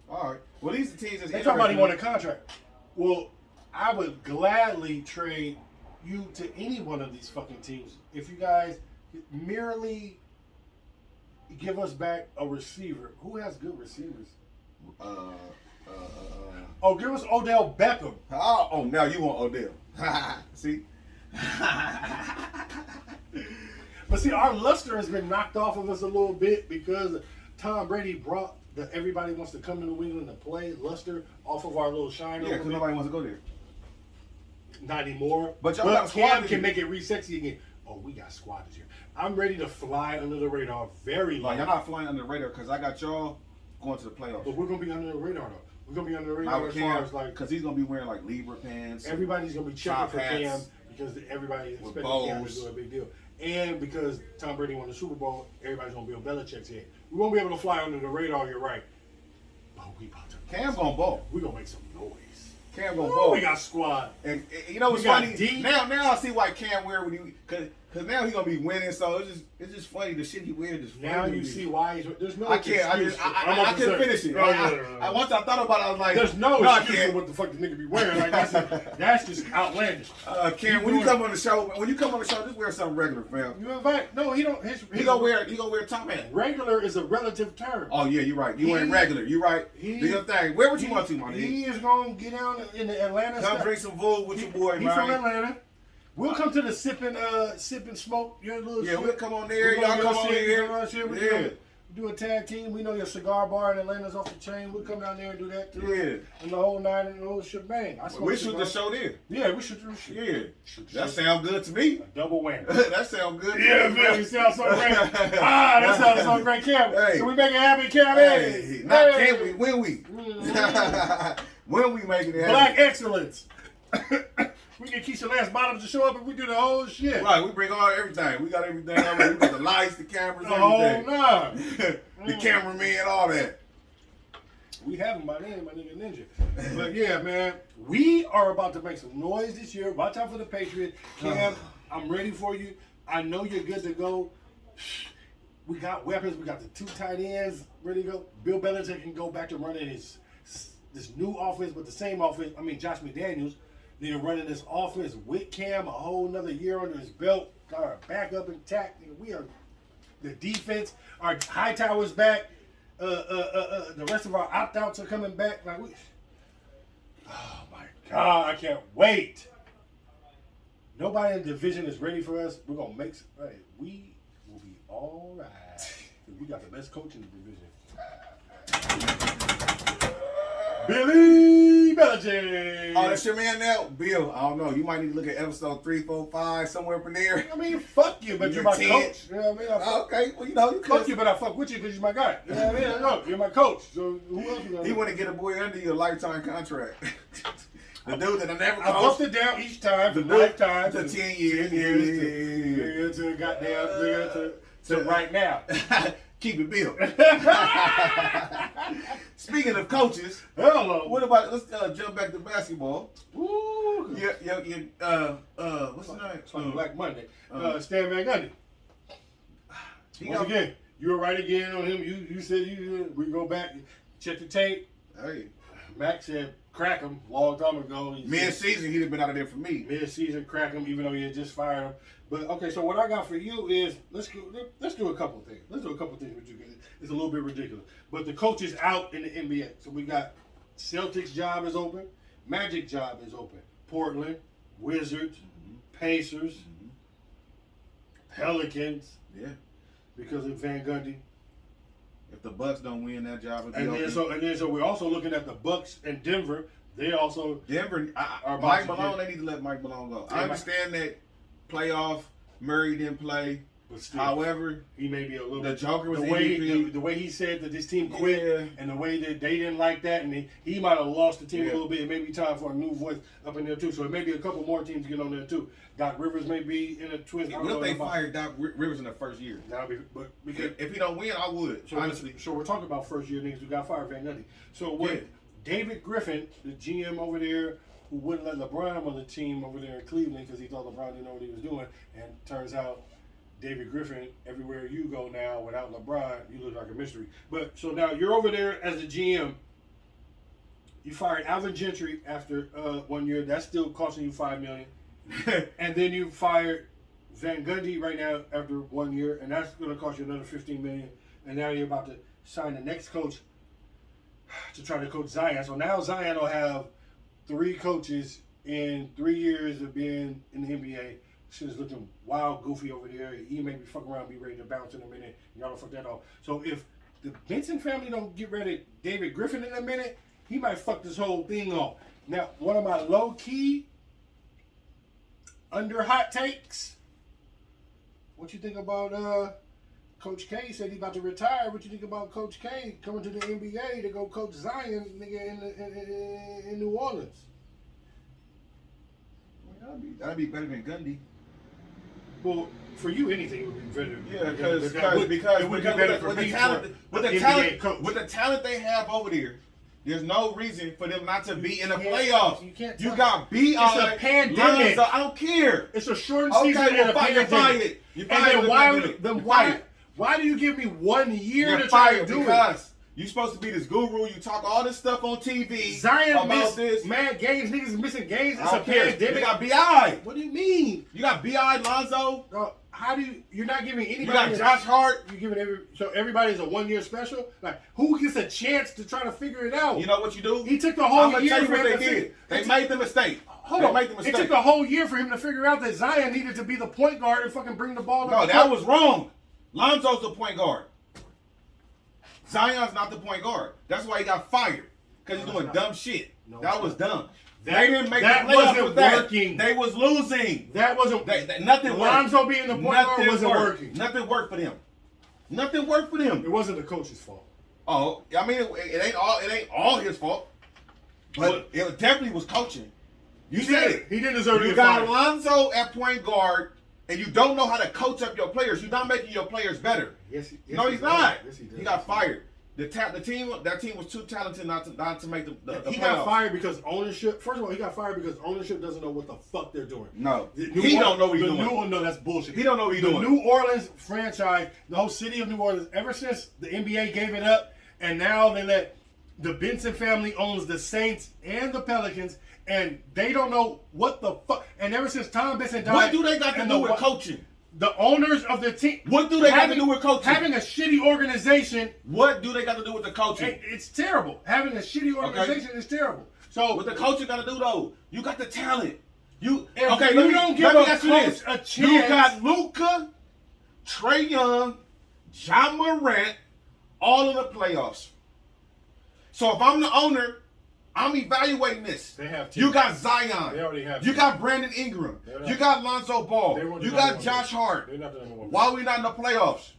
All right. Well, these are the teams that's. They talking about he won a contract. Well, I would gladly trade you to any one of these fucking teams if you guys merely give us back a receiver. Who has good receivers? Oh, give us Odell Beckham. Oh, now you want Odell. See? But see, our luster has been knocked off of us a little bit because Tom Brady brought the everybody wants to come to New England to play luster off of our little shine. Yeah, because nobody wants to go there. Not anymore. But y'all got a squad Cam this can year. make it re-sexy again. Oh, we got squad this year. I'm ready to fly under the radar very low. Like, y'all not flying under the radar because I got y'all going to the playoffs. But we're going to be under the radar, though. We're going to be under the Not radar with as far Cam, as, like, because he's going to be wearing, like, Libra pants. everybody's going to be checking top for Cam hats because everybody with expecting Cam to bows. do a big deal. And because Tom Brady won the Super Bowl, everybody's going to be on Belichick's head. We won't be able to fly under the radar, you're right. But we about to. Cam going to ball. We're going to make some noise. Cam going to Ooh, ball. we got squad. And you know what's We got funny? D. Now I see why Cam wear when you because now he's gonna be winning. So it's just funny the shit he wears. Just Now funny you to me. see why he's. There's no I can't. excuse. I couldn't finish it. Oh, yeah. Once I thought about it, I was like, There's no I excuse for can't. what the fuck the nigga be wearing. Like that's just outlandish. Cam, when you come on the show, just wear something regular, fam. You invite? No, he don't. He gonna wear top hat. Regular is a relative term. Oh yeah, you're right. You ain't regular. You right. Do your thing. Wear what you want to, my nigga. He is gonna get down in the Atlanta. Come drink some bull with your boy, He's man. from Atlanta. We'll come to the sipping smoke. Your little Yeah, shit. we'll come on there. We'll Y'all go come your on shit, here. come on here. Yeah. Do a tag team. We know your cigar bar in Atlanta's off the chain. We'll come down there and do that too. Yeah. And the whole nine and the whole shebang. I smoke We shoot the cigars. show there. Yeah, we should do shit. Yeah. Shoot the That shit. sound good to me. A double whammy. That sound good. Yeah, man, it sounds so great. That sounds so great, Cam. Hey. Can we make it happen, Cam? Hey, not Hey. can we? When we? When we making it happen? Black excellence. We get Keisha Lance Bottoms to show up and we do the whole shit. Right, we bring all everything. We got everything. We got the lights, the cameras, Oh, everything. no. The cameraman, all that. We have him by name, my nigga Ninja. But yeah, man, we are about to make some noise this year. Watch out for the Patriots. Cam, I'm ready for you. I know you're good to go. We got weapons. We got the 2 tight ends ready to go. Bill Belichick can go back to running this new offense, but the same offense. I mean, Josh McDaniels. They're running this offense with Cam, a whole another year under his belt. Got our back up intact. We are the defense. Our Hightower's back. The rest of our opt-outs are coming back. Like oh my God, I can't wait. Nobody in the division is ready for us. We're gonna make. Hey, we will be all right. We got the best coach in the division. Billy Belichick. Oh, that's your man now? Bill, I don't know. You might need to look at episode 3, 4, 5, somewhere up in there. I mean, fuck you, but you're You're my 10. coach. You know what I mean? Okay, well, you know, you Fuck could. you, but I fuck with you because you're my guy. You know what I mean? No, you're my coach. So who else you gonna He do? want to get a boy under your lifetime contract. The dude that I never I coached. busted down each time, the The lifetime, the to 10 years. 10 years to goddamn to right now. Keep it Bill. Speaking of coaches, Hello. what about, let's jump back to basketball. Woo. What's his name? It's like Black Monday. Stan Van Gundy. He Once got- again, you were right again on him. You said we go back, check the tape. Hey, Max said crack him a long time ago. mid-season, he'd have been out of there for me. Mid-season crack him, even though you had just fired him. But okay, so what I got for you is let's do a couple of things. Let's do a couple of things with you guys. It's a little bit ridiculous, but the coach is out in the NBA. So we got Celtics job is open, Magic job is open, Portland, Wizards, Pacers, Pelicans Yeah. because of Van Gundy. If the Bucks don't win that job, it'll be And open. then so we're also looking at the Bucks and Denver. They also Denver, Are about Mike to Malone, get- they need to let Mike Malone go. Yeah, I understand that playoff, Murray didn't play. but still, However, he may be a little. the Joker was the way MVP. the way he said that this team quit, Yeah. and the way that they didn't like that, and he might have lost the team Yeah. a little bit. It may be time for a new voice up in there too. So it may be a couple more teams get on there too. Doc Rivers may be in a twist. I don't What know if they about- fired Doc Rivers in the first year? That'll be, but because If he don't win, I would. so, Honestly. so we're talking about first year niggas who got fired, Van Gundy. So what? Yeah. David Griffin, the GM over there, who wouldn't let LeBron on the team over there in Cleveland because he thought LeBron didn't know what he was doing, and turns out David Griffin, everywhere you go now without LeBron, you look like a mystery. But so now you're over there as the GM. You fired Alvin Gentry after 1 year. That's still costing you $5 million. And then you fired Van Gundy right now after 1 year, and that's going to cost you another $15 million. And now you're about to sign the next coach. to try to coach Zion. So now Zion will have 3 coaches in 3 years of being in the NBA. Shit is looking wild, goofy over there. He may be fucking around, be ready to bounce in a minute. Y'all don't fuck that off. So if the Benson family don't get rid of David Griffin in a minute, he might fuck this whole thing off. Now, one of my low-key under hot takes. What you think about Coach K said he's about to retire. What you think about Coach K coming to the NBA to go coach Zion nigga in New Orleans? Well, that'd be better than Gundy. Well, for you, anything would be better. Yeah, because with the talent they have over there, there's no reason for them not to be in the playoffs. You got B.I. It's a pandemic. I don't care. It's a short season and a pandemic. You fired. Why do you give me 1 year You're to try to do because it? You're supposed to be this guru. You talk all this stuff on TV. Zion about this. Mad games. Niggas is missing games. It's I a don't care. pandemic. You got B.I. What do you mean? You got B.I. Lonzo. How do you're not giving anybody? You got Josh Hart. You giving so everybody's a 1 year special. Like who gets a chance to try to figure it out? You know what you do? He took the whole I'm gonna year tell you for what him they to did. They made the mistake. Hold on. It took the whole year for him to figure out that Zion needed to be the point guard and fucking bring the ball. No, that was wrong. Lonzo's the point guard. Zion's not the point guard. That's why he got fired. Because he's doing dumb shit. That was dumb. They didn't make the playoffs with that. Working. They was losing. That wasn't nothing. Lonzo being the point guard wasn't working. Nothing worked for them. Nothing worked for them. It wasn't the coach's fault. Oh, I mean, it ain't all his fault. But it definitely was coaching. You said it. He didn't deserve to get fired. You got Lonzo at point guard, and you don't know how to coach up your players. You're not making your players better. No, he's not. Yes, he does. He got fired. That team was too talented not to make the He playoffs. got fired because ownership. First of all, he got fired because ownership doesn't know what the fuck they're doing. No, he don't know what he's doing. No, that's bullshit. He don't know what he's doing. The New Orleans franchise, the whole city of New Orleans, ever since the NBA gave it up, and now they let the Benson family owns the Saints and the Pelicans, and they don't know what the fuck. And ever since Tom Benson died, what do they got to do with coaching? The owners of the team. What do they got to do with coaching? Having a shitty organization. What do they got to do with the coaching? It's terrible. Having a shitty organization is terrible. So what the coaching got to do though? You got the talent. Don't give a coach a chance. You got Luka, Trae Young, John Morant, all in the playoffs. So if I'm the owner, I'm evaluating this. They have you got Zion. They already have. You got Brandon Ingram. You got Lonzo Ball. You got Josh Hart. They're not the number one. Why are we not in the playoffs?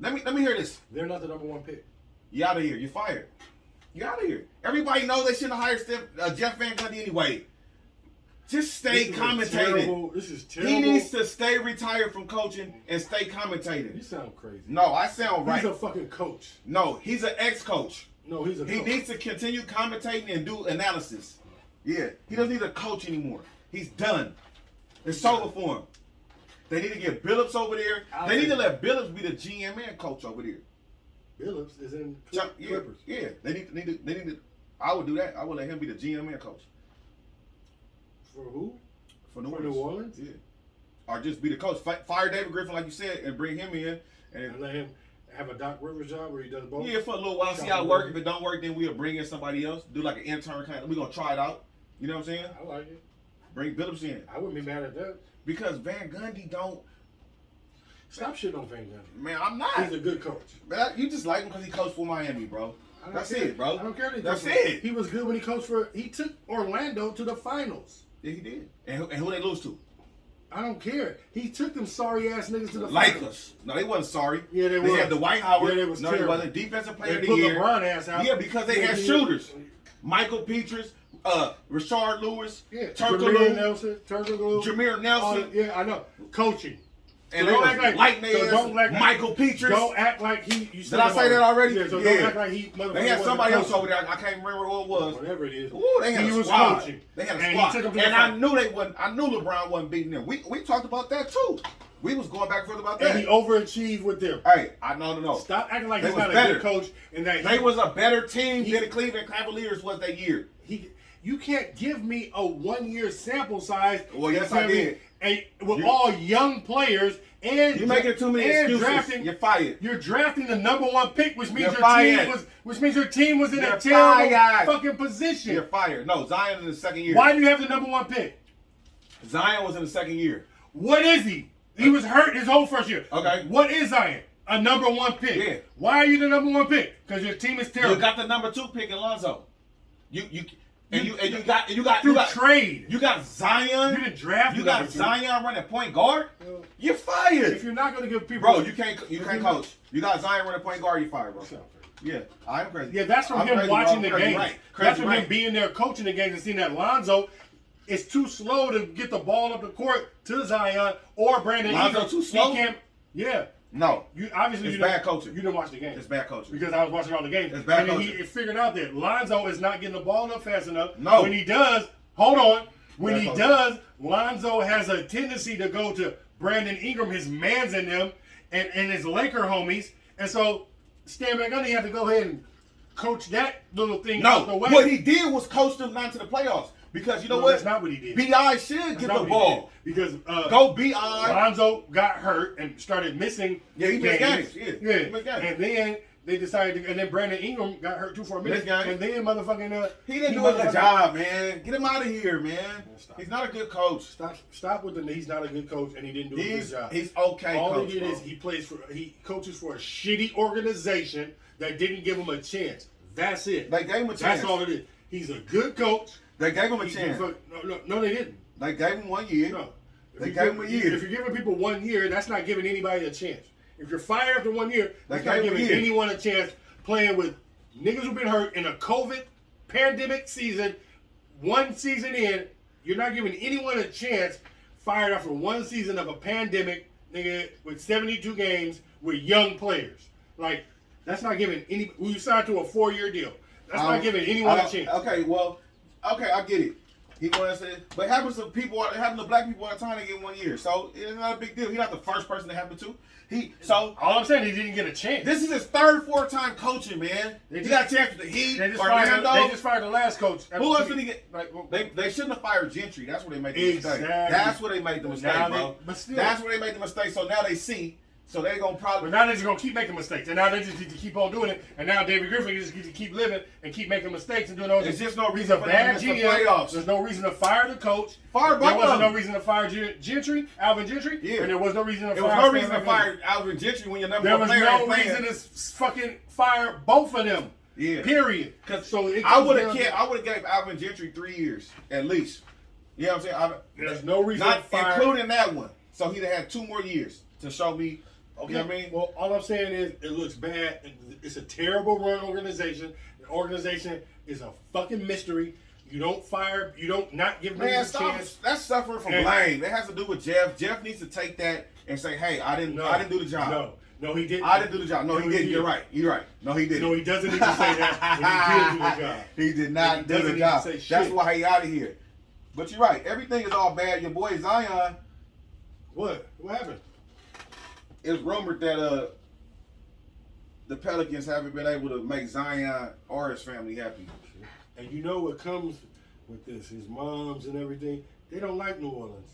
Let me hear this. They're not the number one pick. You out of here. You're fired. You out of here. Everybody knows they shouldn't have hired Jeff Van Gundy anyway. Just stay commentating. This is terrible. He needs to stay retired from coaching and stay commentating. You sound crazy. No, I sound right. He's a fucking coach. No, he's an ex-coach. No, he's a coach. He needs to continue commentating and do analysis. Yeah, he doesn't need a coach anymore. He's done. It's over for him. They need to get Billups over there. They need to let Billups be the GM and coach over there. Billups is in Clippers. Yeah, they need to. I would do that. I would let him be the GM and coach. For who? For New Orleans? Yeah. Or just be the coach. Fire David Griffin, like you said, and bring him in. And let him have a Doc Rivers job where he does both? Yeah, for a little while. See how it works. If it don't work, then we'll bring in somebody else. Do like an intern kind of. We're going to try it out. You know what I'm saying? I like it. Bring Billups in. I wouldn't be mad at that. Because Van Gundy don't. Stop shitting on Van Gundy. Man, I'm not. He's a good coach. But you just like him because he coached for Miami, bro. That's it, bro. I don't care. That's it. He was good when he coached for. He took Orlando to the finals. Yeah, he did. And who they lose to? I don't care. He took them sorry ass niggas to the Lakers. finals. No, they wasn't sorry. Yeah, they were. They had Dwight Howard. Yeah, they was terrible. He wasn't defensive player they of the year. LeBron ass out. Yeah, because they had shooters. Michael Petras, Rashard Lewis, yeah, Jameer Nelson. Yeah, I know. Coaching. And don't act like Michael Petras. Don't act like he. You Did I say that already? Yeah, so don't act like he. They had somebody else over there. I can't remember who it was. Whatever it is. Ooh, they had a squad. Coaching. They had a squad. And I knew they wasn't. I knew LeBron wasn't beating them. We talked about that too. We was going back and forth about that. And he overachieved with them. Hey, I know. Stop acting like he's not a good coach. And that they was a better team than the Cleveland Cavaliers was that year. You can't give me a 1 year sample size. Well, yes, I did. and with all young players, and you making too many excuses. You're fired. You're drafting the number 1 pick, which means your team was in a terrible fucking position. You're fired. No, Zion in the second year. Why do you have the number 1 pick? Zion was in the second year. What is he? He was hurt his whole first year. Okay. What is Zion? A number 1 pick. Yeah. Why are you the number 1 pick? Because your team is terrible. You got the number 2 pick in Lonzo. You got trade. You got Zion. You didn't draft. You got Zion running point guard. You're fired. If you're not going to give people, bro, you can't coach. You got Zion running point guard. You're fired, bro. Yeah, I'm crazy. Yeah, that's from him watching the games. That's from him being there coaching the games and seeing that Lonzo is too slow to get the ball up the court to Zion or Brandon. Lonzo too slow. Yeah. No, it's bad coaching. You didn't watch the game. It's bad coaching because I was watching all the games. It's bad coaching. He figured out that Lonzo is not getting the ball up fast enough. No, when he does, hold on. When he does, Lonzo has a tendency to go to Brandon Ingram, his man's in them, and his Laker homies, and so Stan Van Gundy had to go ahead and coach that little thing out the way. What he did was coach them down to the playoffs. Because you know what? That's not what he did. B.I. should get the ball. Because go B.I. Lonzo got hurt and started missing he missed games. Yeah. He missed games. And then they decided and then Brandon Ingram got hurt too for a minute. And then motherfucking he didn't do a good job, man. Get him out of here, man. He's not a good coach. Stop with the he's not a good coach and he didn't do a good job. He's okay. All coach, he did is he coaches for a shitty organization that didn't give him a chance. That's it. They gave him a chance. That's all it is. He's a good coach. They gave him a chance. No, they didn't. They gave him 1 year. No. They gave him a year. If you're giving people 1 year, that's not giving anybody a chance. If you're fired after 1 year, that's not giving anyone a chance playing with niggas who've been hurt in a COVID pandemic season, 1 season in. You're not giving anyone a chance fired after 1 season of a pandemic, nigga, with 72 games with young players. Like, that's not giving any. You signed to a 4-year deal. That's not giving anyone a chance. Okay, I get it. He wants to say, but it happens to black people all the time. They get 1 year, so it's not a big deal. He's not the first person to happen to. All I'm saying, he didn't get a chance. This is his 3rd, 4th time coaching, man. He got a chance with the Heat. They just fired the last coach. Who else did he get? They shouldn't have fired Gentry. That's where they made the mistake. That's where they made the mistake, bro. That's where they made the mistake. So now they see. So they're going to probably... But now they're just going to keep making mistakes. And now they just need to keep on doing it. And now David Griffin just needs to keep living and keep making mistakes and doing those. There's just no reason for bad GM. There's no reason to fire the coach. There wasn't no reason to fire Gentry, Alvin Gentry. Yeah. And there was no reason to fire... There was no reason to fire Alvin Gentry when your number one player ain't playing. There was no reason to fucking fire both of them. Yeah. Period. I would have gave Alvin Gentry 3 years at least. You know what I'm saying? There's no reason to fire... including that one. So he'd have had 2 more years to show me... Okay. You know what I mean? Well, all I'm saying is it looks bad. It's a terrible run organization. The organization is a fucking mystery. You don't fire. You don't not give them a chance. That's suffering from blame. That has to do with Jeff. Jeff needs to take that and say, "Hey, I didn't do the job." No, he didn't. I didn't do the job. No, he didn't. You're right. No, he didn't. No, he doesn't need to say that. He did do the job. He did not do the job. That's why he out of here. But you're right. Everything is all bad. Your boy Zion. What? What happened? It's rumored that the Pelicans haven't been able to make Zion or his family happy. And you know what comes with this? His moms and everything, they don't like New Orleans.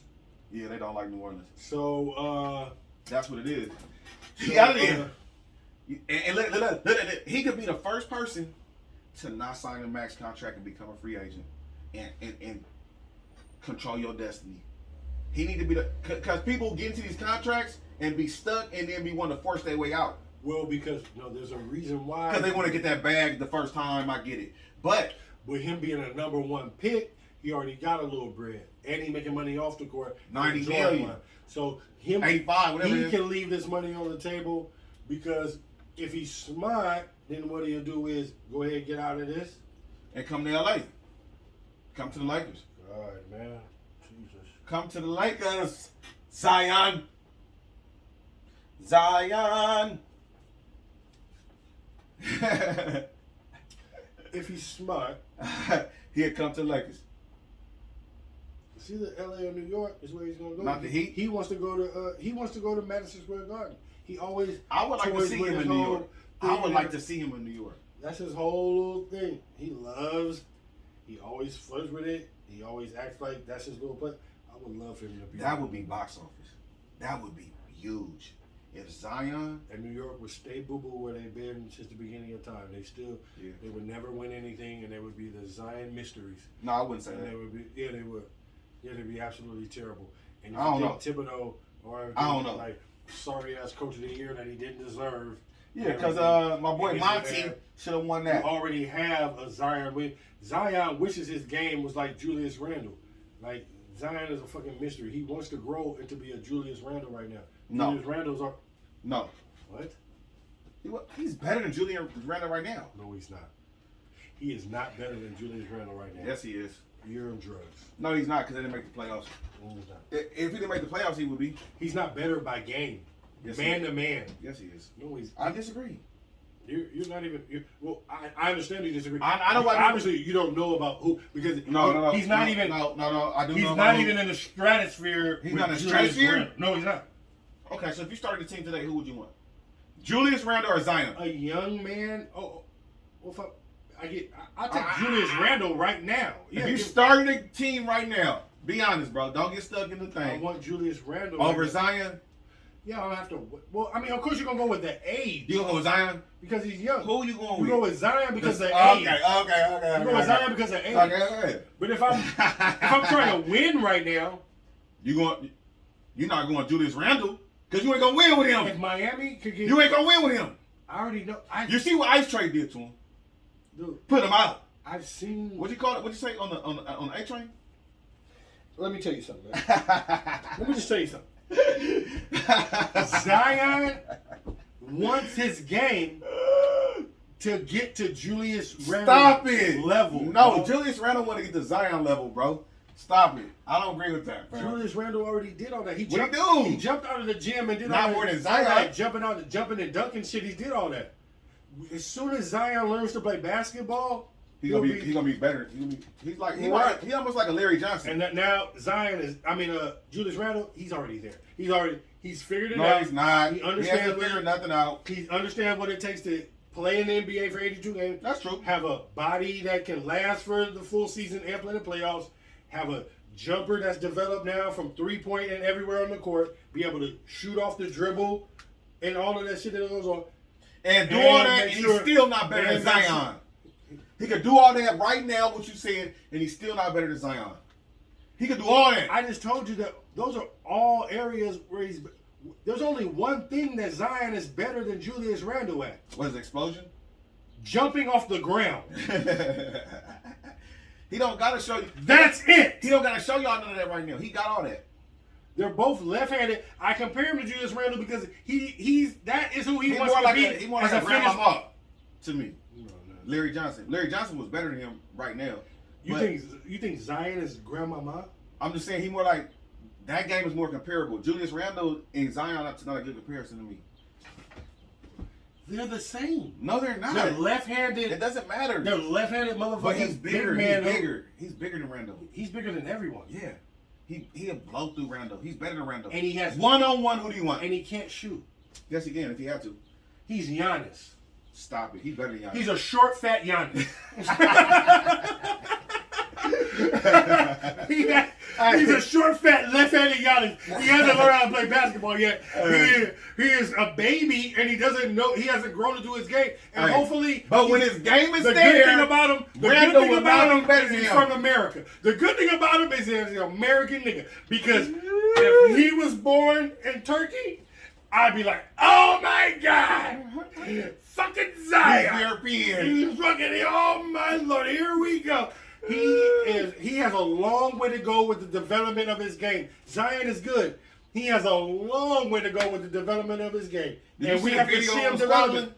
Yeah, they don't like New Orleans. So, that's what it is. He out of there. And look, he could be the first person to not sign a max contract and become a free agent and control your destiny. He need to be because people get into these contracts and be stuck and then be wanting to force their way out. Well, because there's a reason why. Because they want to get that bag the first time. I get it, but with him being a number 1 pick, he already got a little bread, and he making money off the court. $90 million. So him 85, whatever. He can leave this money on the table because if he's smart, then what he'll do is go ahead and get out of this and come to LA. Come to the Lakers. All right, man. Jesus. Come to the Lakers, Zion. If he's smart, he'll come to the Lakers. It's either LA or New York is where he's gonna go. Not the Heat. He wants to go to. He wants to go to Madison Square Garden. He always. I would like to see him in New York. I would like to see him in New York. That's his whole little thing. He always flirts with it. He always acts like that's his little place. would love him to be. That would be box office. That would be huge. If Zion and New York would stay boo-boo where they've been since the beginning of time. They would never win anything, and they would be the Zion mysteries. No, I wouldn't say and that. They would be, they would. Yeah, they'd be absolutely terrible. And I don't know. Thibodeau, or I don't know. Like sorry ass coach of the year that he didn't deserve. Yeah, because my boy Monty should have won that. You already have a Zion. Zion wishes his game was like Julius Randle. Like Zion is a fucking mystery. He wants to grow into be a Julius Randle right now. No. Julius Randle's are. No. What? He's better than Julius Randle right now. No, he's not. He is not better than Julius Randle right now. Yes, he is. You're on drugs. No, he's not because they didn't make the playoffs. No, he's not. If he didn't make the playoffs, he would be. He's not better by game. Yes, man to man. Yes, he is. No, he's. I disagree. You're not even. Well, I understand you disagree. I know why. Obviously, you don't know about who because no. He's not even. No. I do. He's know not even in the stratosphere. He's not in the Julius stratosphere? Randle. No, he's not. Okay, so if you started the team today, who would you want? Julius Randle or Zion? A young man. Well, fuck. I take Julius Randle right now. If you started a team right now, be honest, bro. Don't get stuck in the thing. I want Julius Randle over Zion. Yeah, I'll have to. Well, I mean, of course you're gonna go with the age. You gonna go with Zion because he's young. Who you going with? You go with Zion because of age. Okay. You go with Zion because of age. Okay. But if I'm trying to win right now, you're not going Julius Randle because you ain't gonna win with him. If Miami could get, you ain't gonna win with him. I already know. You see what Ice Trade did to him? Dude, put him out. I've seen. What you call it? What you say on the A train? Let me tell you something, man. Let me just tell you something. Zion wants his game to get to Julius Randle level. No, bro. Julius Randle want to get to Zion level, bro. Stop it. I don't agree with that, bro. Julius Randle already did all that. He jumped out of the gym and did not all more that. than Zion. Like jumping and dunking shit. He did all that. As soon as Zion learns to play basketball, he's gonna be better. He's almost like a Larry Johnson. And now Zion is. Julius Randle. He's already there. He's figured it out. No, he's not. He understands. He hasn't figured nothing out. He understands what it takes to play in the NBA for 82 games. That's true. Have a body that can last for the full season and play the playoffs. Have a jumper that's developed now from 3-point and everywhere on the court. Be able to shoot off the dribble and all of that shit that goes on. And do all that, and he's still not better than Zion. He could do all that right now, what you said, and he's still not better than Zion. He could do all that. I just told you that those are all areas where he's. There's only one thing that Zion is better than Julius Randle at. What is explosion? Jumping off the ground. He don't gotta show you. That's it. He don't gotta show y'all none of that right now. He got all that. They're both left-handed. I compare him to Julius Randle because that is who he wants to be. He more like a grandmama to me. No. Larry Johnson. Larry Johnson was better than him right now. You think Zion is grandmama? I'm just saying he more like that game is more comparable. Julius Randle and Zion that's not a good comparison to me. They're the same. No, they're not. They're left-handed. It doesn't matter. They're left-handed motherfuckers. But he's bigger. Big he's bigger. He's bigger than Randle. He's bigger than everyone. Yeah. He'll blow through Randle. He's better than Randle. And he has one-on-one. Who do you want? And he can't shoot. Yes, he can if he had to. He's Giannis. Stop it. He's better than Giannis. He's a short, fat Giannis. He's a short, fat, left-handed Giannis. He hasn't learned how to play basketball yet. He is a baby, and he doesn't know. He hasn't grown into his game, and hopefully. But when his game is the there, good thing about him, he's from America. The good thing about him is he's an American nigga. Because if he was born in Turkey, I'd be like, oh my God, fucking Zion. He's European. He's fucking, oh my Lord, here we go. He has a long way to go with the development of his game. Zion is good. He has a long way to go with the development of his game. And we have to see him develop.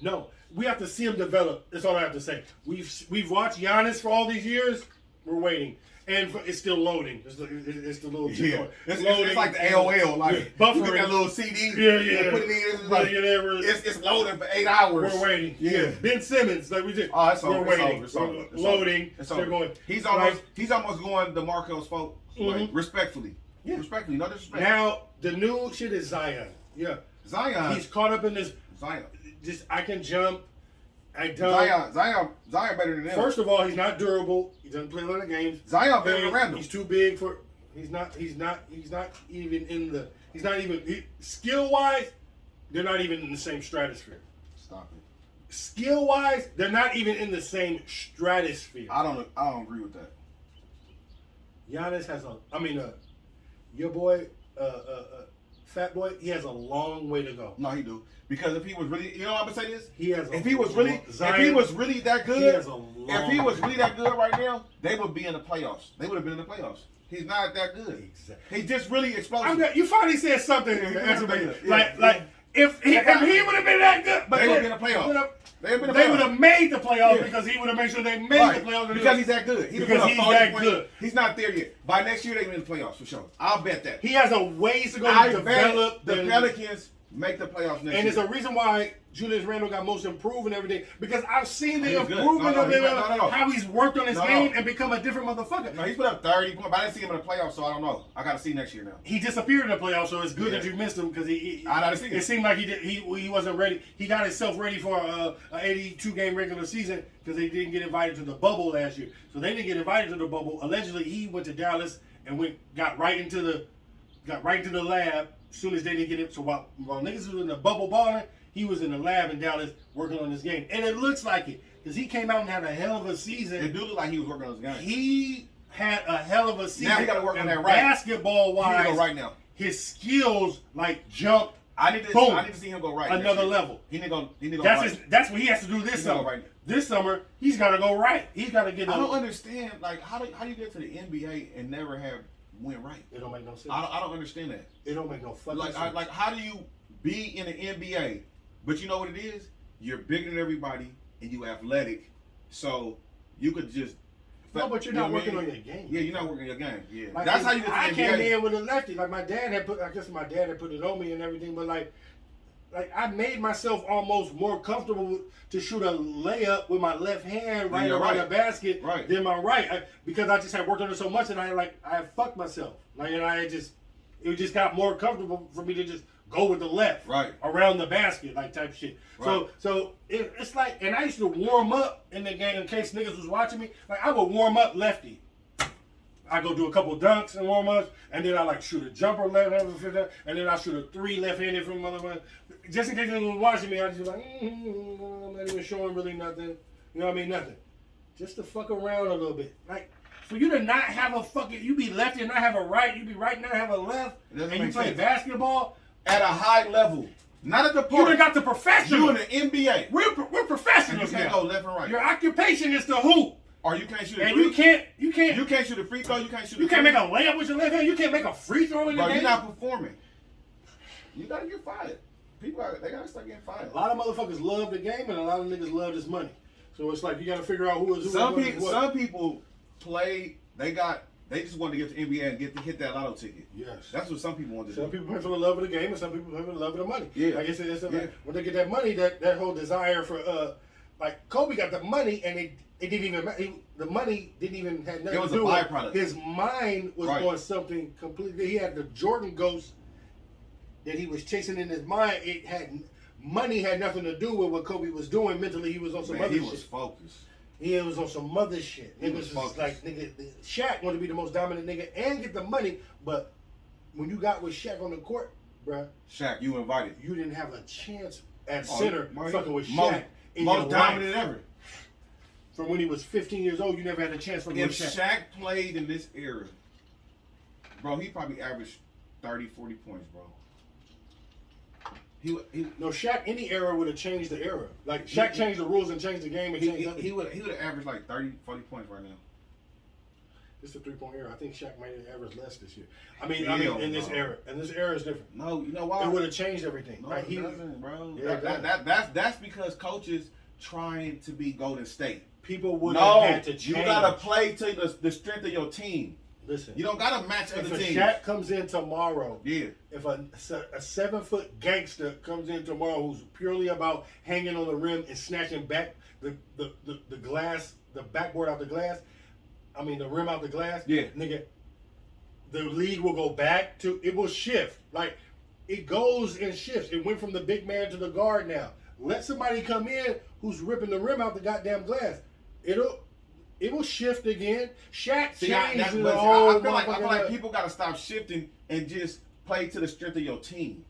No, we have to see him develop. That's all I have to say. We've watched Giannis for all these years. We're waiting. And it's still loading. It's the little It's like the AOL, like buffering. You get that little CD. Yeah. Put it in. It's loading for 8 hours. We're waiting. Yeah. Ben Simmons, like we did. Oh, it's over. We're waiting. It's over. Loading. They're going. He's almost going to Markel's fault. Like, respectfully. Yeah. Respectfully. No disrespect. Now the new shit is Zion. Yeah. Zion. He's caught up in this. Zion. Just I can jump. I don't. Zion better than him. First of all, he's not durable. He doesn't play a lot of games. Zion better than Randle. He's too big for. He's not even in the. He's not even skill wise. They're not even in the same stratosphere. Stop it. Skill wise, they're not even in the same stratosphere. I don't agree with that. Giannis has your boy, Fat Boy, he has a long way to go. No, he do. Because if he was really, you know what I'm gonna say this? If he was really that good, if he was really that good right now, they would be in the playoffs. They would have been in the playoffs. He's not that good. Exactly. He's just really explosive. You finally said something. If he would have been that good, but they would have been in the playoffs. They would have made the playoffs because he would have made sure they made the playoffs. Because he's that good. He's that good. He's not there yet. By next year, they'll be in the playoffs for sure. I'll bet that. He has a ways to go to develop. The Pelicans make the playoffs next year. And there's a reason why Julius Randle got most improved and everything. Because I've seen the improvement of him, how he's worked on his game and become a different motherfucker. No, he's put up 30 points, but I didn't see him in the playoffs, so I don't know. I got to see next year now. He disappeared in the playoffs, so it's good that you missed him because it seemed like he wasn't ready. He got himself ready for an 82-game regular season because they didn't get invited to the bubble last year. So they didn't get invited to the bubble. Allegedly, he went to Dallas and got right into the lab as soon as they didn't get it. So while niggas was in the bubble balling, he was in the lab in Dallas working on his game. And it looks like it because he came out and had a hell of a season. It do look like he was working on his game. He had a hell of a season. Now he got to work on that right. Basketball-wise, he need to go right now. His skills jumped. I need to see him go right. Another level. He need to go right. That's what he has to do this summer. Right. This summer, he's got to go right. He's got to get. I don't understand. How do you get to the NBA and never have win right? It don't make no sense. I don't understand that. It don't make no fucking sense. How do you be in the NBA? But you know what it is? You're bigger than everybody and you athletic, so you could just. No, but you're not working on your game. Yeah, you're not working on your game. Yeah, that's how you get to the NBA. I came in with a lefty. My dad had put. I guess my dad had put it on me and everything. But I made myself almost more comfortable to shoot a layup with my left hand around the basket than my right, because I just had worked on it so much and I had fucked myself. It just got more comfortable for me to just go with the left around the basket type shit. Right. So it's and I used to warm up in the game in case niggas was watching me. I would warm up lefty. I go do a couple dunks and warm ups, and then I shoot a jumper left-handed, and then I shoot a three left-handed from motherfucker. Just in case they was watching me, I just I'm not even showing really nothing. You know what I mean? Nothing. Just to fuck around a little bit. For you to not have you be lefty and not have a right, you be right and not have a left, and you play basketball at a high level. Not at the point. You done got the professional. You in the NBA. We're professionals now. You can't go left and right. Your occupation is to hoop. Or you can't shoot a free throw. You can't shoot a free throw. You can't shoot. You can't make a layup with your left hand. You can't make a free throw in the game. You're not performing. You gotta get fired. They gotta start getting fired. A lot of motherfuckers love the game, and a lot of niggas love this money. So it's you gotta figure out who is who. Some people play. They just want to get to the NBA and hit that lotto ticket. Yes, that's what some people want to do. Some people play for the love of the game, and some people play for the love of the money. Yeah, I guess when they get that money, that whole desire for Kobe got the money, and it didn't even the money didn't even have nothing to do with it. It was a byproduct. His mind was on something completely. He had the Jordan ghost that he was chasing in his mind. Money had nothing to do with what Kobe was doing mentally. He was on some other shit. He was focused. He was on some other shit. Niggas was nigga, Shaq wanted to be the most dominant nigga and get the money, but when you got with Shaq on the court, bruh. Shaq, you invited. You didn't have a chance at center fucking with Shaq. Most dominant ever. From when he was 15 years old, you never had a chance from Shaq. If Shaq played in this era, bro, he probably averaged 30, 40 points, bro. No, Shaq, any era would have changed the era. Shaq changed the rules and changed the game and changed he would have averaged 30, 40 points right now. It's a 3-point era. I think Shaq might have averaged less this year. I mean, in this era. And this era is different. No, you know why? It would have changed everything. No, it doesn't, bro. Yeah, that's because coaches trying to be Golden State. People would have had to change. You gotta play to the strength of your team. Listen, you don't gotta match other teams. If Shaq comes in tomorrow, if a 7-foot gangster comes in tomorrow who's purely about hanging on the rim and snatching back the glass, the backboard out the glass, I mean the rim out the glass, nigga, the league will go back to, it will shift. It goes in shifts. It went from the big man to the guard now. Let somebody come in who's ripping the rim out the goddamn glass. It will shift again. Shaq See, changed I feel the like people got to stop shifting and just play to the strength of your team.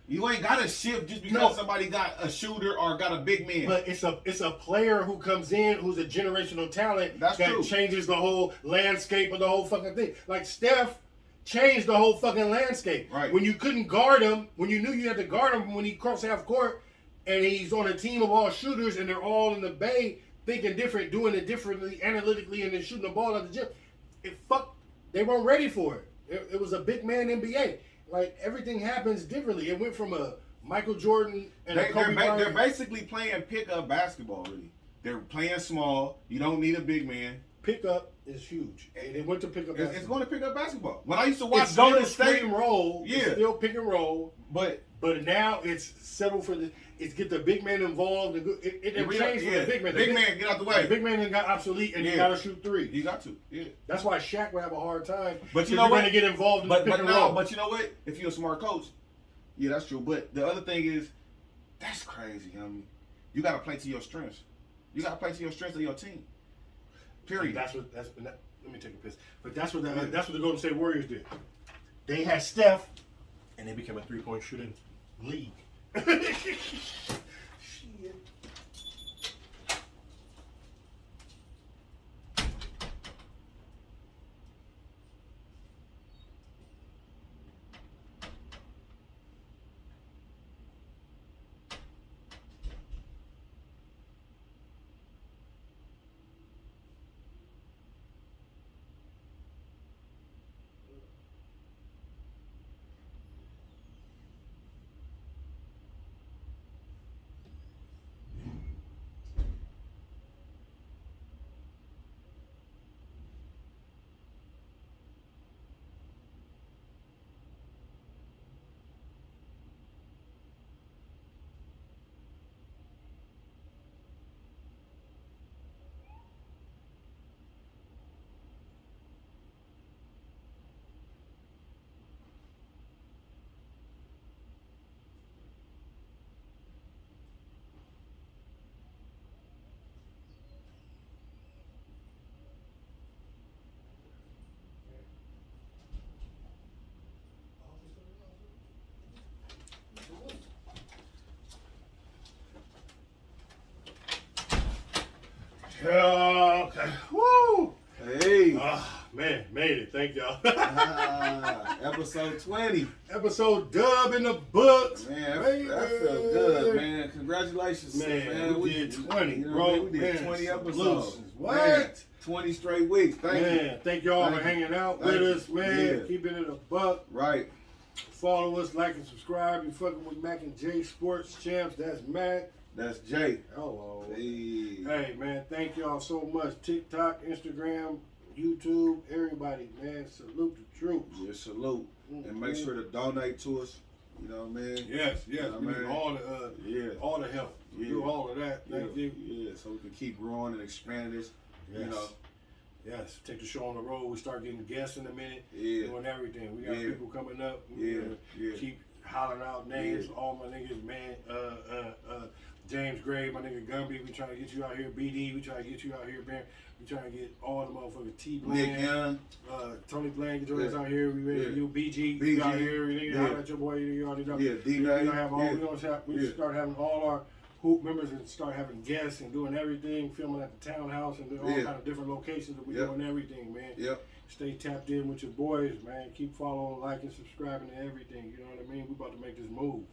You ain't got to shift just because somebody got a shooter or got a big man. But it's a player who comes in who's a generational talent that changes the whole landscape of the whole fucking thing. Like Steph changed the whole fucking landscape. Right. When you couldn't guard him, when you knew you had to guard him when he crossed half court, and he's on a team of all shooters and they're all in the bay thinking different, doing it differently, analytically, and then shooting the ball at the gym. They weren't ready for it. It was a big man NBA. Like, everything happens differently. It went from a Michael Jordan and a Kobe Bryant. They're basically playing pickup basketball, really. They're playing small. You don't need a big man. Pickup is huge. And it went to pickup basketball. It's going to pick up basketball. When I used to watch it's Golden State and roll. Yeah. It's still pick and roll. But now it's settled for it's get the big man involved. It changed for the big man. Big man, get out the way. The big man got obsolete and you got to shoot three. You got to. Yeah. That's why Shaq would have a hard time. But you know what? You're going to get involved in the pick and roll. But you know what? If you're a smart coach, yeah, that's true. But the other thing is, that's crazy, homie. You got to play to your strengths. You got to play to your strengths of your team. Period. Let me take a piss. But that's what the Golden State Warriors did. They had Steph, and they became a 3-point shooting league. Shit. Okay. Woo! Hey. Man, made it. Thank y'all. Episode 20. Episode dub in the books. Man, that felt good, man. Congratulations, man. We did 20, you know, bro. We did 20 episodes. What? Man, 20 straight weeks. Thank you. Thank y'all for hanging out with us, man. Yeah. Keeping it a buck. Right. Follow us, like and subscribe. You fucking with Mac and J Sports Champs. That's Mac. That's Jay. Hello. Hey, man. Thank y'all so much. TikTok, Instagram, YouTube, everybody, man. Salute the troops. Yeah, salute. And make sure to donate to us. You know what I mean? Yes. You know We what I need mean? all the help. We do all of that. Thank you. Yeah, so we can keep growing and expanding this. Yes. You know. Yes, take the show on the road. We start getting guests in a minute. Yeah. Doing everything. We got people coming up. Yeah. Keep hollering out names. All my niggas, man. James Gray, my nigga Gumby. We trying to get you out here. BD, we trying to get you out here, man. We trying to get all the motherfuckers. T Bland. Nick Young. Tony Bland, get your ass out here. We ready for you. BG, BG. out here. We holler at your boy. You already know. Yeah, We start having all our hoop members and start having guests and doing everything, filming at the townhouse and all kind of different locations that we're doing everything, man. Yep. Stay tapped in with your boys, man. Keep following, liking, subscribing to everything. You know what I mean? We about to make this move.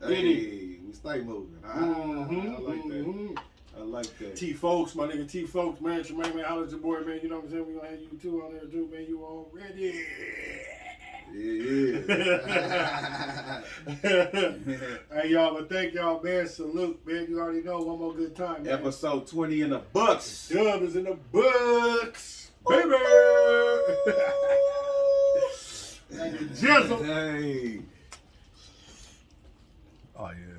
Hey, we stay moving. I like that. I like that. T Folks, my nigga T Folks, man. Tremaine, man, holler at your boy, man. You know what I'm saying? We gonna have you two on there too, man. You all ready? Yeah. Hey, y'all, but thank y'all, man. Salute, man. You already know. One more good time, man. Episode 20 in the books. Dub is in the books, baby. Thank you, Jizzle. Hey. Oh, yeah.